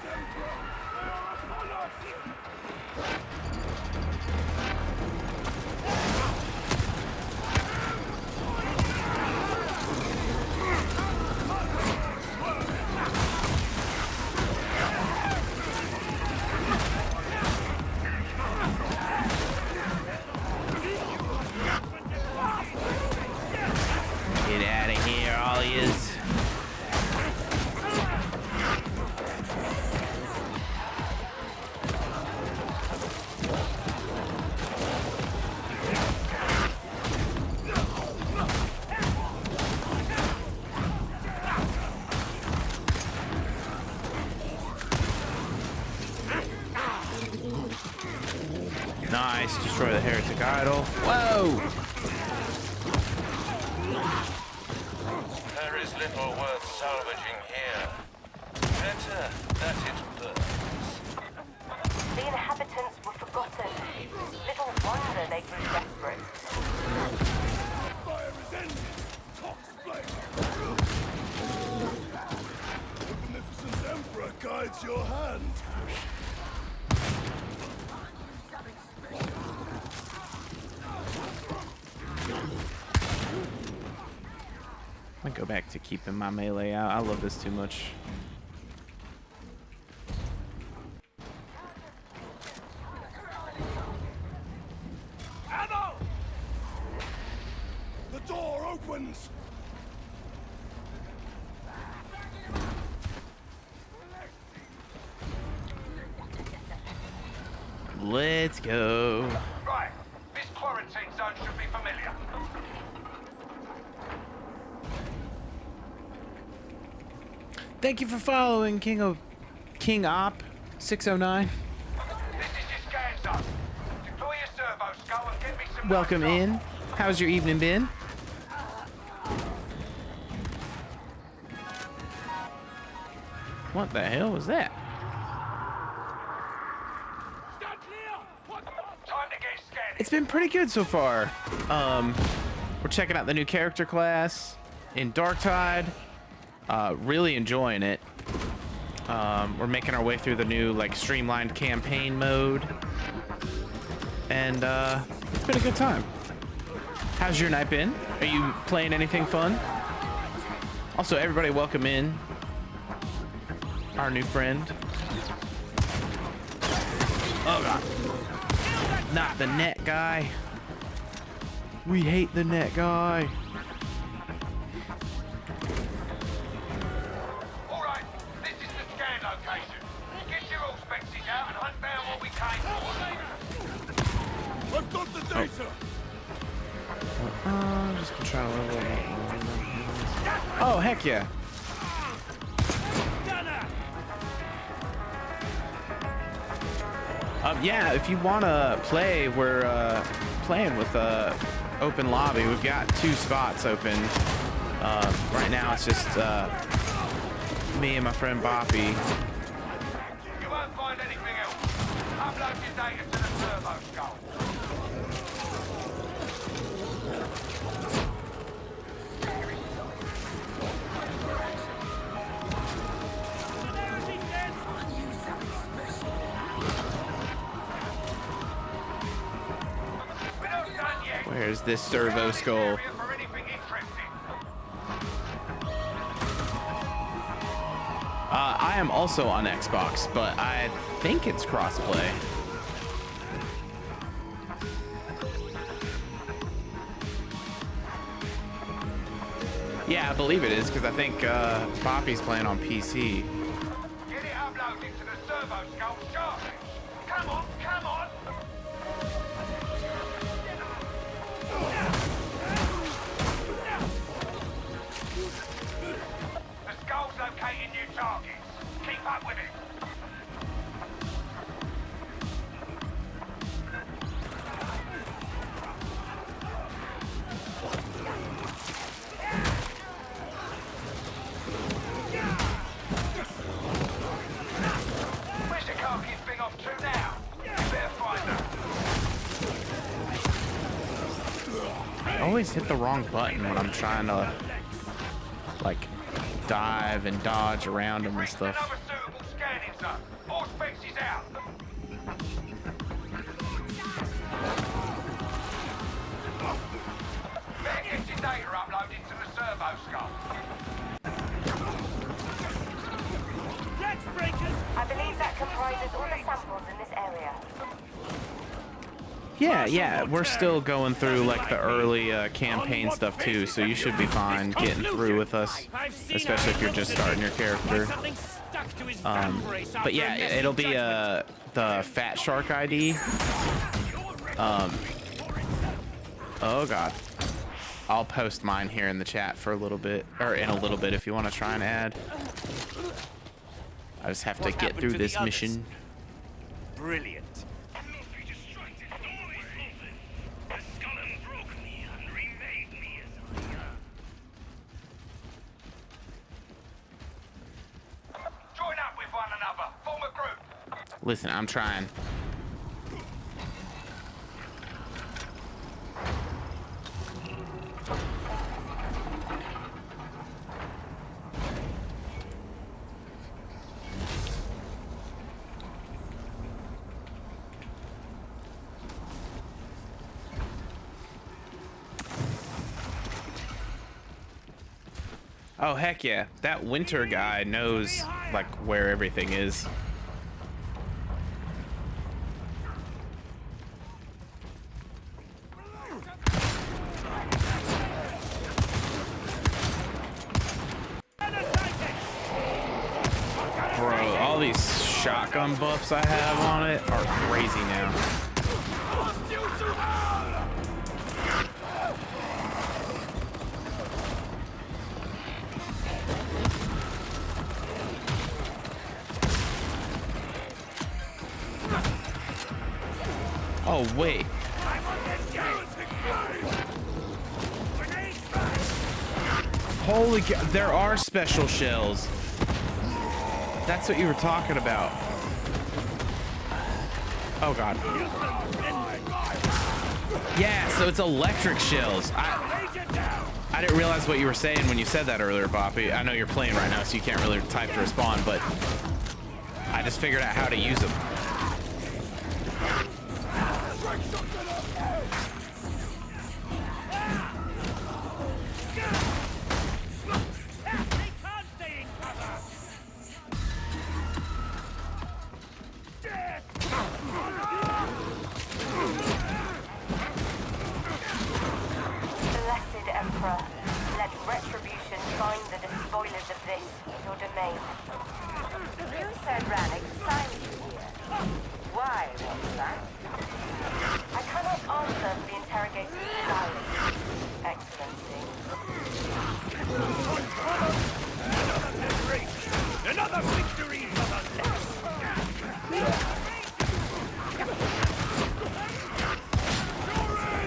players. Nice, destroy the heretic idol. Whoa! There is little worth salvaging here. Better that it burns. The inhabitants were forgotten. Little wonder they grew desperate. Fire is ended! Tox flame! The beneficent Emperor guides your hand. I'm gonna go back to keeping my melee out. I love this too much. Ammo! The door opens! Let's go. Right, this quarantine zone should be familiar. Thank you for following King Op 609. This is your scan zone. Deploy your servo skull and get me some. Welcome in. How's your evening been? What the hell was that? It's been pretty good so far. We're checking out the new character class in Darktide. Really enjoying it. We're making our way through the new like streamlined campaign mode, and it's been a good time. How's your night been? Are you playing anything fun? Also, everybody, welcome in our new friend. Oh god. Not the net guy. We hate the net guy. Alright, this is the scan location. Get your all spexes out and hunt down what we came for. I've got the data! Just been trying to level up. Oh, heck yeah. Yeah, if you want to play, we're playing with open lobby. We've got 2 spots open. Right now it's just me and my friend Boppy. You won't find anything else. Upload your data to the servo skull. Where's this servo skull? I am also on Xbox, but I think it's crossplay. Yeah, I believe it is, because I think Boppy's playing on PC. Get it uploaded to the servo skull sharply. Come on, come on! The skull's locating new targets. Keep up with it. Where's the carcass thing off to now? You better find her. I always hit the wrong button when I'm trying to, like, dive and dodge around them and stuff. Another suitable scanning zone. All specs is out. Better get your data uploaded to the servo skull. I believe that comprises all the samples in this area. Yeah, we're still going through like the early campaign stuff too, so you should be fine getting through with us, especially if you're just starting your character. But yeah, it'll be the Fat Shark ID. Oh god. I'll post mine here in the chat for a little bit, or in a little bit if you want to try and add. I just have to get through this mission. Brilliant. Join up with one another. Form a group. Listen, I'm trying. Oh, heck yeah. That winter guy knows, like, where everything is. Bro, all these shotgun buffs I have on it are crazy now. Oh, wait. Holy cow, there are special shells. That's what you were talking about. Oh, God. Yeah, so it's electric shells. I didn't realize what you were saying when you said that earlier, Poppy. I know you're playing right now, so you can't really type to respond, but I just figured out how to use them.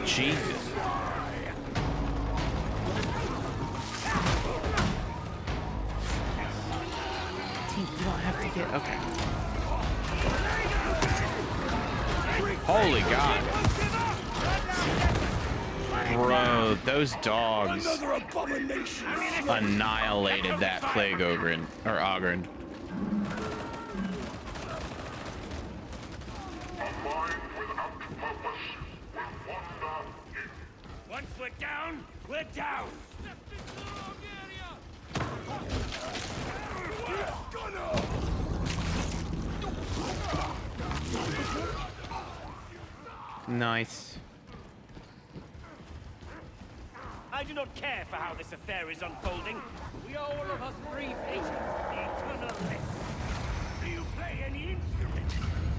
Jesus. You don't have to get... Okay. Holy God. Bro, those dogs annihilated that plague Ogryn, or Ogryn. Once we're down, we're down. Nice. I do not care for how this affair is unfolding. We all of us breathe patience, the eternal lift. Do you play any instrument?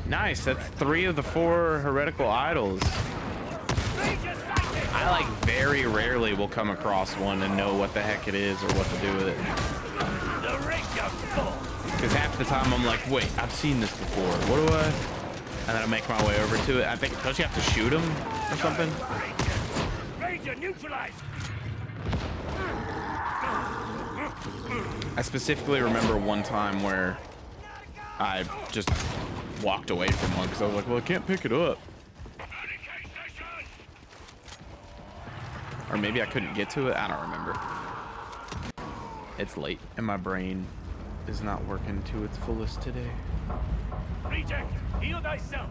Nice, that's 3 of the 4 heretical idols. I like very rarely will come across one and know what the heck it is or what to do with it. Because half the time I'm like, wait, I've seen this before. What do I? And then I make my way over to it. I think, don't you have to shoot them or something? Ranger neutralized. I specifically remember one time where I just walked away from one because I was like, well, I can't pick it up. Or maybe I couldn't get to it. I don't remember. It's late and my brain is not working to its fullest today. Reject, heal thyself.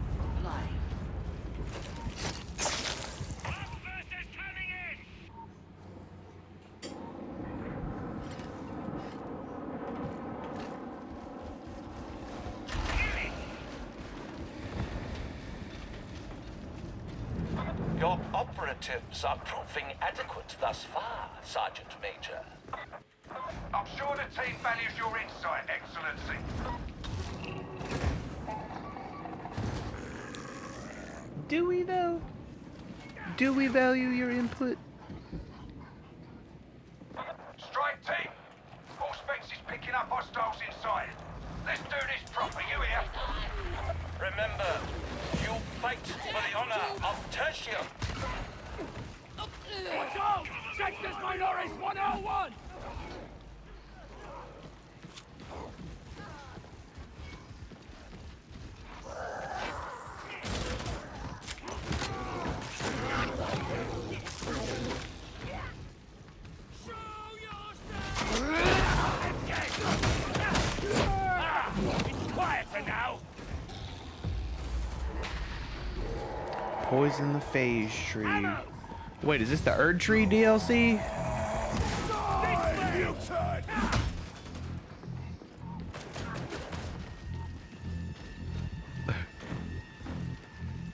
operatives are proving adequate thus far, Sergeant Major. I'm sure the team values your insight, Excellency. Do we though? Do we value your input? Strike team! Auspex is picking up hostiles inside. Let's do this proper, you hear? Remember, you fight for the honor of Tertium. Watch out! Sectors Minoris 101! It's quieter now. Poison the phase tree. Wait, is this the Erd Tree DLC?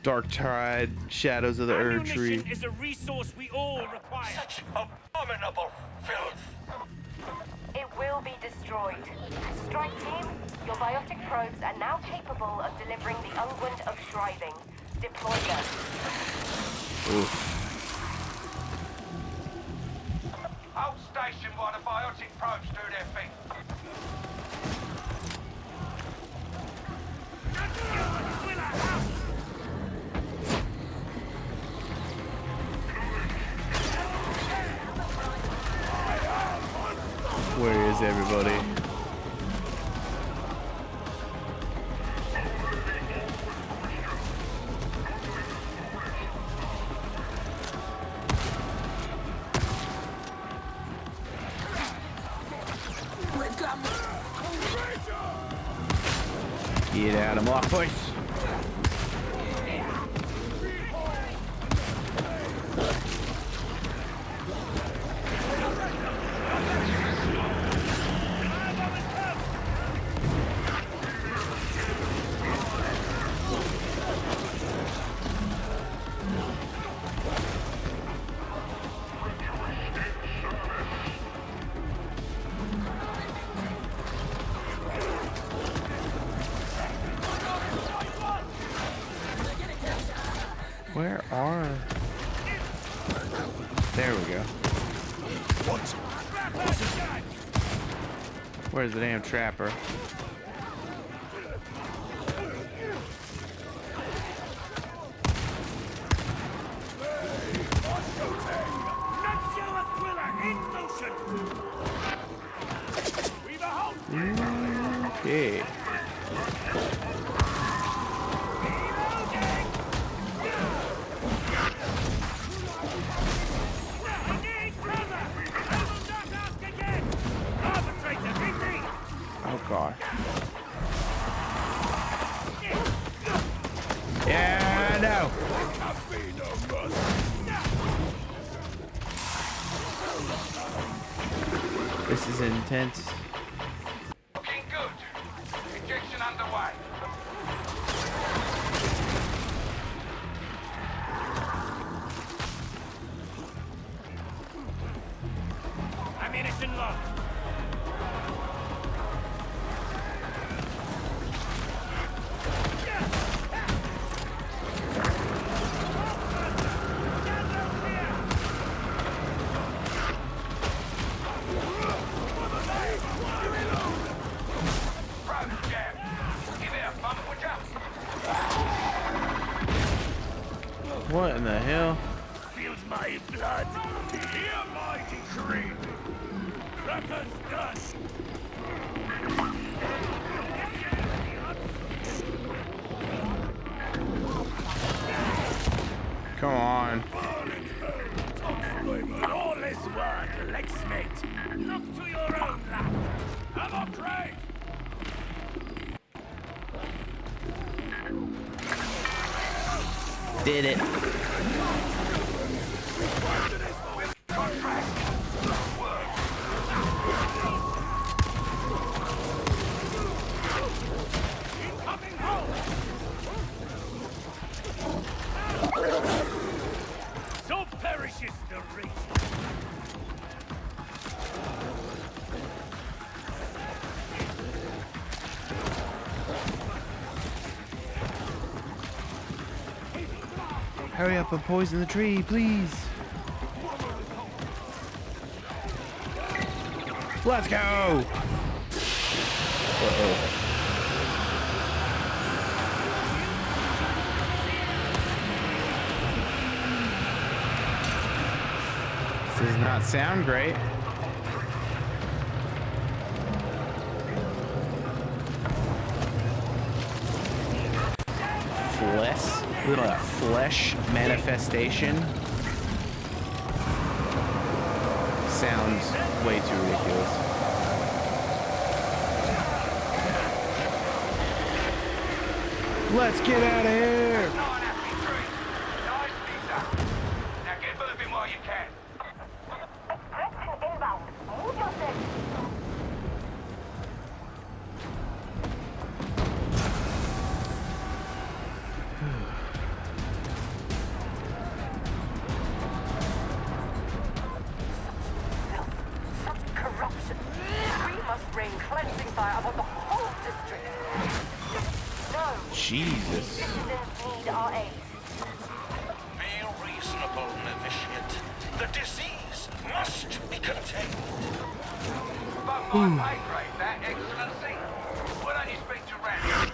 Dark Tide, Shadows of the Erd Tree. Ammunition is a resource we all require. Such abominable filth. It will be destroyed. Strike team, your biotic probes are now capable of delivering the unguent of shriving. Deploy them. Hold station while the biotic probes do their thing. Where is everybody? Get out of my face. Where are... There we go. Where's the damn trapper? Okay. Oh god. Yeah, no. This is intense. Looking good. Injection underway. Ammunition locked. What in the hell? Feels my blood. Hear my decree. Cracker's done. Come on. All this work, Lexmate. Look to your own lap. I'm on track. Did it. So Hurry up and poison the tree, please. Let's go! Uh-oh. This does not sound great. Flesh manifestation sounds way too ridiculous. Let's get out of here! Now get moving while you can. Corruption. We must rain cleansing fire upon the whole district. No. Jesus. Citizens need our aid. Be reasonable, novitiate. The disease must be contained. But my pay grade, that excellency. Why don't you speak to Randy?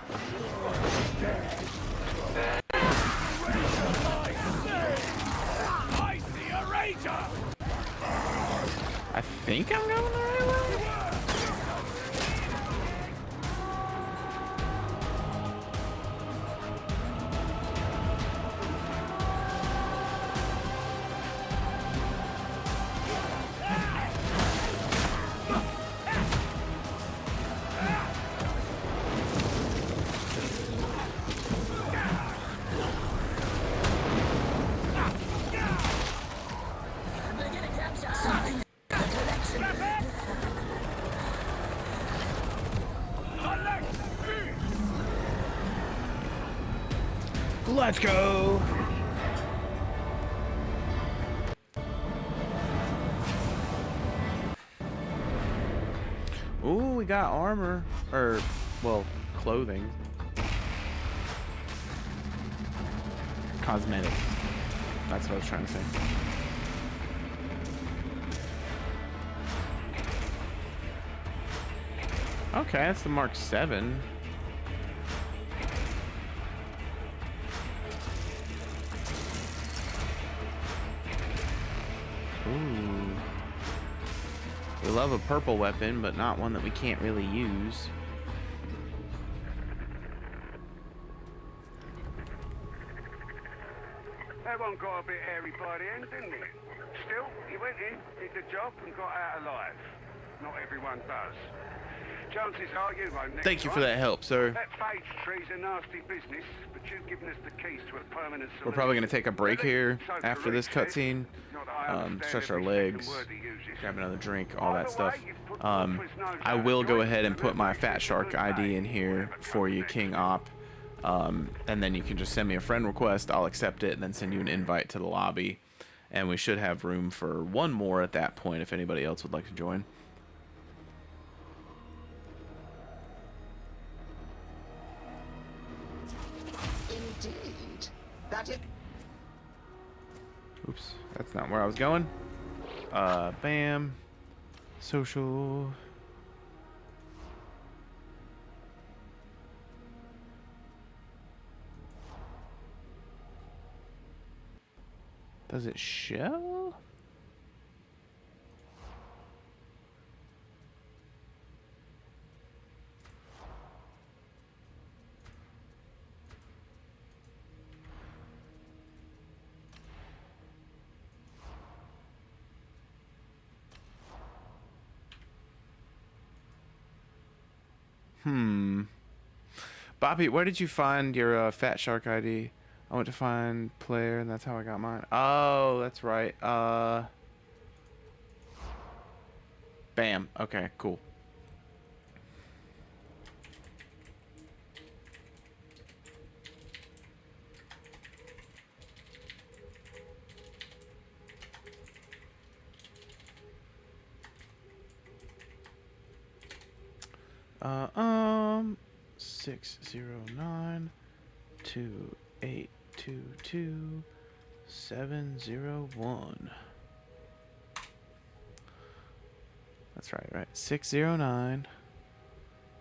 I see a ranger! I think I'm going the right way. Let's go! Ooh, we got armor. Or, well, clothing. Cosmetic. That's what I was trying to say. Okay, that's the Mark 7. Ooh. We love a purple weapon, but not one that we can't really use. That one got a bit hairy by the end, didn't he? Still, he went in, did the job, and got out alive. Not everyone does. Chances are you won't next Thank you for time. that help, sir. That phage tree's a nasty business, but you've given us the keys to a permanent solution. We're probably going to take a break here after this cutscene. Stretch our legs, grab another drink, all that stuff. I will go ahead and put my Fat Shark ID in here for you, King Op. And then you can just send me a friend request. I'll accept it and then send you an invite to the lobby. And we should have room for one more at that point if anybody else would like to join. Indeed. That is... Oops, that's not where I was going. Bam. Social. Does it show? Bobby, where did you find your Fat Shark ID? I went to find player, and that's how I got mine. Oh, that's right. Bam. Okay, cool. Um, 609-2822 701. That's right. 609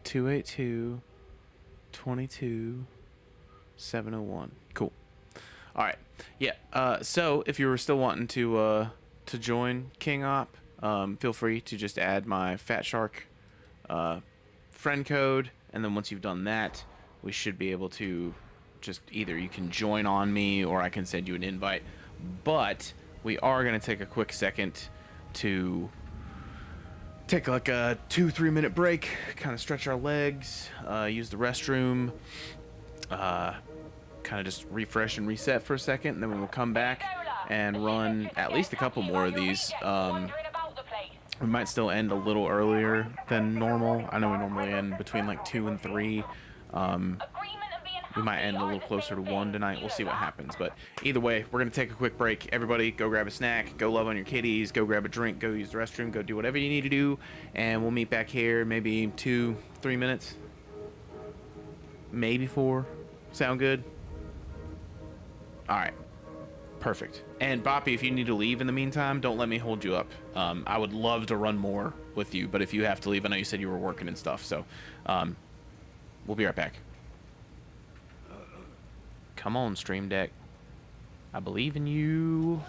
282 22 701. Cool. All right. Yeah. So if you were still wanting to join 𝔻𝕒𝕣𝕜𝕥, feel free to just add my Fat Shark friend code, and then once you've done that, we should be able to just either you can join on me or I can send you an invite. But we are going to take a quick second to take like a 2-3 minute break, kind of stretch our legs, use the restroom, kind of just refresh and reset for a second, and then we'll come back and run at least a couple more of these. We might still end a little earlier than normal. I know we normally end between like 2 and 3. We might end a little closer to 1 tonight. We'll see what happens. But either way, we're going to take a quick break. Everybody, go grab a snack. Go love on your kitties. Go grab a drink. Go use the restroom. Go do whatever you need to do. And we'll meet back here maybe 2-3 minutes. Maybe 4. Sound good? All right. Perfect. And Boppy, if you need to leave in the meantime, don't let me hold you up. I would love to run more with you, but if you have to leave, I know you said you were working and stuff. So we'll be right back. Come on, Stream Deck. I believe in you.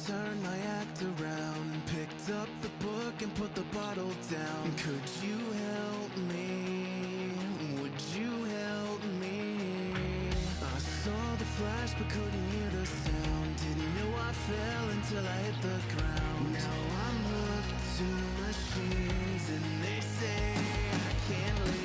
turned my act around, picked up the book and put the bottle down. Could you help me? Would you help me? I saw the flash but couldn't hear the sound. Didn't know I fell until I hit the ground. Now I'm hooked to machines and they say I can't leave.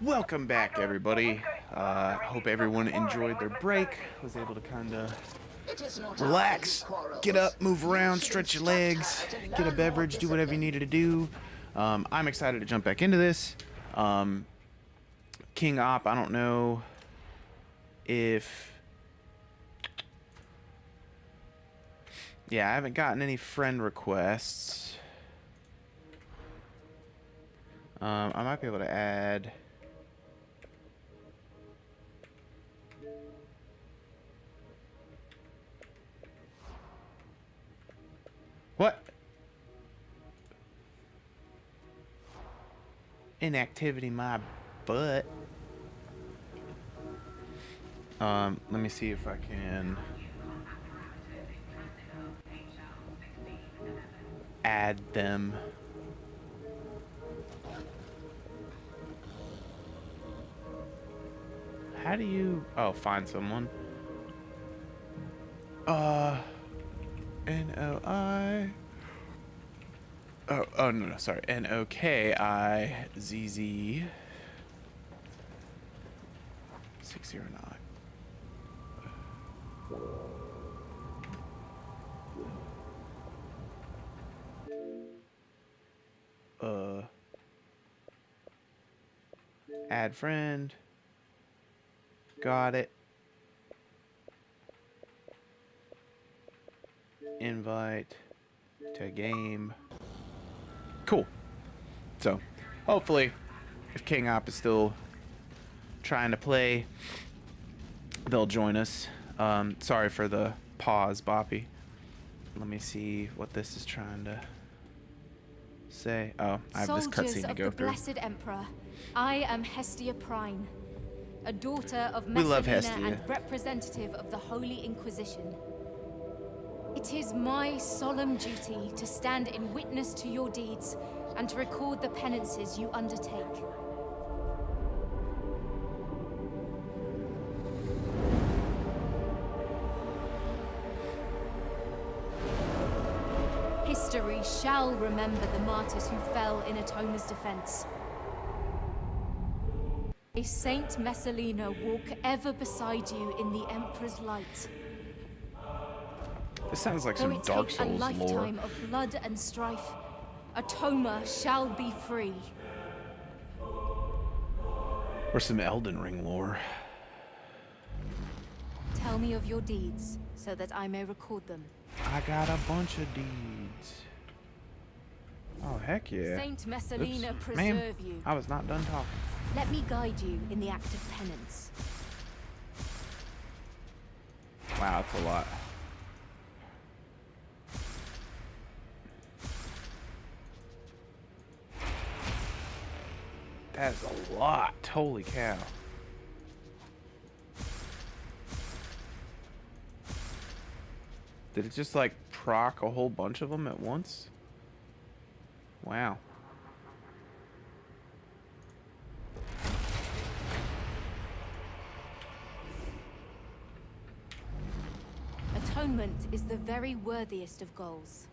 Welcome back, everybody. Hope everyone enjoyed their break, was able to kind of relax, get up, move around, stretch your legs, get a beverage, do whatever you needed to do. I'm excited to jump back into this. King Op, I don't know if... Yeah, I haven't gotten any friend requests. I might be able to add... What? Inactivity my butt. Let me see if I can add them. How do you... Oh, find someone. N-O-I... Oh, no, sorry. N-O-K-I-Z-Z... 609. Add friend. Got it. Invite to game. Cool. So, hopefully, if King Op is still trying to play, they'll join us. Sorry for the pause, Boppy. Let me see what this is trying to say. Oh, I have this cutscene to go through. Soldiers of the Blessed Emperor, I am Hestia Prime, a daughter of We love Messalina Hestia. and representative of the Holy Inquisition. It is my solemn duty to stand in witness to your deeds and to record the penances you undertake. History shall remember the martyrs who fell in 𝔻𝕒𝕣𝕜𝕜𝕜𝕜's defense. May Saint Messalina walk ever beside you in the Emperor's light. This sounds like Though some it Dark take Souls a lore. lifetime of blood and strife, 𝔻𝕗𝕐 shall be free. Or some Elden Ring lore. Tell tell me of your deeds, so that I may record them. I got a bunch of deeds. Oh, heck yeah. Saint Messalina Oops. preserve Ma'am, you. I was not done talking. Let me guide you in the act of penance. Wow, that's a lot. That is a lot. Holy cow. Did it just like proc a whole bunch of them at once? Wow. Atonement is the very worthiest of goals.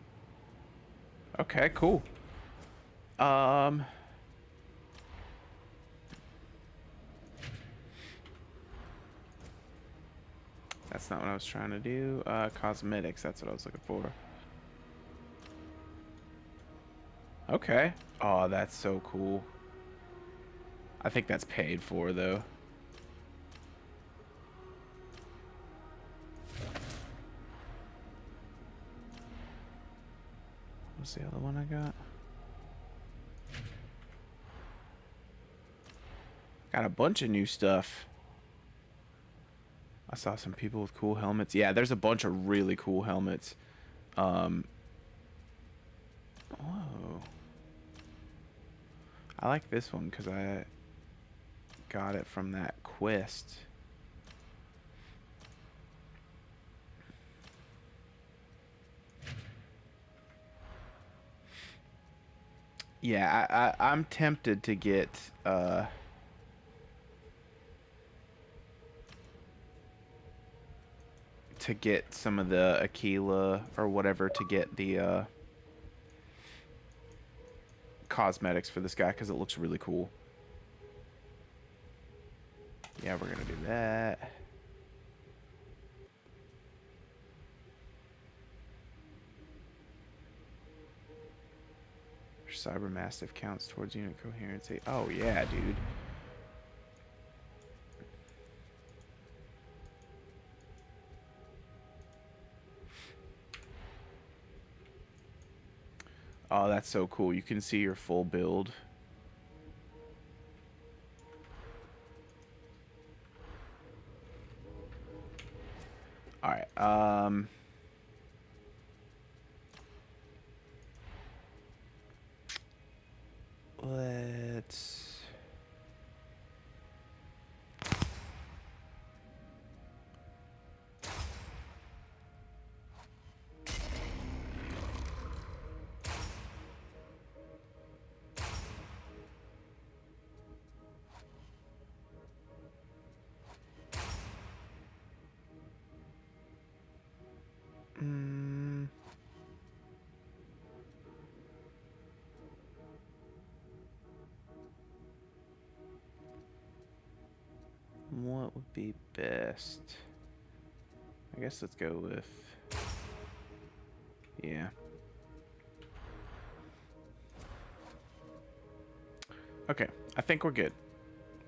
Okay, cool. That's not what I was trying to do. Cosmetics, that's what I was looking for. Okay. Oh, that's so cool. I think that's paid for, though. What's the other one I got? Got a bunch of new stuff. I saw some people with cool helmets. Yeah, there's a bunch of really cool helmets. Whoa. I like this one because I got it from that quest. Yeah, I'm tempted to get some of the 𝔻𝕒𝕤𝕜𝕜 or whatever to get the cosmetics for this guy because it looks really cool. Yeah, we're gonna do that. Cybermastiff counts towards unit coherency. Oh yeah, dude. Oh, that's so cool. You can see your full build. All right. Let's... What would be best? I guess let's go with... Yeah. Okay, I think we're good.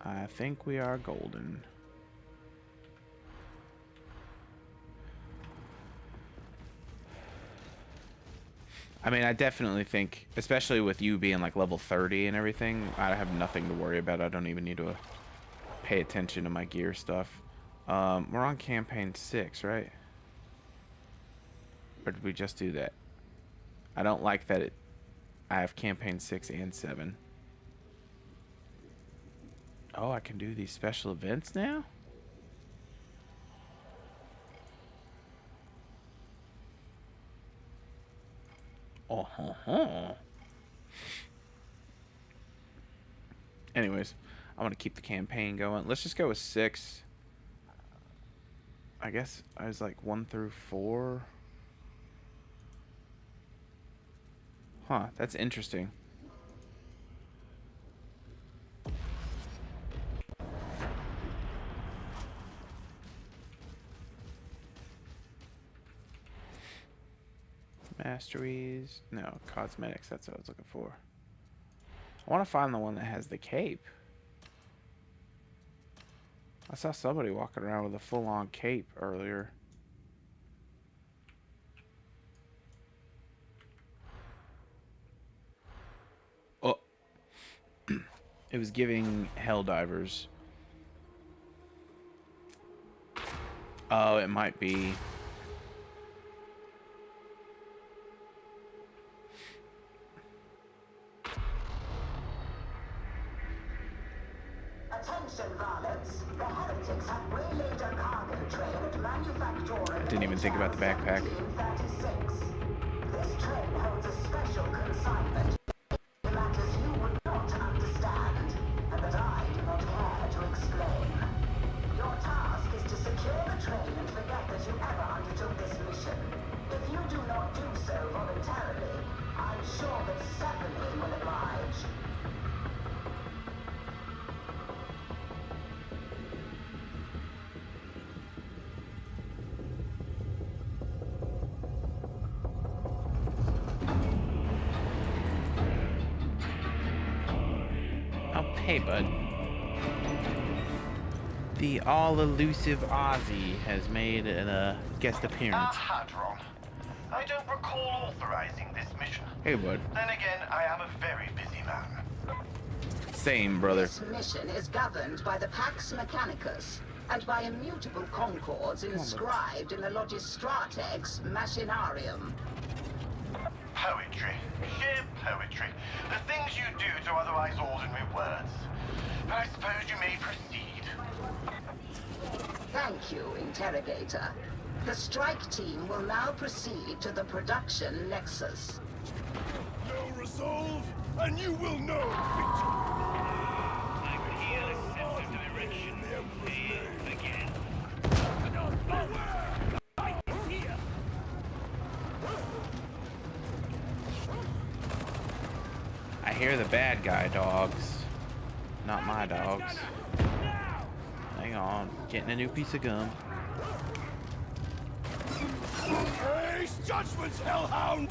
I think we are golden. I mean, I definitely think, especially with you being like level 30 and everything, I have nothing to worry about. I don't even need to pay attention to my gear stuff. We're on campaign 6, right? Or did we just do that? I don't like that I have campaign 6 and 7. Oh, I can do these special events now? Oh, anyways, I want to keep the campaign going. Let's just go with 6. I guess I was like 1 through 4. Huh, that's interesting. Masteries. No, cosmetics. That's what I was looking for. I want to find the one that has the cape. I saw somebody walking around with a full-on cape earlier. Oh. It was giving Helldivers. Oh, it might be. Attention, varlets. The heretics have waylaid a cargo train at manufacturer. I didn't even think about the backpack. 36. This train holds a special consignment. Matters you would not understand, and that I do not care to explain. Your task is to secure the train and forget that you ever undertook this mission. If you do not do so voluntarily, I'm sure that Stephanie will oblige. Hey, bud. The all-elusive Ozzy has made a guest appearance. Hadron. I don't recall authorizing this mission. Hey, bud. Then again, I am a very busy man. Same, brother. This mission is governed by the Pax Mechanicus and by immutable concords inscribed in the Logistratex Machinarium. Poetry. Sheer poetry. The things you do to otherwise ordinary words. But I suppose you may proceed. Thank you, Interrogator. The strike team will now proceed to the production nexus. No resolve, and you will know victory. I can hear a sense of direction. Again. Here. I hear the bad guy dogs. Not my dogs. Hang on. Getting a new piece of gum. Praise judgments, hellhound!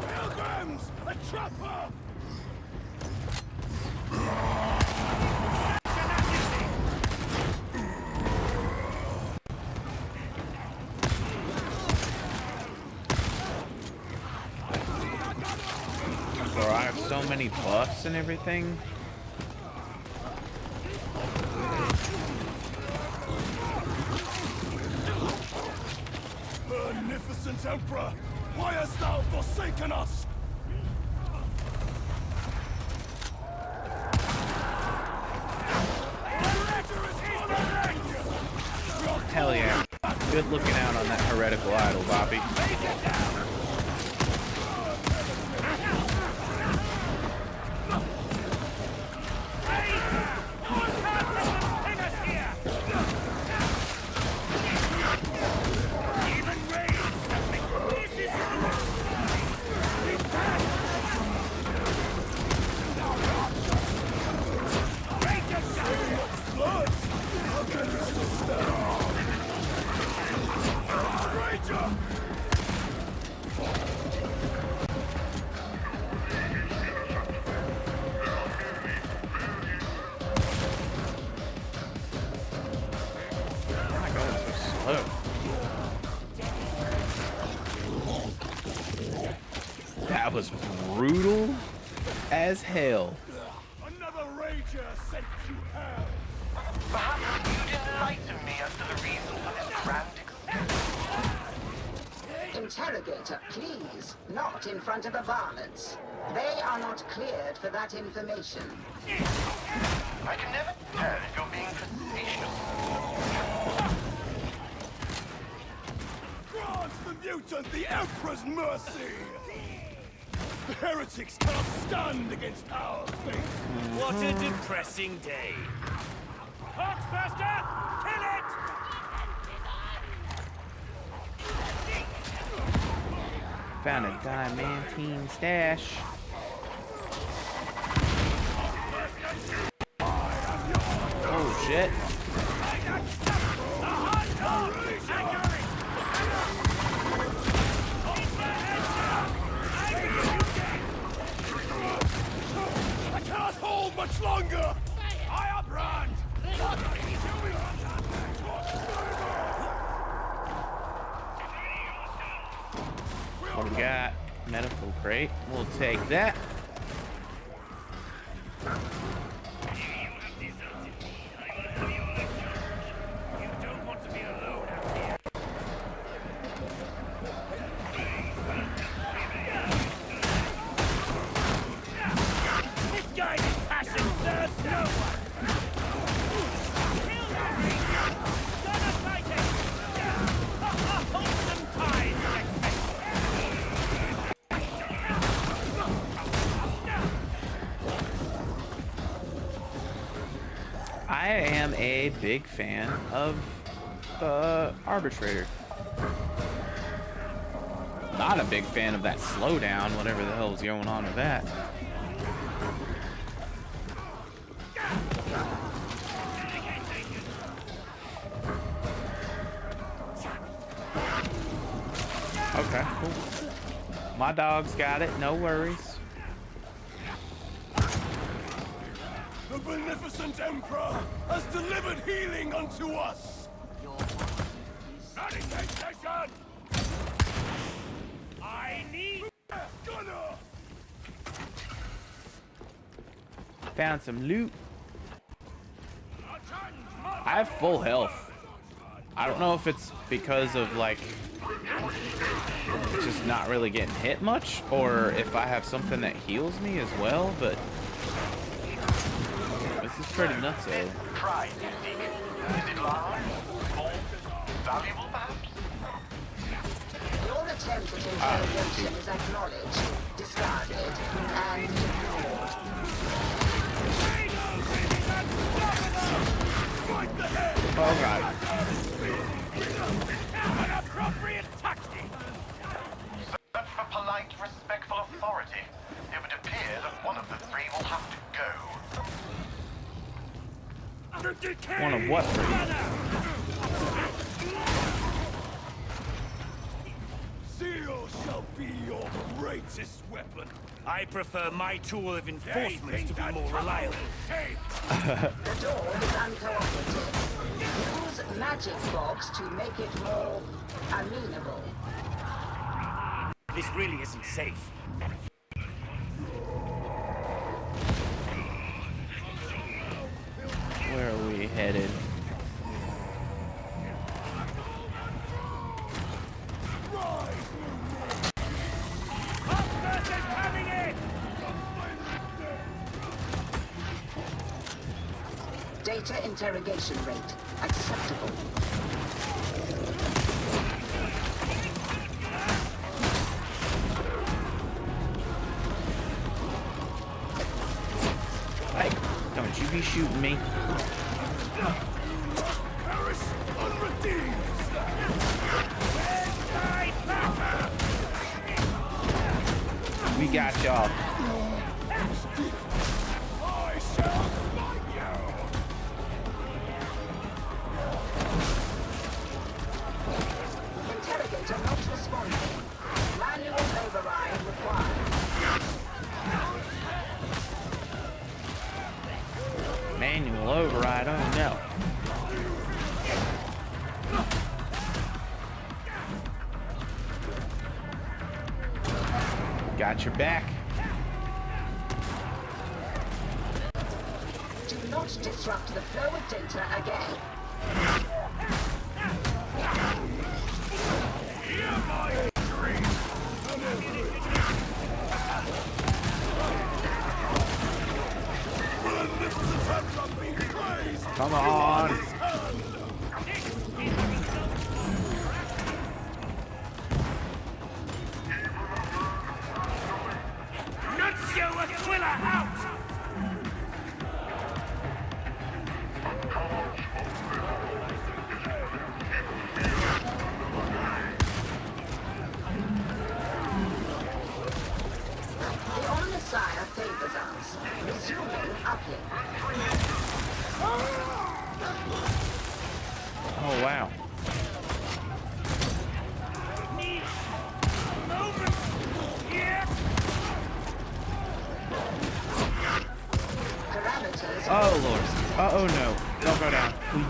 Pilgrims! A trapper! Bro, I have so many buffs and everything. Magnificent Emperor! Why hast thou forsaken us? Hell yeah. Good looking out on that heretical idol, Bobby. That was brutal as hell. Another rager sent to hell. Perhaps you'd enlighten me as to the reason for this grand Interrogator, please, not in front of the varlets. They are not cleared for that information. I can never tell if you're being facetious. Grant the mutant the Emperor's mercy! The heretics cannot stand against our faith. What a depressing day. Foxbuster, kill it! Found a diamantine stash. Oh shit. What do we got? Medical crate. We'll take that. I am a big fan of the Arbitrator. Not a big fan of that slowdown, whatever the hell is going on with that. Okay, cool. My dog's got it, no worries. The beneficent Emperor has delivered healing unto us! Sanitation! I need gunner! Found some loot. I have full health. I don't know if it's because of like just not really getting hit much, or if I have something that heals me as well, but this is pretty nuts, though. Pride, unique. Is it large? Small? Valuable, perhaps? Your attempt at interrogation is acknowledged, discarded, and ignored. Oh god. An appropriate tactic! Search for polite, respectful authority. It would appear that one of the three will have to go. One of what three? Zeal shall be your greatest weapon. I prefer my tool of enforcement to be more reliable. The door is uncooperative. Use magic box to make it more amenable. This really isn't safe. Where are we headed? Data interrogation rate acceptable. Hey, don't you be shooting me. Paris unredeemed! We got y'all. I shall smite you! Interrogator not responding. Manual override required. Manual override, oh no. Got your back. Do not disrupt the flow of data again. Hear my dream! Come on. 𝔻𝕒𝕣𝕜𝕜𝕜𝕐 out! The Omnissiah favors us. Resuming uplink. Oh wow. Oh lord. Oh no. Don't go down. Please.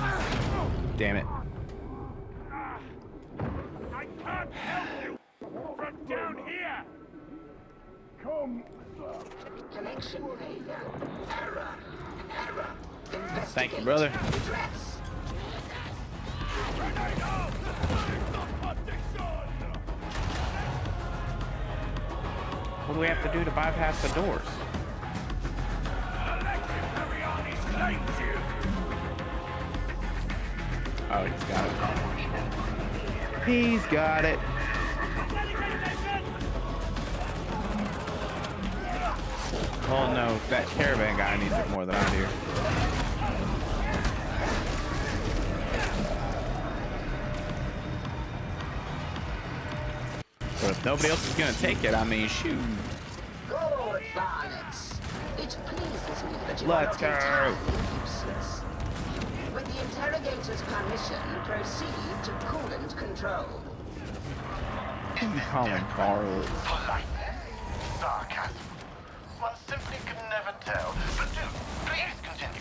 Damn it. I can't help you! From down Connection failure. Error. Thank you, brother. What do we have to do to bypass the doors? Oh, he's got it. He's got it. Oh no, that caravan guy needs it more than I do. But if nobody else is gonna take it, I mean, shoot. Good varlets. It pleases me that you Let's are go. not entirely useless. With the interrogator's permission, proceed to coolant control. You call him varlets. Politeness, sarcasm. One simply can never tell. But do, please continue.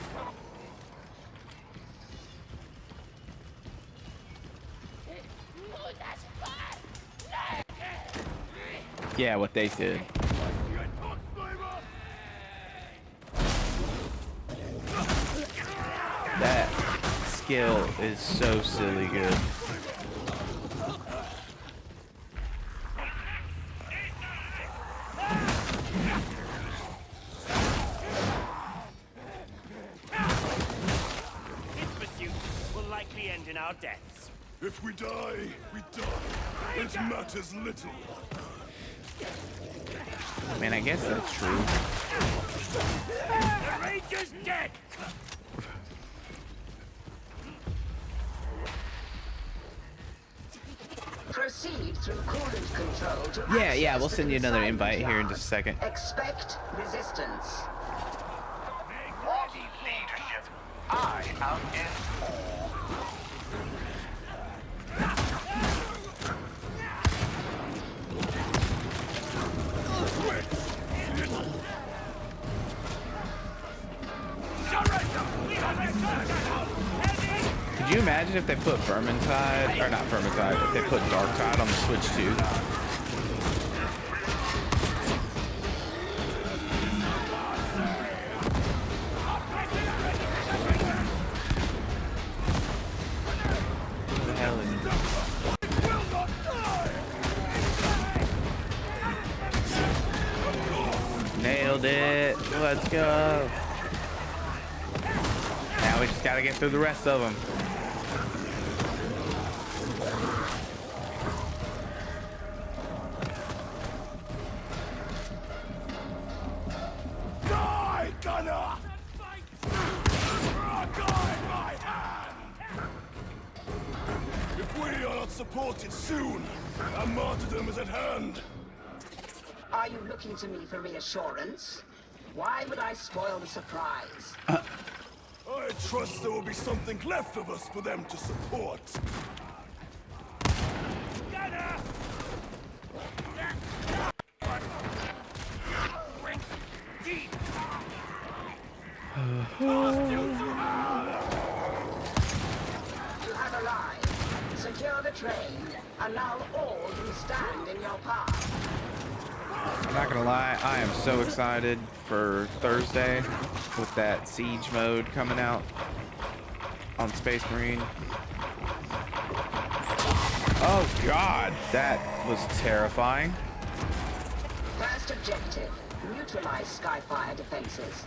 Yeah, what they said. That skill is so silly good. This pursuit will likely end in our deaths. If we die, we die. It matters little. I mean, I guess that's true. The Ranger's dead! Proceed through coolant control to Yeah, we'll access send you the another consignment invite here in just a yard. second. Expect resistance. What leadership? I am in awe. Could you imagine if they put Vermintide, or not Vermintide, if they put Darktide on the Switch too? What the hell is... Nailed it. Let's go. Now we just gotta get through the rest of them. Die, gunner! Guide my hand! If we are not supported soon, our martyrdom is at hand. Are you looking to me for reassurance? Why would I spoil the surprise? I trust there will be something left of us for them to support. You have arrived. Secure the train. Allow all who stand in your path. I'm not gonna lie, I am so excited for Thursday with that siege mode coming out on Space Marine. Oh god, that was terrifying. First objective, neutralize Skyfire defenses.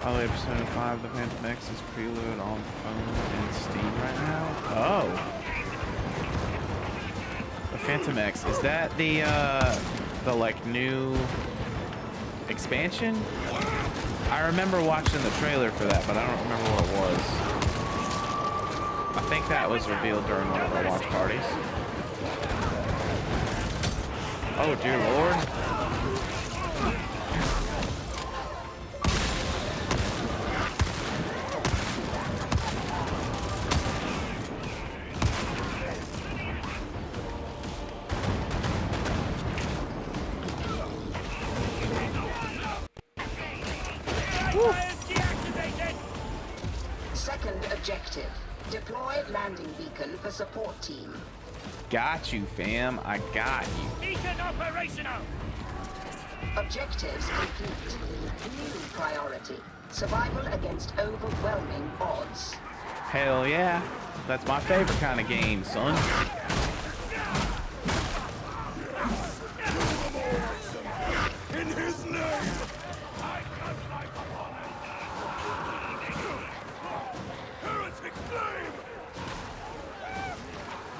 All the way to Persona 5, the Phantom X is preload on phone and Steam right now. Oh. The Phantom X, is that the like new expansion? I remember watching the trailer for that, but I don't remember what it was. I think that was revealed during one of our watch parties. Oh dear lord. Second objective. Deploy landing beacon for support team. Got you, fam. I got you. Beacon operational! Objectives complete. New priority. Survival against overwhelming odds. Hell yeah. That's my favorite kind of game, son. In his name! Heretic flame!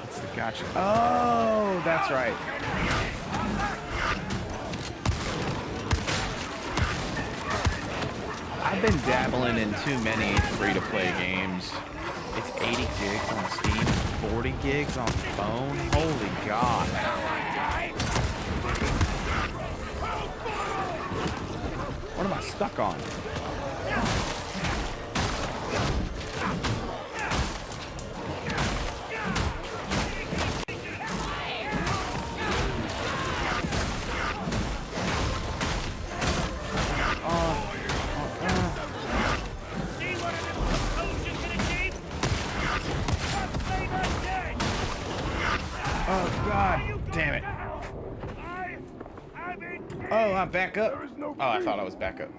That's the gotcha. Oh, that's right. I've been dabbling in too many free-to-play games. It's 80 gigs on Steam, 40 gigs on phone. Holy God. What am I stuck on? Oh, God damn it. Oh, I'm back up. Oh, I thought I was back up.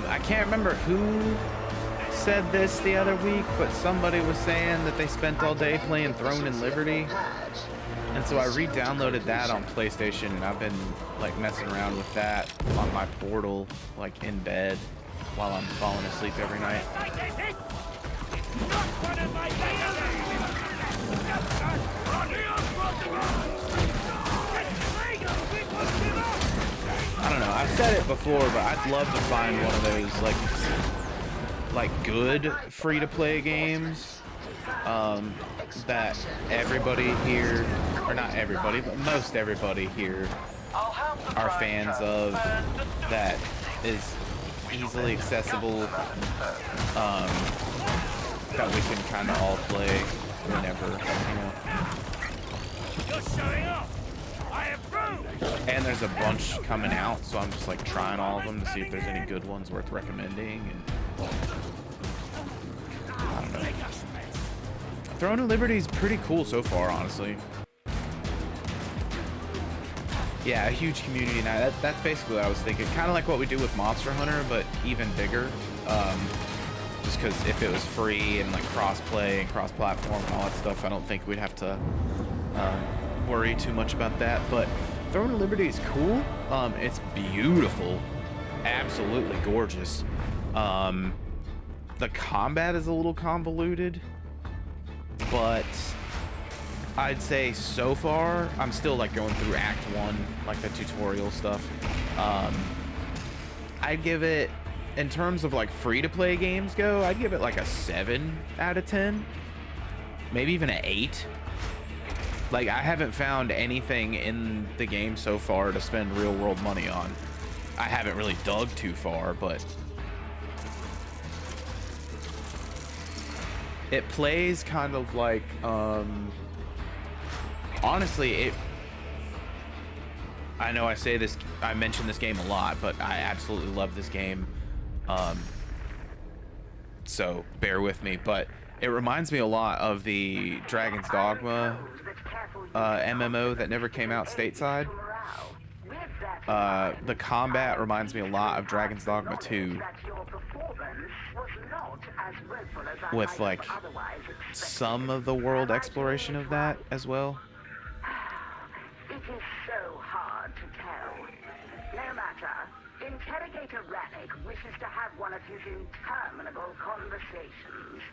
I can't remember who said this the other week, but somebody was saying that they spent all day playing Throne and Liberty. And so I re-downloaded that on PlayStation, and I've been like messing around with that on my Portal, like in bed while I'm falling asleep every night. I don't know, I've said it before, but I'd love to find one of those like good free-to-play games that everybody here, or not everybody, but most everybody here are fans of, that is easily accessible, that we can kind of all play whenever, you know. You're showing off. I approve. And there's a bunch coming out, so I'm just like trying all of them to see if there's any good ones worth recommending. And I don't know. Throne of Liberty is pretty cool so far, honestly. Yeah, a huge community now. That's basically what I was thinking. Kind of like what we do with Monster Hunter, but even bigger. Just because if it was free and like cross-play and cross-platform and all that stuff, I don't think we'd have to worry too much about that. But Throne of Liberty is cool. It's beautiful. Absolutely gorgeous. The combat is a little convoluted, but I'd say so far, I'm still like going through Act 1, like the tutorial stuff. I'd give it, in terms of like free-to-play games go, I'd give it like a 7 out of 10. Maybe even an 8. Like, I haven't found anything in the game so far to spend real-world money on. I haven't really dug too far, but it plays kind of like, honestly, I know I say this, I mention this game a lot, but I absolutely love this game. So bear with me, but it reminds me a lot of the Dragon's Dogma MMO that never came out stateside. The combat reminds me a lot of Dragon's Dogma 2, with like some of the world exploration of that as well. It is so hard to tell. No matter. Interrogator Rannick wishes to have one of his interminable conversations.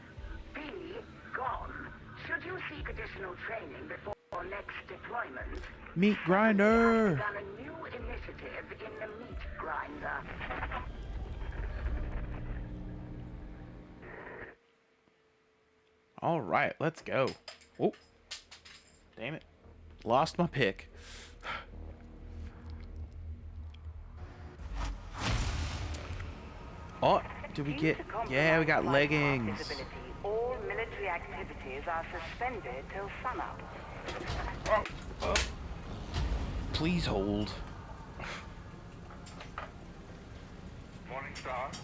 Be gone. Should you seek additional training before next deployment, Meat Grinder! we've begun a new initiative in the Meat Grinder. All right, let's go. Oh, damn it. Lost my pick. Oh, did we get... Yeah, we got leggings. All military activities are suspended till sunup. Please hold. Morning Star. This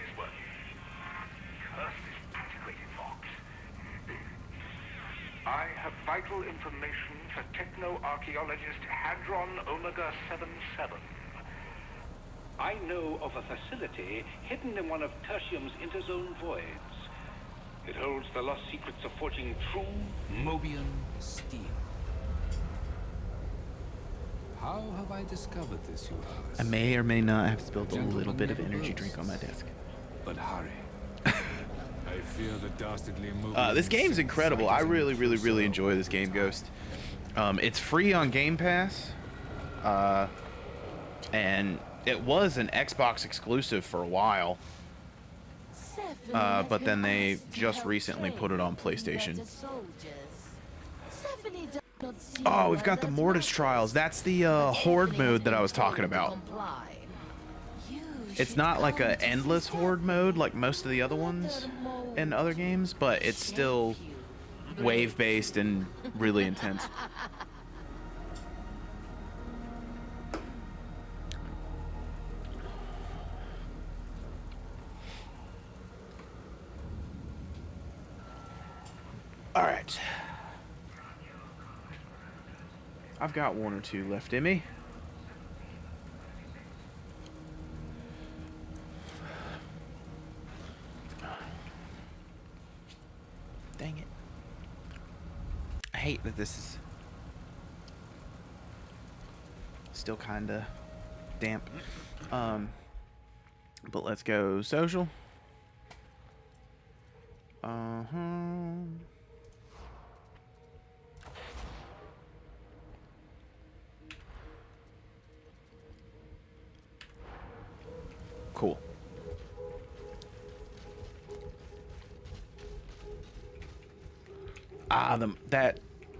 is working. Curse this antiquated box. I have vital information for techno-archaeologist Hadron Omega 77. I know of a facility hidden in one of Tertium's interzone voids. It holds the lost secrets of forging true Mobian steel. How have I discovered this, you ask? I may or may not have spilled a little bit of energy drink on my desk. But hurry. I fear the dastardly movie. This game's incredible. I really enjoy this game, Ghost. It's free on Game Pass. And it was an Xbox exclusive for a while. But then they just recently put it on PlayStation. Oh, we've got the Mortis Trials. That's the Horde mode that I was talking about. It's not like a endless Horde mode like most of the other ones in other games, but it's still wave-based and really intense. All right. I've got one or two left in me. Dang it. I hate that this is still kind of damp. But let's go social. Cool.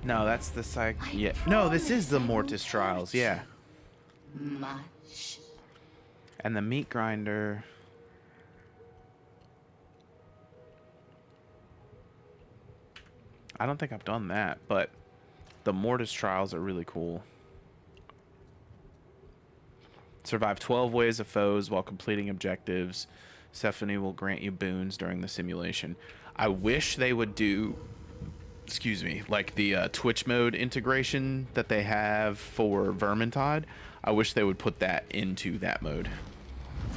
No, that's the psych. Yeah. No, this is the Mortis Trials. Yeah. Much. And the meat grinder. I don't think I've done that, but the Mortis Trials are really cool. Survive 12 waves of foes while completing objectives. Stephanie will grant you boons during the simulation. I wish they would do, excuse me, like the Twitch mode integration that they have for Vermintide. I wish they would put that into that mode.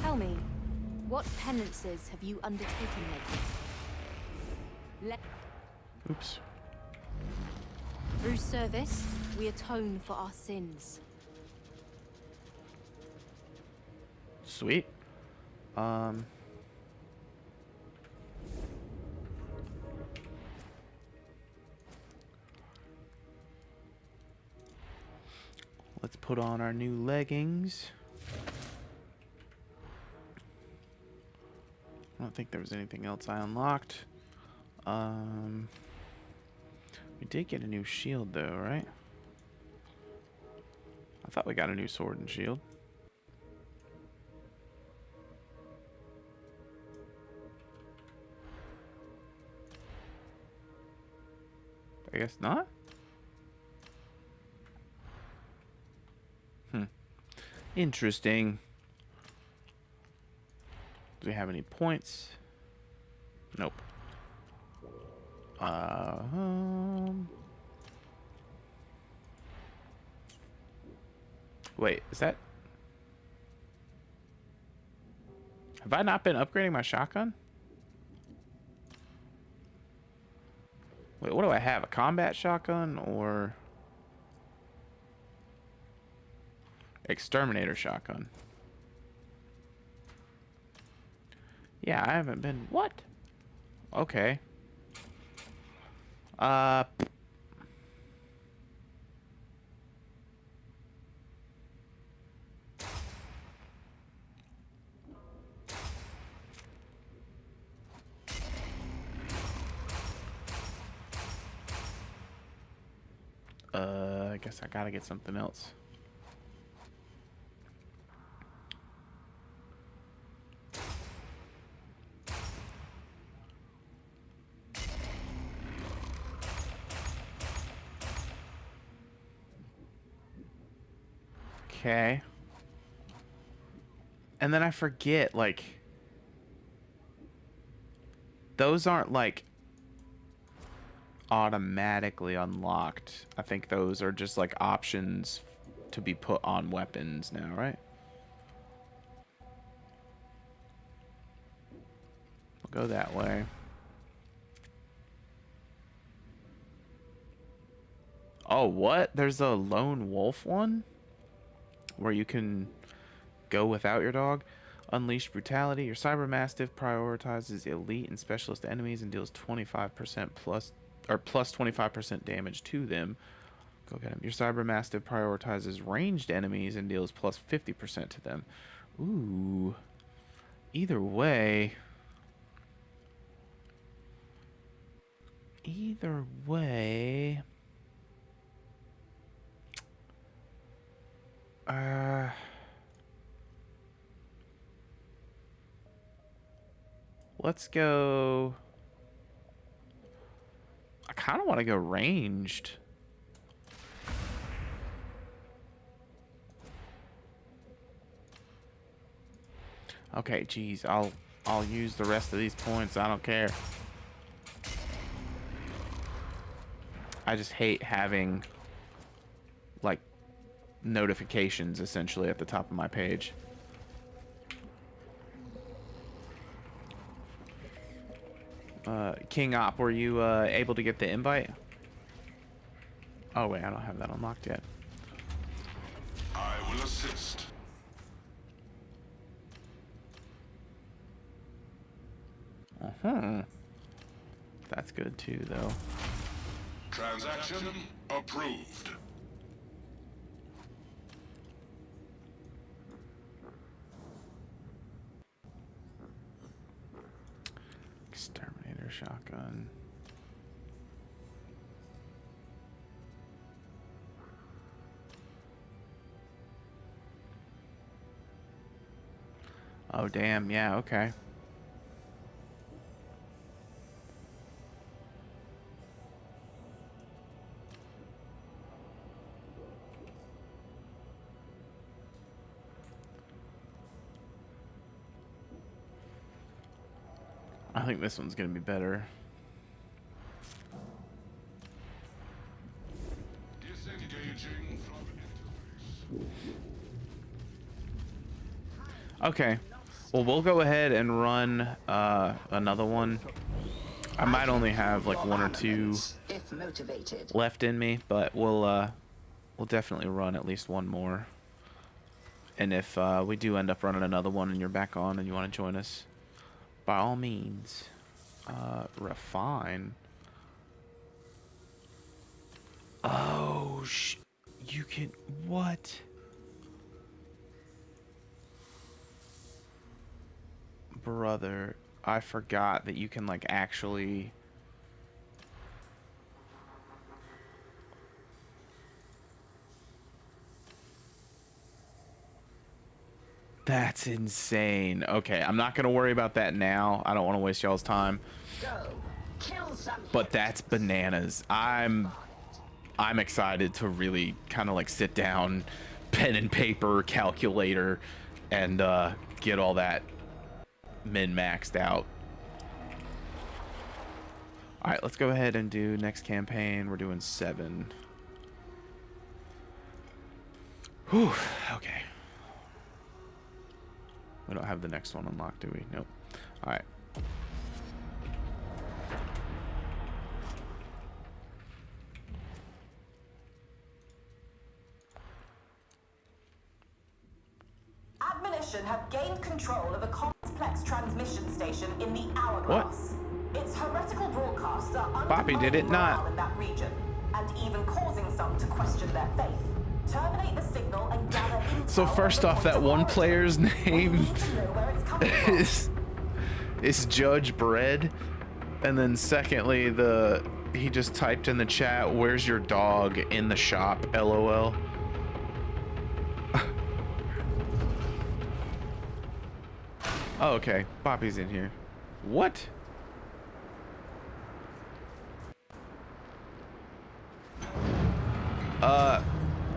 Tell me, what penances have you undertaken lately? Oops. Through service, we atone for our sins. Sweet. Let's put on our new leggings. I don't think there was anything else I unlocked. We did get a new shield though, right? I thought we got a new sword and shield. I guess not. Interesting. Do we have any points? Nope. Wait, is that... Have I not been upgrading my shotgun? Wait, what do I have? A combat shotgun or... Exterminator shotgun? Yeah, I haven't been... What? Okay. I guess I gotta get something else. Okay. And then I forget, like, those aren't, like, automatically unlocked. I think those are just, like, options to be put on weapons now, right? We'll go that way. Oh, what? There's a lone wolf one? Where you can go without your dog? Unleashed brutality. Your cyber mastiff prioritizes elite and specialist enemies and deals 25% plus 25% damage to them. Go get him. Your cyber mastiff prioritizes ranged enemies and deals plus 50% to them. Ooh. Either way. Either way. Let's go. I kind of want to go ranged. Okay, geez, I'll use the rest of these points. I don't care. I just hate having like notifications essentially at the top of my page. King Op, were you able to get the invite? Oh wait, I don't have that unlocked yet. I will assist. That's good too, though. Transaction approved. Exterminator shotgun. Oh damn, yeah, okay. I think this one's gonna be better. Disengaging from interface. Okay. Well, we'll go ahead and run another one. I might only have like one or two if motivated. left in me, but we'll definitely run at least one more. And if we do end up running another one and you're back on and you want to join us, by all means, refine. Oh, you can, what? Brother, I forgot that you can, like, actually... That's insane. Okay, I'm not gonna worry about that now. I don't want to waste y'all's time. But that's bananas. I'm excited to really kind of like sit down, pen and paper, calculator, and get all that min-maxed out. All right, let's go ahead and do next campaign. We're doing 7. Whew. Okay. We don't have the next one unlocked, do we? Nope. All right. Admonition have gained control of a complex transmission station in the Hourglass. Its heretical broadcasts are Poppy did it not. in that region, and even causing some to question their faith. Terminate the signal and gather intel. So first off, that one player's name is Judge Bread, and then secondly, he just typed in the chat, "Where's your dog in the shop? LOL." Oh, okay. Poppy's in here. What?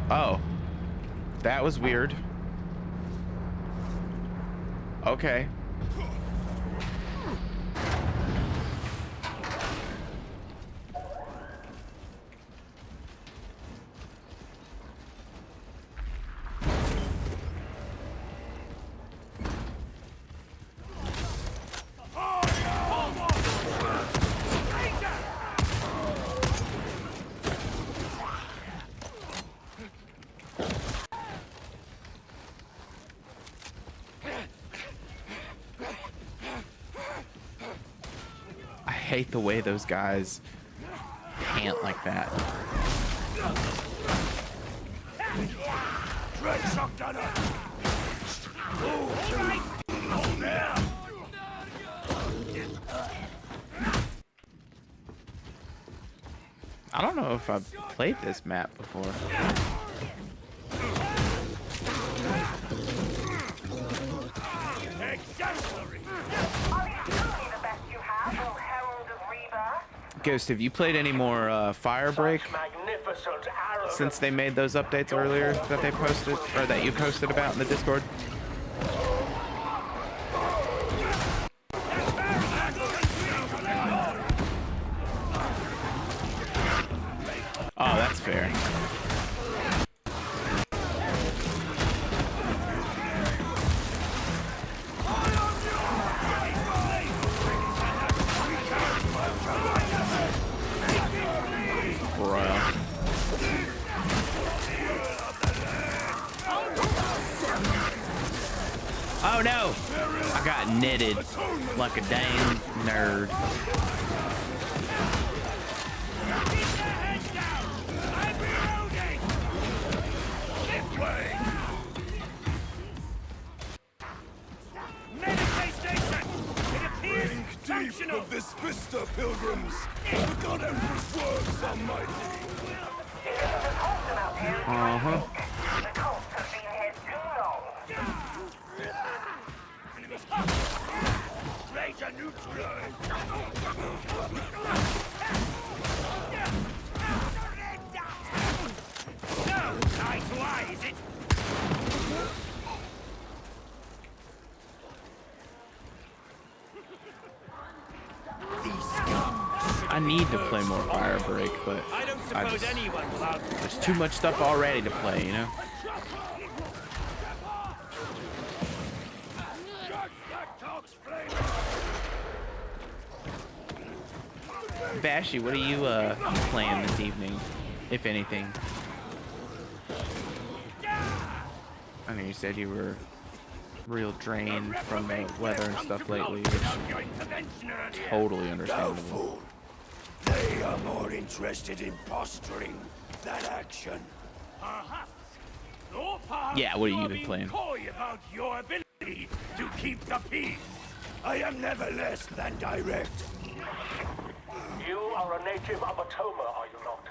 Oh. That was weird. Okay. I hate the way those guys pant like that. I don't know if I've played this map before. Ghost, have you played any more Firebreak since they made those updates earlier that they posted, or that you posted about in the Discord? Oh, that's fair. Bruh. Oh no! I got knitted like a dang nerd. Deep of this vista, pilgrims. The god Empress works are mighty. Uh-huh. The cult has been here too long. Traitor neutralized. No, eye to eye, is it? I need to play more Firebreak, but there's too much stuff already to play, you know? Bashy, what are you playing this evening, if anything? I know you said you were real drained from the weather and stuff lately, which totally understandable. They are more interested in posturing than action. Yeah, what have you been playing? Coy about your ability to keep the peace. I am never less than direct. You are a native of Atoma, are you not?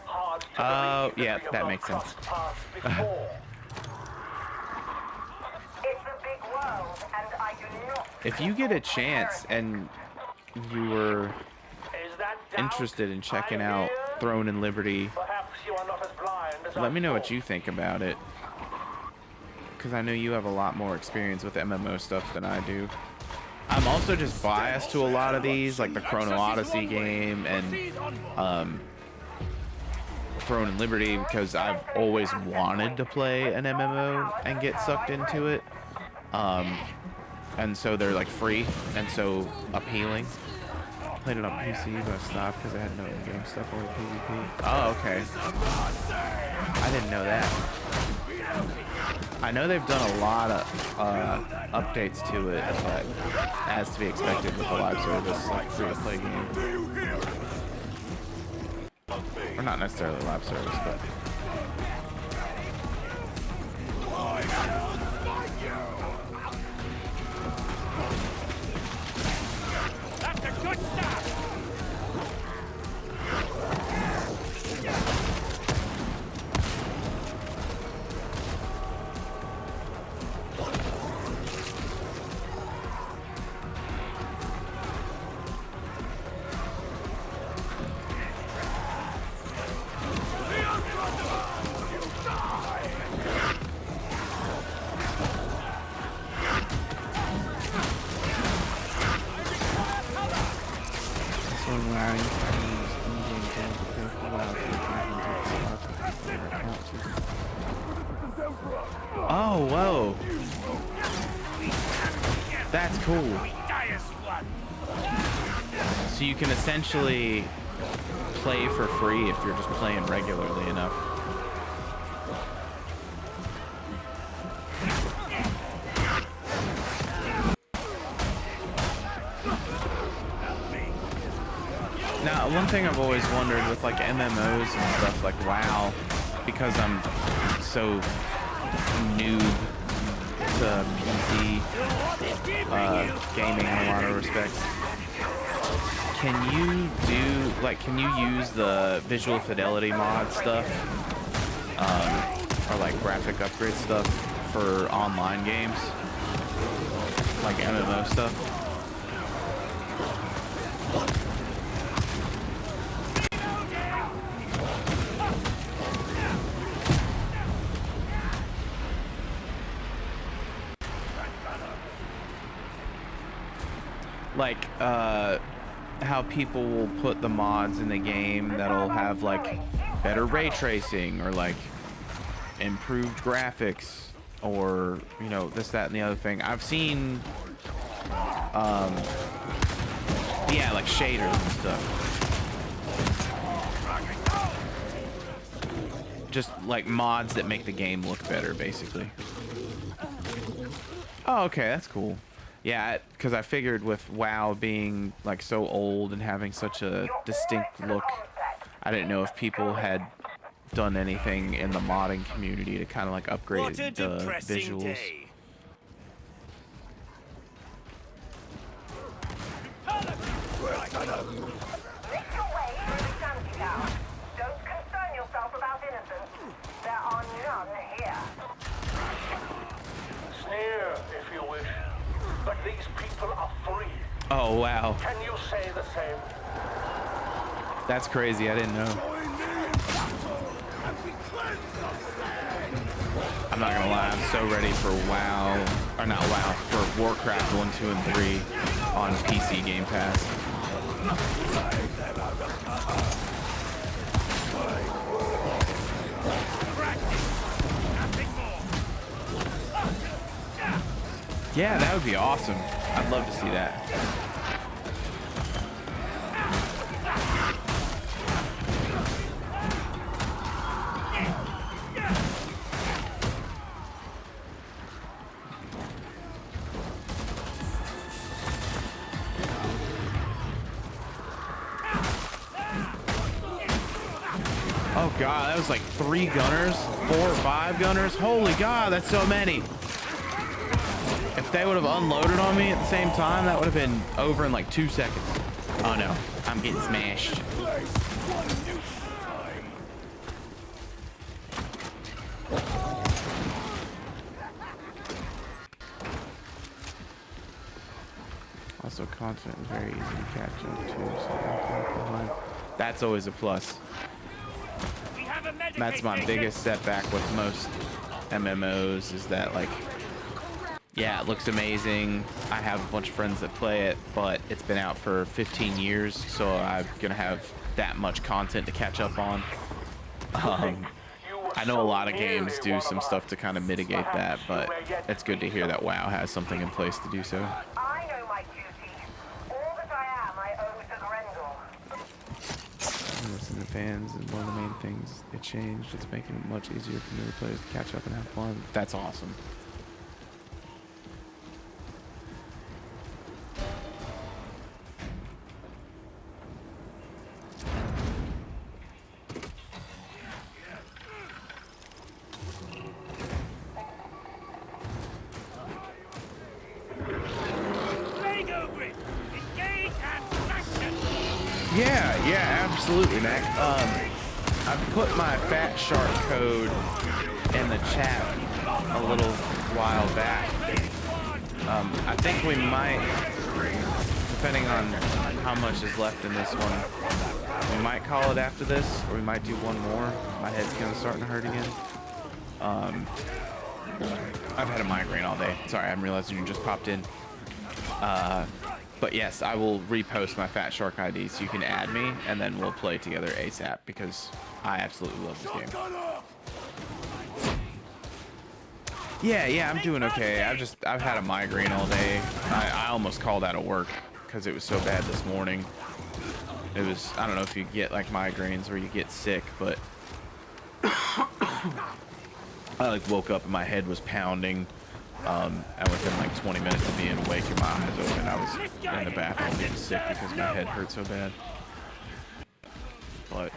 Hard to Oh, believe yeah, you have that not makes sense. crossed paths before. It's a big world, and I do not. If you get a chance and you were interested in checking out Throne and Liberty, Perhaps you are not as blind as let me know what you think about it. Because I know you have a lot more experience with MMO stuff than I do. I'm also just biased to a lot of these, like the Chrono Odyssey game and Throne and Liberty, because I've always wanted to play an MMO and get sucked into it. And so they're like free and so appealing. Played it on PC, but I stopped because I had no in-game stuff, only PvP. Oh, okay. I didn't know that. I know they've done a lot of updates to it, but as to be expected with a live service, like free-to-play game. Or not necessarily live service, but... That's a good start. Join WoW, you can use in-game games to pay for WoW tokens. Oh, whoa. That's cool. So you can essentially play for free if you're just playing regularly enough. Now, one thing I've always wondered with like MMOs and stuff like WoW, because I'm so noob to PC gaming in a lot of respects, can you do, like, can you use the visual fidelity mod stuff, or like graphic upgrade stuff for online games, like MMO stuff? Like, how people will put the mods in the game that'll have like better ray tracing or like improved graphics or, you know, this, that, and the other thing. I've seen, yeah, like shaders and stuff. Just like mods that make the game look better, basically. Oh, okay, that's cool. Yeah, because I figured with WoW being like so old and having such a distinct look, I didn't know if people had done anything in the modding community to kind of like upgrade the visuals. Day. Don't concern yourself about innocence. There are none here. Sneer, if you wish. But these people are free. Oh, wow. Can you say the same? That's crazy. I didn't know. I'm not gonna lie. I'm so ready for WoW, or not WoW, for Warcraft 1, 2, and 3 on PC Game Pass. Yeah, that would be awesome. I'd love to see that. Oh god, that was like 3 gunners, 4 or 5 gunners. Holy god, that's so many. If they would have unloaded on me at the same time, that would have been over in like 2 seconds. Oh no, I'm getting smashed. Also, content is very easy to catch up to, so don't fall behind. That's always a plus. That's my biggest setback with most MMOs, is that, like, yeah, it looks amazing. I have a bunch of friends that play it, but it's been out for 15 years, so I'm gonna have that much content to catch up on. I know a lot of games do some stuff to kind of mitigate that, but it's good to hear that WoW has something in place to do so. I know my duty. All that I am, I owe to Grendel. Listen to fans is one of the main things it changed. It's making it much easier for newer players to catch up and have fun. That's awesome. Yeah, absolutely, Mac. I put my Fat Shark code in the chat a little while back. I think we might, depending on how much is left in this one, we might call it after this, or we might do one more. My head's kind of starting to hurt again. I've had a migraine all day. Sorry, I'm realizing you just popped in. But yes, I will repost my Fat Shark ID so you can add me, and then we'll play together ASAP because I absolutely love this game. Yeah, I'm doing okay. I've had a migraine all day. I almost called out of work because it was so bad this morning. It was, I don't know if you get like migraines where you get sick, but I like woke up and my head was pounding. And within like 20 minutes of being awake and my eyes open, I was in the bathroom getting sick because my head hurt so bad. But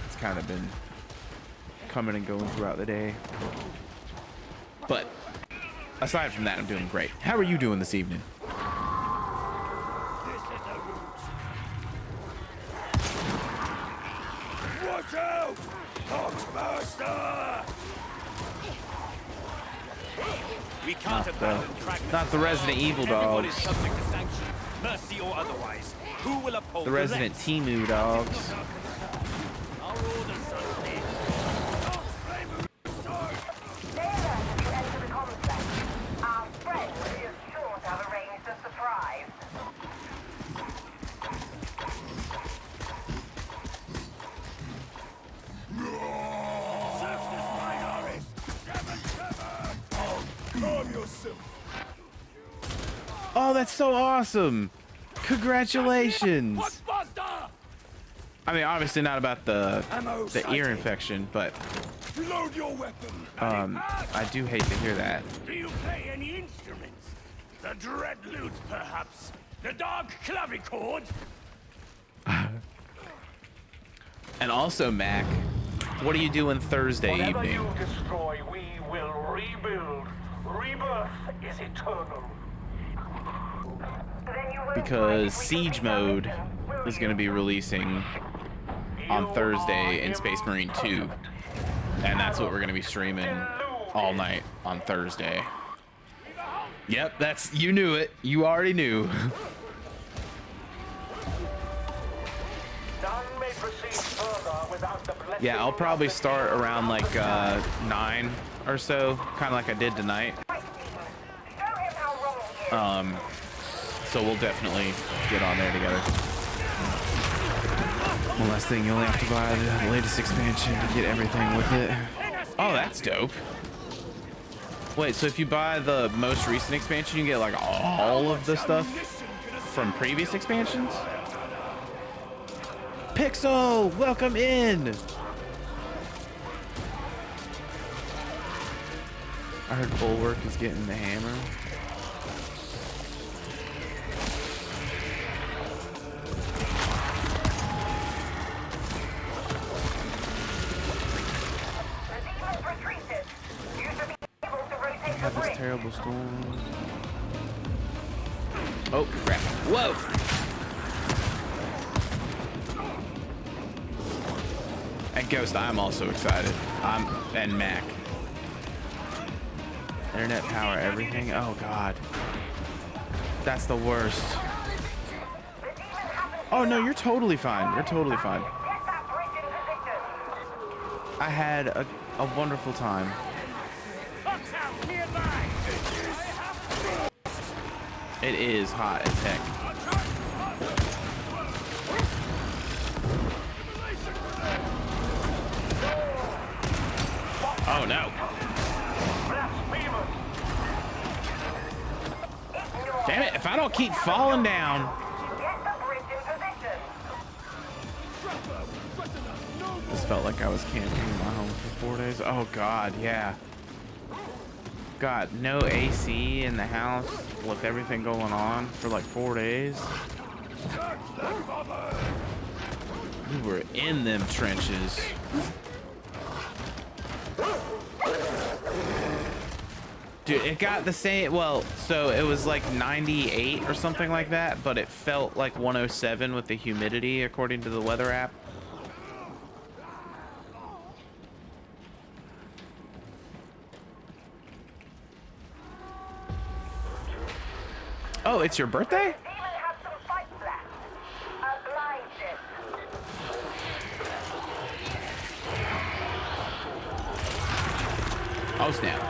it's kind of been coming and going throughout the day. But aside from that, I'm doing great. How are you doing this evening? Watch out! Oxmaster! We can't not the Resident Evil dogs. Subject to sanction, mercy or otherwise. Who will uphold the Resident 𝔻𝕒𝕣𝕜𝕜 dogs. Our orders, Sunday. Our friend is sure to have arranged a surprise. Oh, that's so awesome! Congratulations! I mean, obviously not about the ear infection, but Load your weapon. I do hate to hear that. Do you play any instruments? The dread lute, perhaps? The dark clavichord? And also, Mac, what are you doing Thursday Whatever evening? you destroy, we will rebuild. Rebirth is eternal. Because Siege Mode is going to be releasing on Thursday in Space Marine 2. And that's what we're going to be streaming all night on Thursday. Yep, that's, you knew it. You already knew. Yeah, I'll probably start around like 9 or so, kind of like I did tonight. So we'll definitely get on there together. One last thing, you only have to buy the latest expansion to get everything with it. Oh, that's dope. Wait, so if you buy the most recent expansion, you get like all of the stuff from previous expansions? Pixel, welcome in! I heard Bulwark is getting the hammer. Have this terrible storm. Oh crap! Whoa! And Ghost, I'm also excited. And Mac. Internet power, everything. Oh god, that's the worst. Oh no, you're totally fine. You're totally fine. I had a wonderful time. It is hot as heck. Oh no. Damn it, if I don't keep falling down. This felt like I was camping in my home for 4 days. Oh god, yeah. God, no AC in the house with everything going on for like 4 days. We were in them trenches. Dude, it got the same, well, so it was like 98 or something like that, but it felt like 107 with the humidity according to the weather app. Oh, it's your birthday? Oh snap.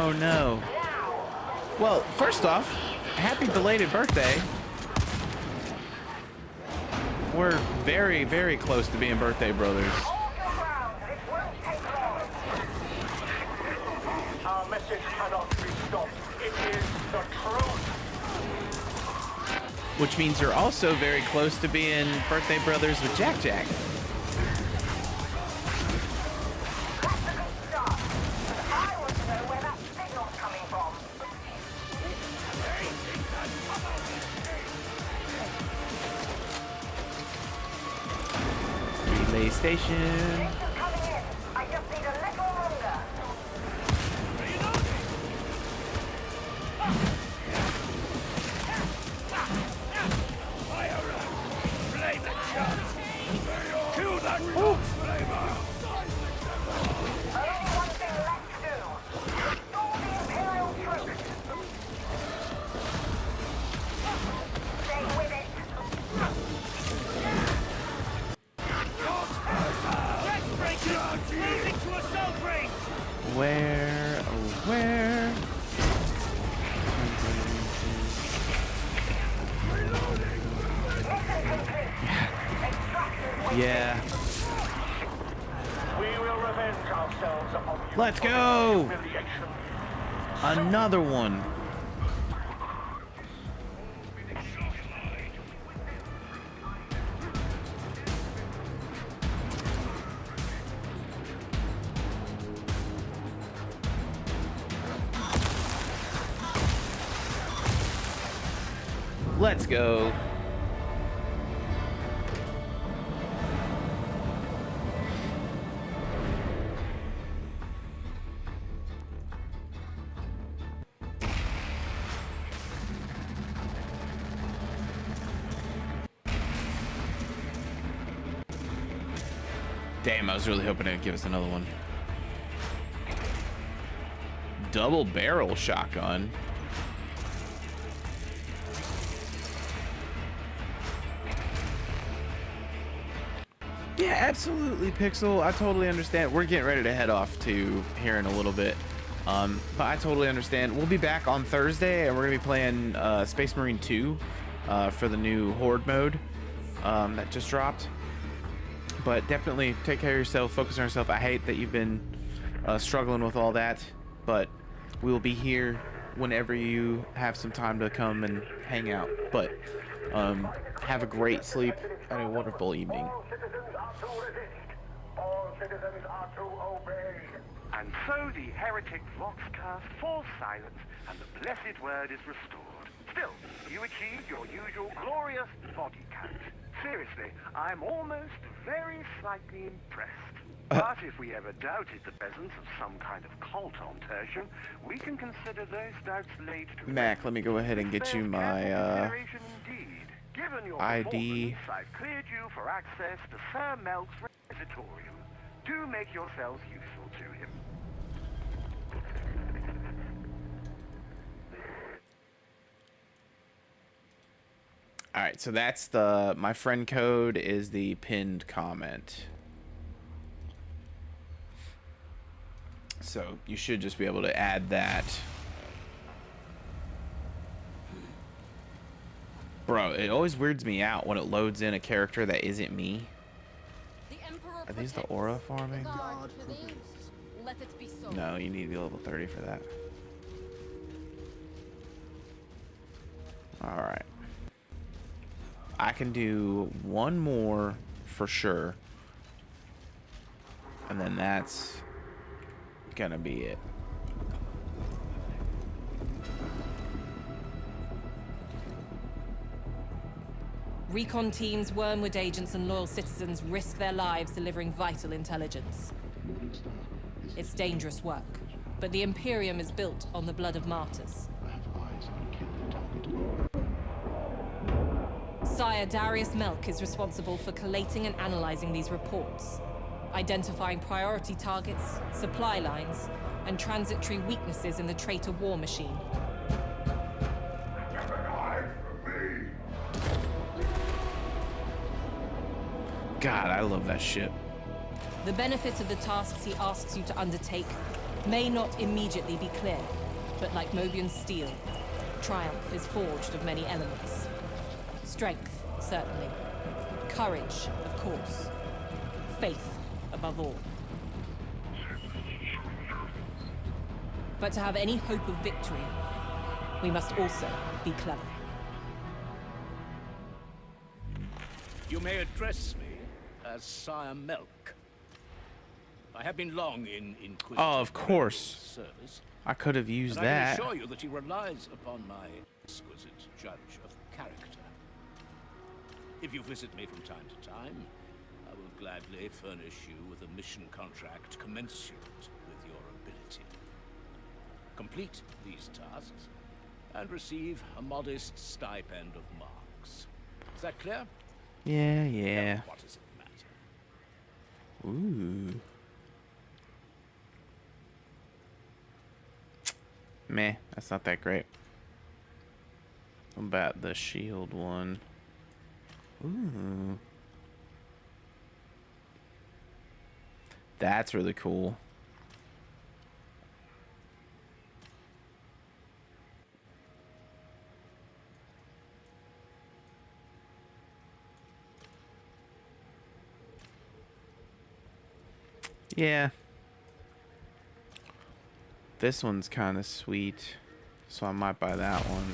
Oh no. Well, first off, happy belated birthday. We're very, very close to being birthday brothers. Our message cannot be stopped. It is the truth. Which means you're also very close to being birthday brothers with Jack Jack. Relay station. I just need a little longer. Kill that box flavor! Only one thing left to do. Restore the Imperial troops. Stay with it. Moving to assault range! Where? Where? Yeah. We will revenge ourselves upon you. Let's go! Another one. Let's go. Damn, I was really hoping it'd give us another one. Double barrel shotgun. Yeah, absolutely, Pixel. I totally understand. We're getting ready to head off to here in a little bit. But I totally understand. We'll be back on Thursday, and we're going to be playing Space Marine 2 for the new Horde mode that just dropped. But definitely take care of yourself, focus on yourself. I hate that you've been struggling with all that, but we will be here whenever you have some time to come and hang out. But have a great sleep and a wonderful evening. And so the heretic Voxcast falls silent, and the blessed word is restored. Still, you achieved your usual glorious body count. Seriously, I'm almost very slightly impressed. But if we ever doubted the presence of some kind of cult on Tertium, we can consider those doubts laid to Mac, let me go ahead and get you my Given your ID. I've cleared you for access to Sir Melk's repositorium. Do make yourselves useful to him. All right, so that's my friend code is the pinned comment. So you should just be able to add that. Bro, it always weirds me out when it loads in a character that isn't me. Are these the aura farming? Let it be so. No, you need to be level 30 for that. All right. I can do one more for sure. And then that's gonna be it. Recon teams, Wormwood agents, and loyal citizens risk their lives delivering vital intelligence. It's dangerous work, but the Imperium is built on the blood of martyrs. Sire Darius Melk is responsible for collating and analyzing these reports, identifying priority targets, supply lines, and transitory weaknesses in the traitor war machine. God, I love that shit. The benefit of the tasks he asks you to undertake may not immediately be clear, but like Mobian steel, triumph is forged of many elements. Strength, certainly. Courage, of course. Faith, above all. But to have any hope of victory, we must also be clever. You may address me as 𝔻𝕒𝕣𝕜𝕥𝕚𝕚𝕜𝕐. I have been long in Inquisitive Oh, of course. service. I could have used and I that. can assure you that he relies upon my exquisite judge of character. If you visit me from time to time, I will gladly furnish you with a mission contract commensurate with your ability. Complete these tasks, and receive a modest stipend of marks. Is that clear? Yeah, yeah. Now, what does it matter? Ooh. Meh, that's not that great. What about the shield one? Ooh. That's really cool. Yeah. This one's kind of sweet, so I might buy that one.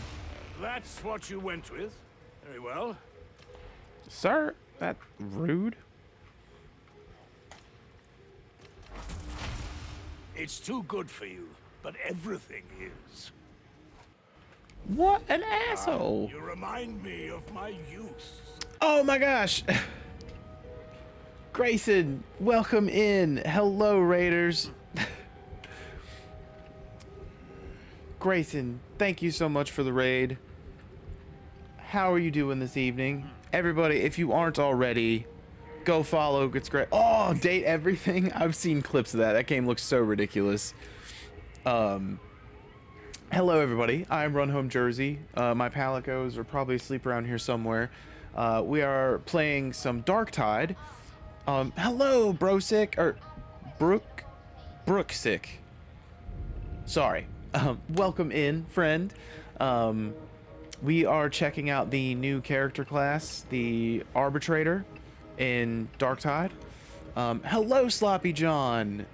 That's what you went with. Very well. Sir, that rude. It's too good for you, but everything is. What an asshole. You remind me of my youth. Oh my gosh. Grayson, welcome in. Hello, Raiders. Grayson, thank you so much for the raid. How are you doing this evening? Everybody, if you aren't already, go follow. It's great. Oh, date everything. I've seen clips of that. That game looks so ridiculous. Hello, everybody. I'm Run Home Jersey. My palicos are probably asleep around here somewhere. We are playing some Darktide. Hello, Brosick, or Brooksick. Sorry. Welcome in, friend. We are checking out the new character class, the Arbitrator, in Darktide. Hello, Sloppy John.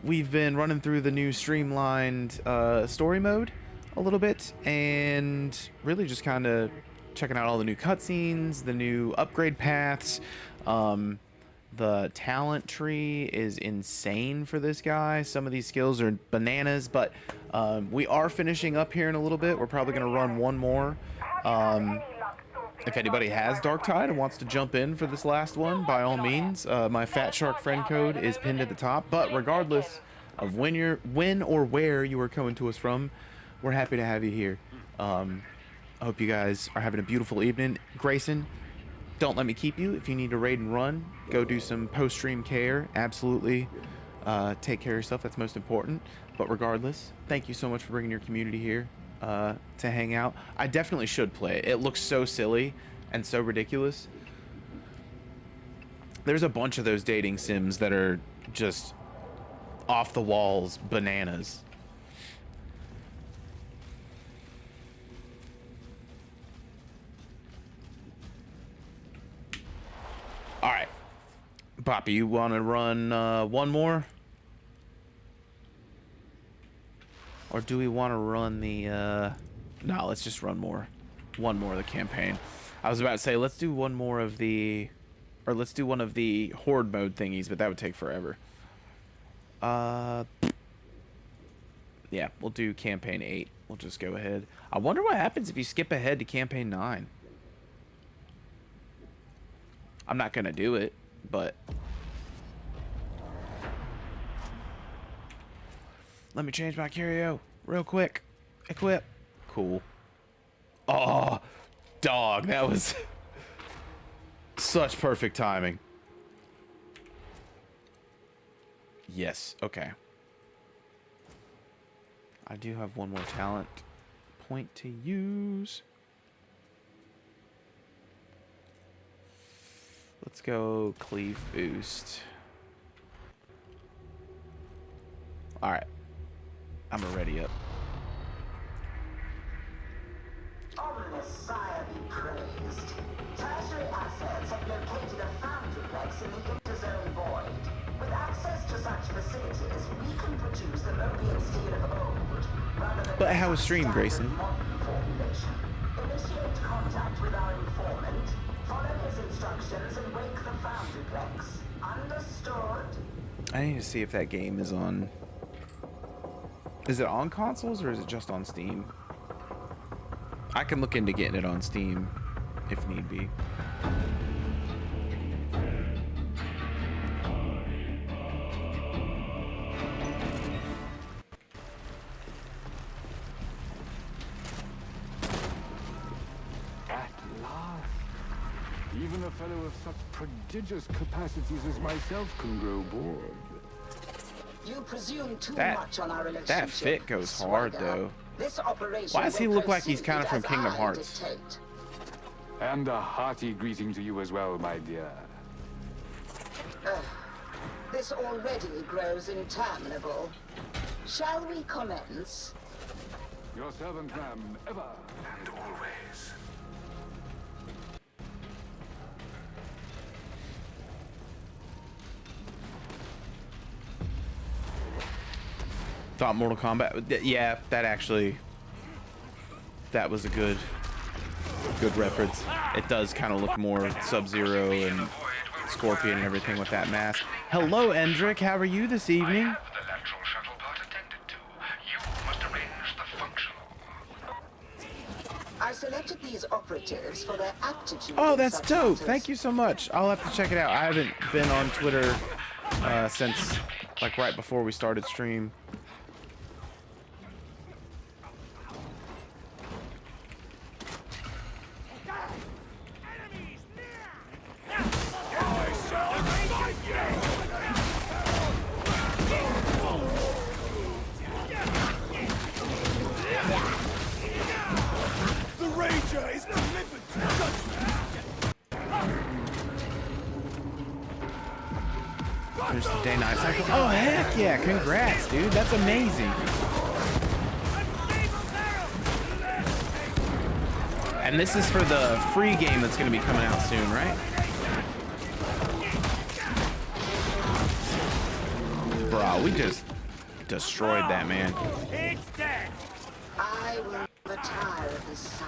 We've been running through the new streamlined story mode a little bit, and really just kind of checking out all the new cutscenes, the new upgrade paths. The talent tree is insane for this guy. Some of these skills are bananas, but we are finishing up here in a little bit. We're probably going to run one more. If anybody has Darktide and wants to jump in for this last one, by all means, my Fat Shark friend code is pinned at the top. But regardless of when or where you are coming to us from, we're happy to have you here. I hope you guys are having a beautiful evening. Grayson, don't let me keep you. If you need to raid and run, go do some post-stream care. Absolutely. Take care of yourself. That's most important. But regardless, thank you so much for bringing your community here to hang out. I definitely should play it. It looks so silly and so ridiculous. There's a bunch of those dating sims that are just off the walls bananas. All right, Poppy, you want to run one more? Or do we want to run the, no, let's just run one more of the campaign. I was about to say, let's do one more of the, or let's do one of the horde mode thingies, but that would take forever. Yeah, we'll do campaign 8. We'll just go ahead. I wonder what happens if you skip ahead to campaign 9. I'm not gonna do it, but let me change my curio real quick. Equip. Cool. Oh, dog, that was such perfect timing. Yes, okay. I do have one more talent point to use. Let's go cleave boost. Alright. I'm ready up. Omnissiah be praised. Tertiary assets have located a foundryplex in the interzone void. With access to such facilities, we can produce the Mobian steel of old, rather than But how was stream, Grayson? modern formulation. Initiate contact with our informant, follow his instructions, and wake the foundryplex. Understood? I need to see if that game is on... Is it on consoles or is it just on Steam? I can look into getting it on Steam if need be. At last. Even a fellow of such prodigious capacities as myself can grow bored. You presume too That- much on our relationship. That fit goes hard, though. This operation Why does he will look like he's proceed kind of from as Kingdom I Hearts? dictate. And a hearty greeting to you as well, my dear. This already grows interminable. Shall we commence? Your servant, ma'am, ever and always. Thought Mortal Kombat. Yeah, that actually... That was a good reference. It does kind of look more Sub-Zero and Scorpion and everything with that mask. Hello, Endrick. How are you this evening? I selected these operatives for their aptitude. Oh, in that's such dope. matters. Thank you so much. I'll have to check it out. I haven't been on Twitter since like right before we started stream. The Ranger is delivered to There's the day-night cycle. Oh, heck yeah. Congrats, dude. That's amazing. And this is for the free game that's going to be coming out soon, right? Bro, we just destroyed that, man. It's dead. I will retire of this sight.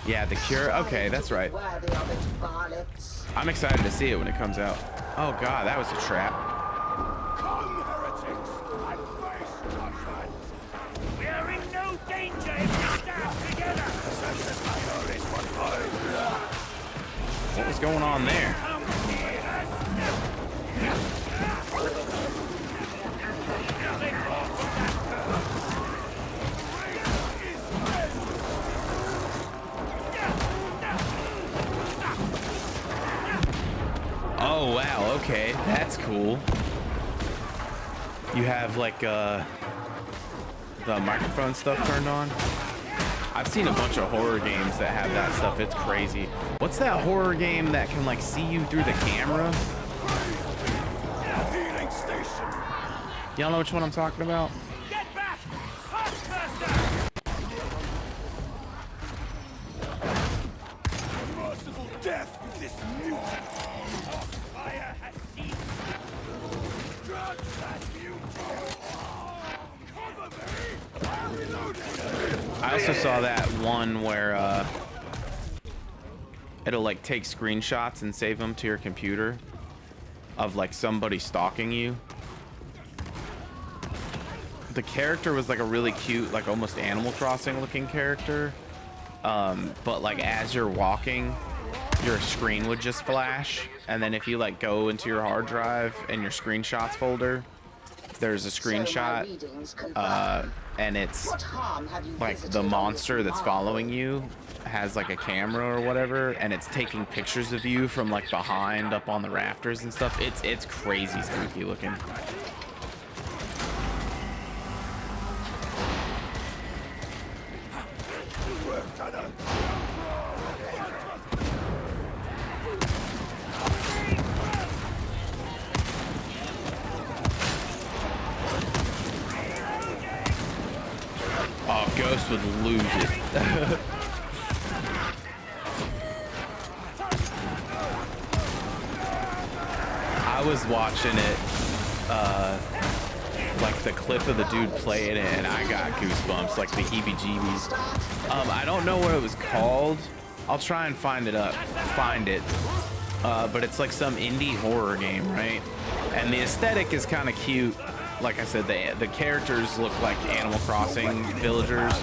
Yeah, the cure. Okay, that's right. Worthy of it, varlets. I'm excited to see it when it comes out. Oh, God, that was a trap. Come, heretics, and face judgment. We are in no danger if we stand together. What was going on there? Oh, wow, okay, that's cool. You have like the microphone stuff turned on. I've seen a bunch of horror games that have that stuff. It's crazy. What's that horror game that can like see you through the camera? Healing station. Y'all know which one I'm talking about? Get back! Merciful death with this mutant. Fire has ceased. Judge that mutant. Cover me! I'm reloading. I also saw that one where it'll like take screenshots and save them to your computer of like somebody stalking you. The character was like a really cute, like almost Animal Crossing looking character. But like as you're walking, your screen would just flash, and then if you like go into your hard drive and your screenshots folder, there's a screenshot, and it's like the monster that's following you has like a camera or whatever, and it's taking pictures of you from like behind up on the rafters and stuff. It's crazy spooky looking. Oh, Ghost would lose it. I was watching it, like the clip of the dude playing it, and I got goosebumps, like the heebie-jeebies. I don't know what it was called. I'll try and find it. But it's like some indie horror game, right? And the aesthetic is kind of cute. Like I said, the characters look like Animal Crossing villagers.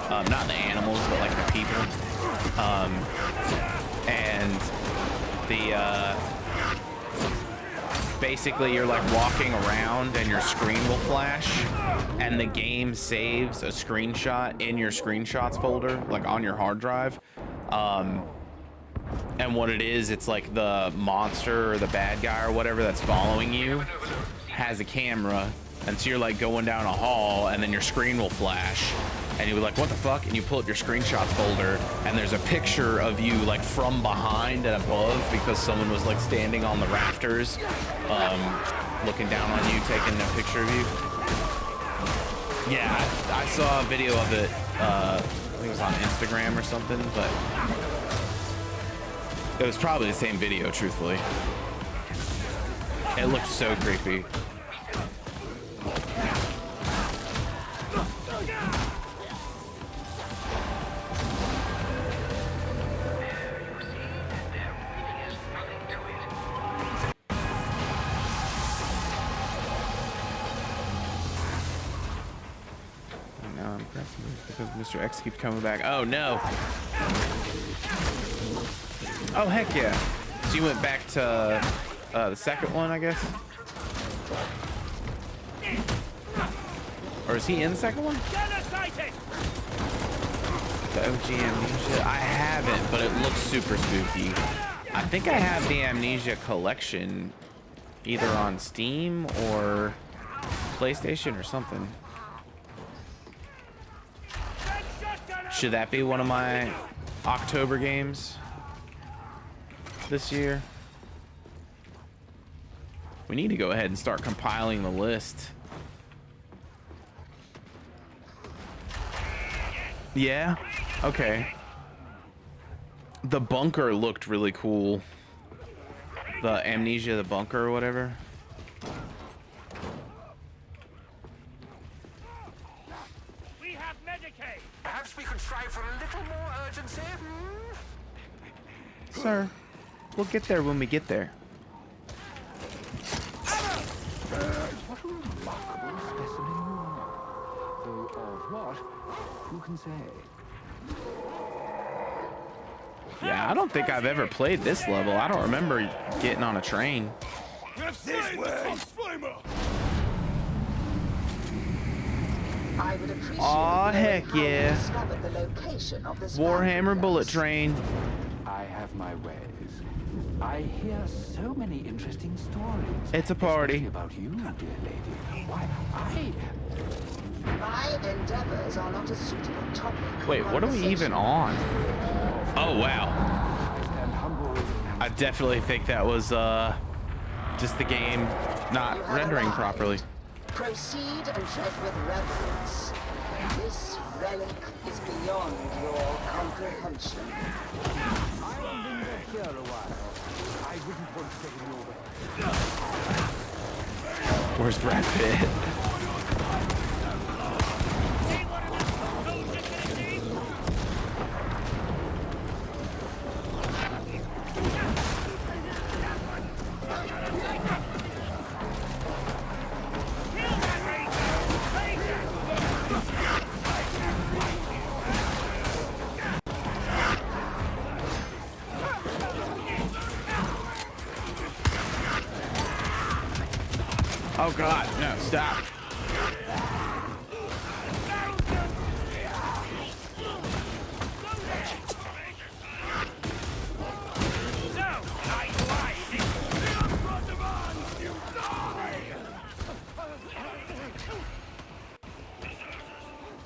Not the animals, but like the people. And the basically you're like walking around and your screen will flash, and the game saves a screenshot in your screenshots folder, like on your hard drive. And what it is, it's like the monster or the bad guy or whatever that's following you has a camera, and so you're like going down a hall, and then your screen will flash, and you'll be like, what the fuck? And you pull up your screenshots folder, and there's a picture of you like from behind and above, because someone was like standing on the rafters, looking down on you, taking a picture of you. Yeah, I saw a video of it, I think it was on Instagram or something, but it was probably the same video, truthfully. It looked so creepy. Now I'm pressing because Mr. X keeps coming back. Oh no. Oh, heck yeah. So you went back to the second one, I guess? Or is he in the second one? The OG Amnesia? I haven't, but it looks super spooky. I think I have the Amnesia collection either on Steam or PlayStation or something. Should that be one of my October games this year? We need to go ahead and start compiling the list. Yeah? Okay. The bunker looked really cool. The Amnesia, the bunker or whatever. We have Medicaid. Perhaps we could try for a little more urgency. Sir, we'll get there when we get there. What a remarkable specimen you are. Though of what, who can say? Yeah, I don't think I've ever played this level. I don't remember getting on a train. This way. I would appreciate Aw, heck how you yeah. discovered the location of this Warhammer Bullet Train. I have my ways. I hear so many interesting stories. It's a party. Especially about you, dear lady. Why, My endeavors are not a suitable topic. Wait, what are we even on? Oh, wow. I definitely think that was just the game not rendering properly. Proceed and tread with reverence. This relic is beyond your comprehension. I've been back here a while. I wouldn't want to take you over. Where's Brad Pitt? Oh God, no, stop.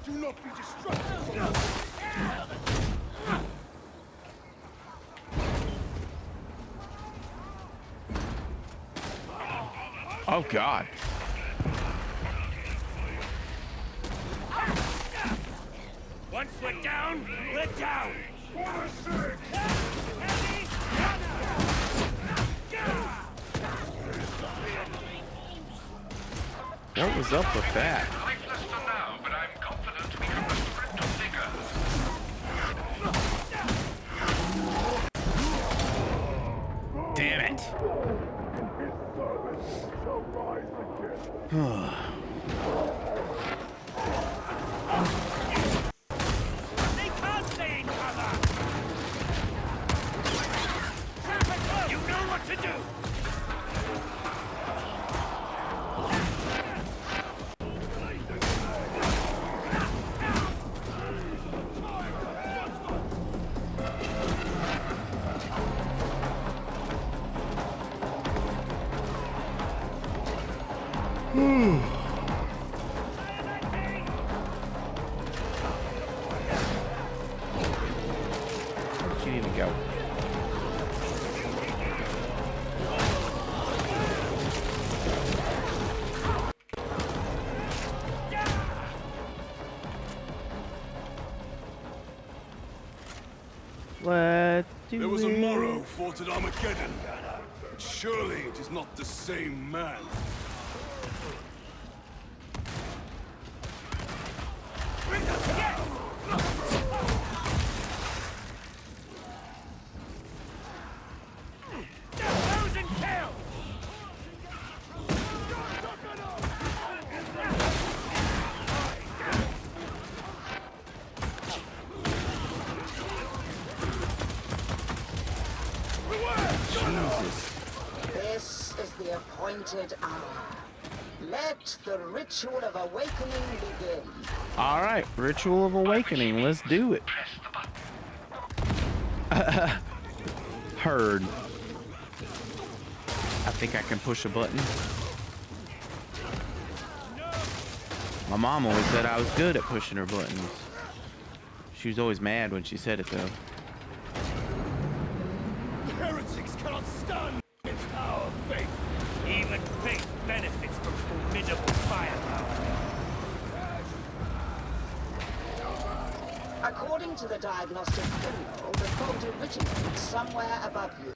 Do not be distracted. Oh God. Once we're down, we're down. What was up with that? Lifeless for now, but I'm confident we can restore it to vigor. Damn it. They can't stay in cover. You know what to do. Where did you even go? Let's do There was a it. Morrow fought at Armageddon. But surely it is not the same man. This is the appointed hour. Let the ritual of awakening begin. All right, Ritual of Awakening. Let's do it. Heard. I think I can push a button. My mom always said I was good at pushing her buttons. She was always mad when she said it, though. Heretics cannot stand its our faith. Even faith benefits from formidable firepower. According to the diagnostic criminal, the fault originates somewhere above you.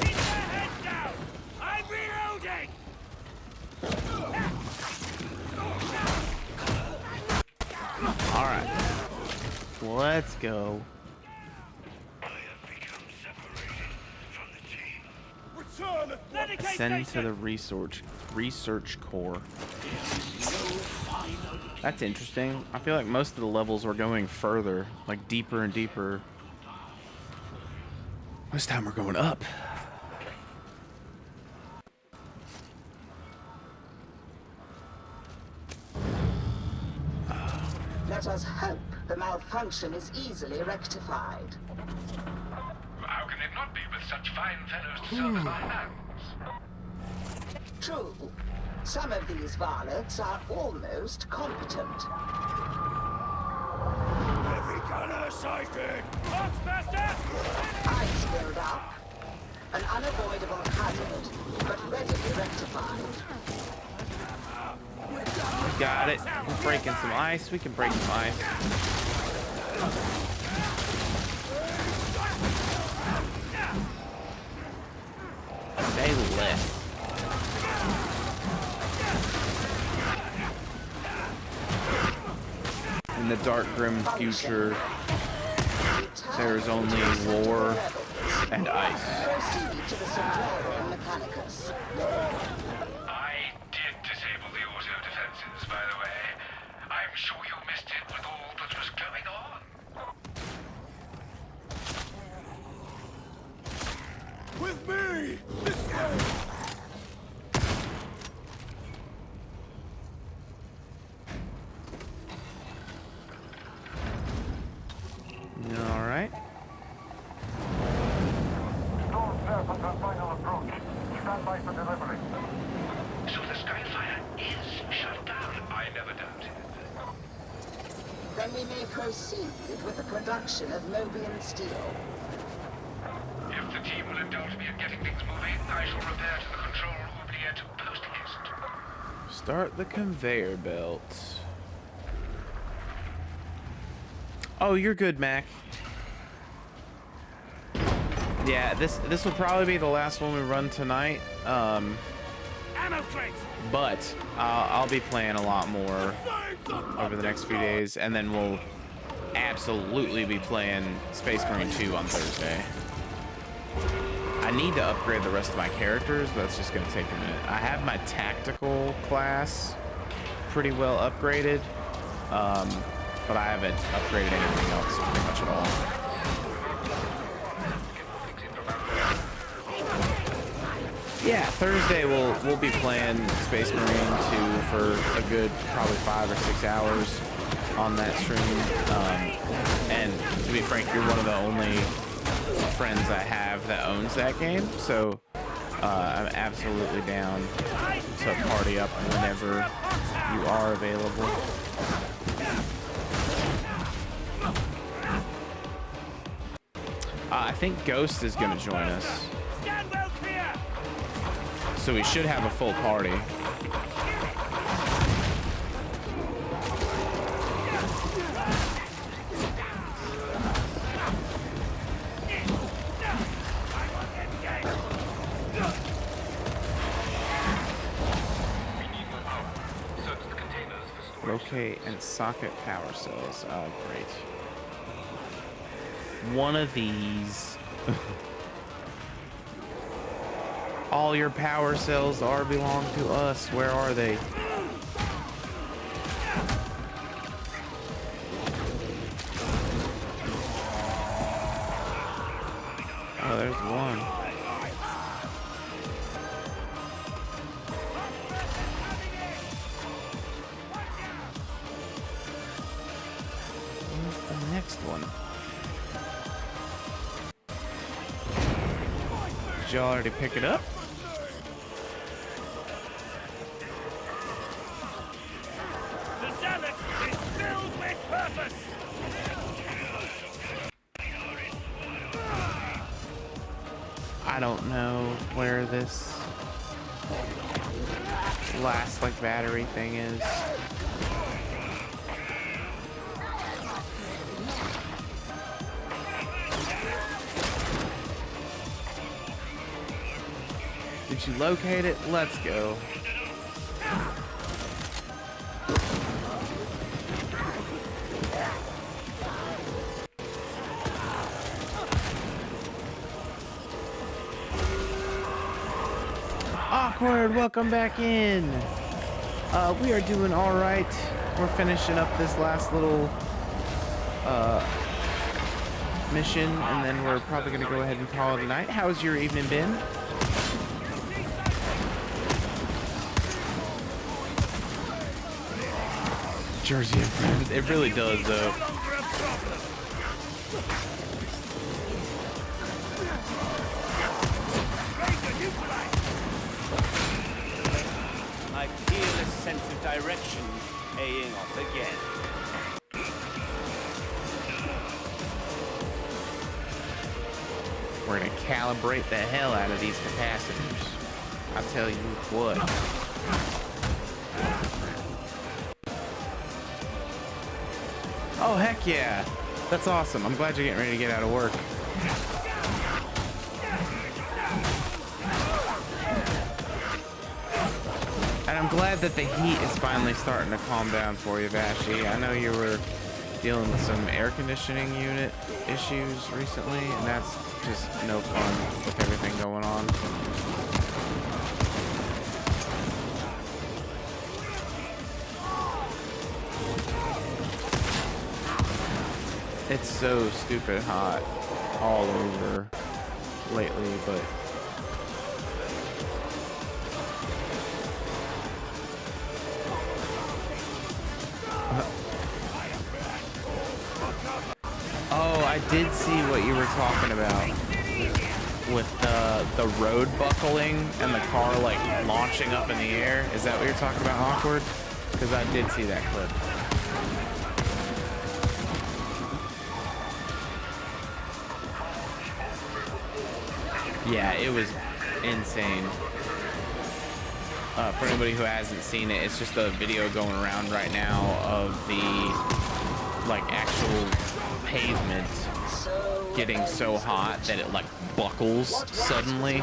Keep their heads down! I'm reloading! All right. Let's go. Send to the research core. That's interesting. I feel like most of the levels are going further, like deeper and deeper. This time we're going up. Let us hope the malfunction is easily rectified. How can it not be with such fine fellows to serve in my hands? True. Some of these varlets are almost competent. Heavy gunner sighted! Boxmaster! Ice build up. An unavoidable hazard, but readily rectified. Got it. We're breaking some ice. We can break some ice. Say less. In the dark, grim future, there's only war and ice. Proceed to the Centurion Mechanicus. I did disable the auto defenses, by the way. I'm sure you missed it with all that was going on. With me! This way! All right. Storm Serpent on final approach. Stand by for delivery. So the Skyfire is shut down. I never doubted. Then we may proceed with the production of Mobian steel. If the team will indulge me in getting things moving, I shall repair to the control oubliette post haste. Start the conveyor belt. Oh, you're good, Mac. Yeah, this will probably be the last one we run tonight. But I'll be playing a lot more over the next few days, and then we'll absolutely be playing Space Marine 2 on Thursday. I need to upgrade the rest of my characters, but it's just going to take a minute. I have my tactical class pretty well upgraded, but I haven't upgraded anything else pretty much at all. Yeah, Thursday we'll be playing Space Marine 2 for a good probably 5 or 6 hours on that stream. And to be frank, you're one of the only friends I have that owns that game, so I'm absolutely down to party up whenever you are available. I think Ghost is going to join us. So we should have a full party. Locate and socket power cells. Oh, great. One of these. All your power cells belong to us. Where are they? Oh, there's one. Where's the next one? Did y'all already pick it up? I don't know where this last like battery thing is. Did you locate it? Let's go. Awkward, welcome back in. We are doing all right. We're finishing up this last little mission, and then we're probably going to go ahead and call it a night. How's your evening been? Jersey and friends. It really does, though. I feel a sense of direction paying off again. We're gonna calibrate the hell out of these capacitors. I'll tell you what. Oh, heck yeah. That's awesome. I'm glad you're getting ready to get out of work. And I'm glad that the heat is finally starting to calm down for you, Vashi. I know you were dealing with some air conditioning unit issues recently, and that's just no fun with everything going on. It's so stupid hot all over lately, but oh, I did see what you were talking about with the road buckling and the car like launching up in the air. Is that what you're talking about, Awkward? Because I did see that clip. Yeah, it was insane. For anybody who hasn't seen it, it's just a video going around right now of the like actual pavement getting so hot that it like buckles suddenly,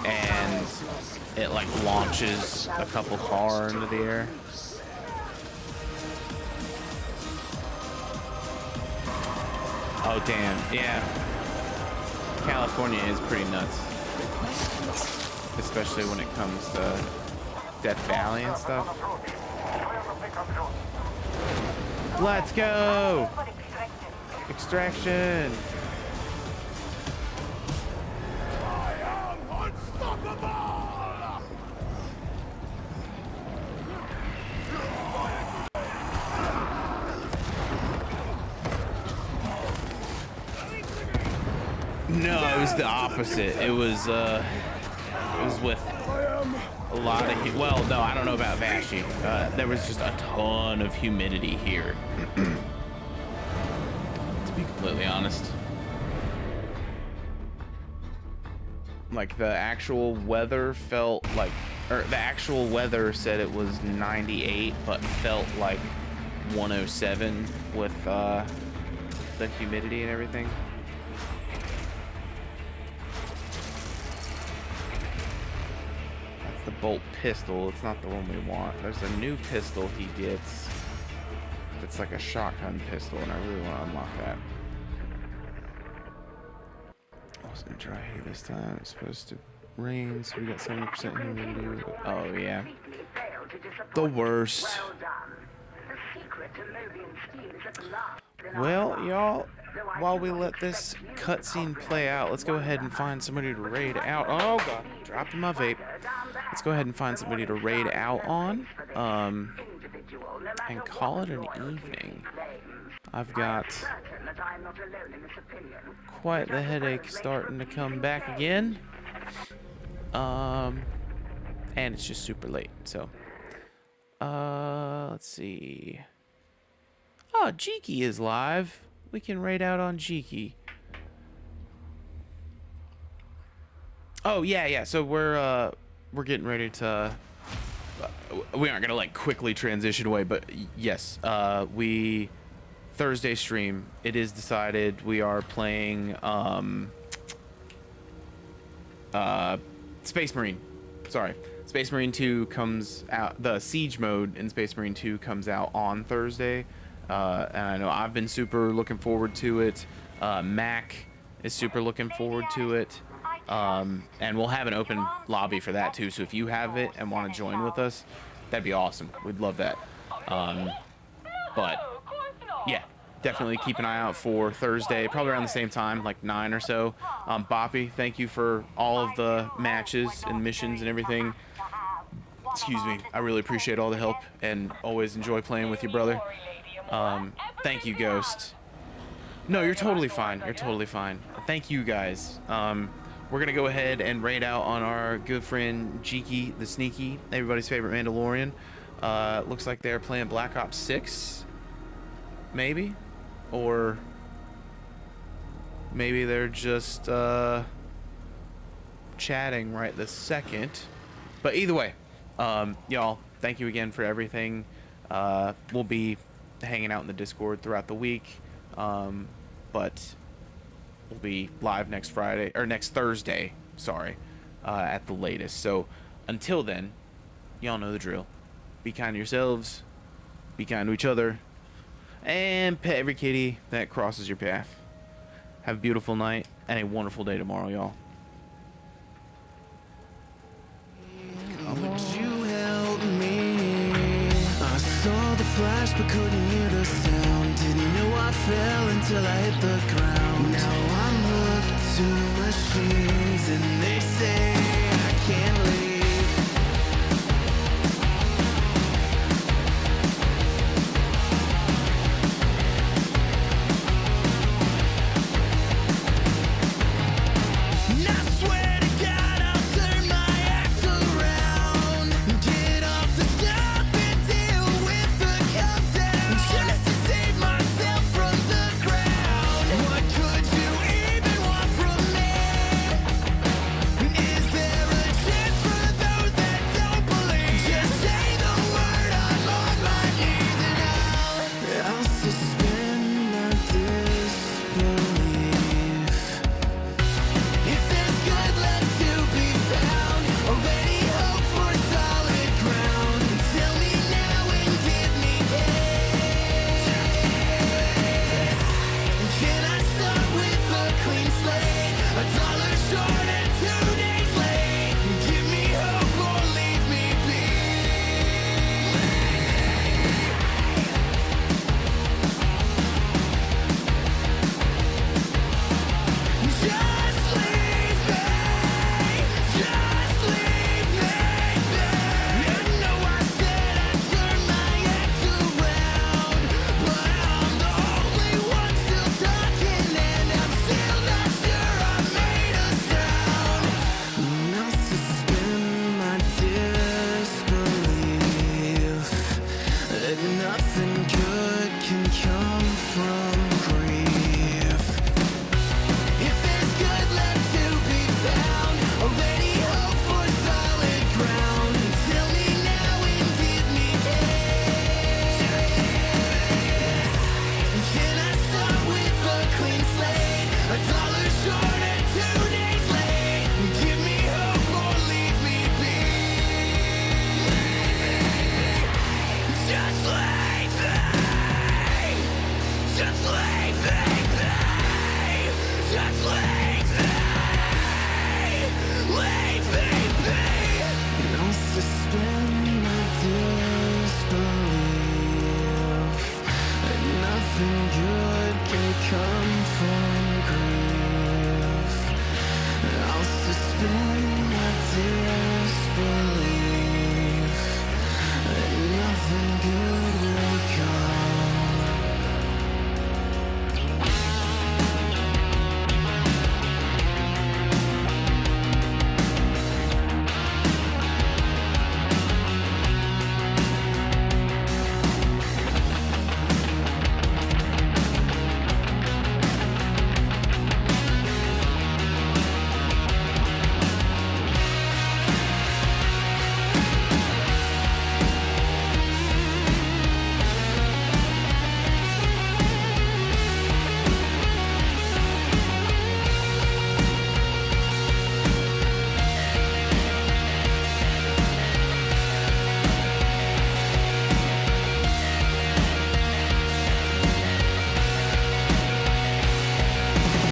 and it like launches a couple car into the air. Oh damn, yeah. California is pretty nuts, especially when it comes to Death Valley and stuff. Let's go! Extraction! No, it was the opposite. It was with a lot of, well, no, I don't know about Vashi. There was just a ton of humidity here. To be completely honest. Like the actual weather felt like, or the actual weather said it was 98, but felt like 107 with the humidity and everything. The bolt pistol, it's not the one we want. There's a new pistol he gets. It's like a shotgun pistol, and I really want to unlock that. Wasn't dry here this time. It's supposed to rain, so we got 70% humidity. Oh yeah, the worst. Well, y'all, while we let this cutscene play out, let's go ahead and find somebody to raid out. Oh god, dropping my vape. Let's go ahead and find somebody to raid out on, and call it an evening. I've got quite the headache starting to come back again, and it's just super late. So, let's see. Oh, 𝔻𝕒𝕣𝕜𝕥𝕚𝕚 is live. We can raid out on 𝔻𝕒𝕣𝕜𝕜𝕜. Oh yeah. So we're getting ready to. We aren't gonna like quickly transition away, but yes, we Thursday stream. It is decided we are playing Space Marine. Sorry, Space Marine 2 comes out. The Siege mode in Space Marine 2 comes out on Thursday. And I know I've been super looking forward to it. Mac is super looking forward to it. And we'll have an open lobby for that too. So if you have it and want to join with us, that'd be awesome. We'd love that. But yeah, definitely keep an eye out for Thursday, probably around the same time, like 9 or so. Boppy, thank you for all of the matches and missions and everything. Excuse me. I really appreciate all the help and always enjoy playing with your brother. Thank you, Ghost. No, you're totally fine. You're totally fine. Thank you, guys. We're gonna go ahead and raid out on our good friend 𝔻𝕒𝕒𝕒 the Sneaky, everybody's favorite Mandalorian. Looks like they're playing Black Ops 6, maybe, or maybe they're just chatting right this second. But either way, y'all, thank you again for everything. We'll be hanging out in the Discord throughout the week, but we'll be live next Friday or next Thursday, sorry, at the latest. So until then, y'all know the drill. Be kind to yourselves, be kind to each other, and pet every kitty that crosses your path. Have a beautiful night and a wonderful day tomorrow, y'all. Would you help me? I saw the flash but couldn't hear the sound. Didn't know I fell until I hit the ground. Now I'm hooked to machines and they say I can't leave.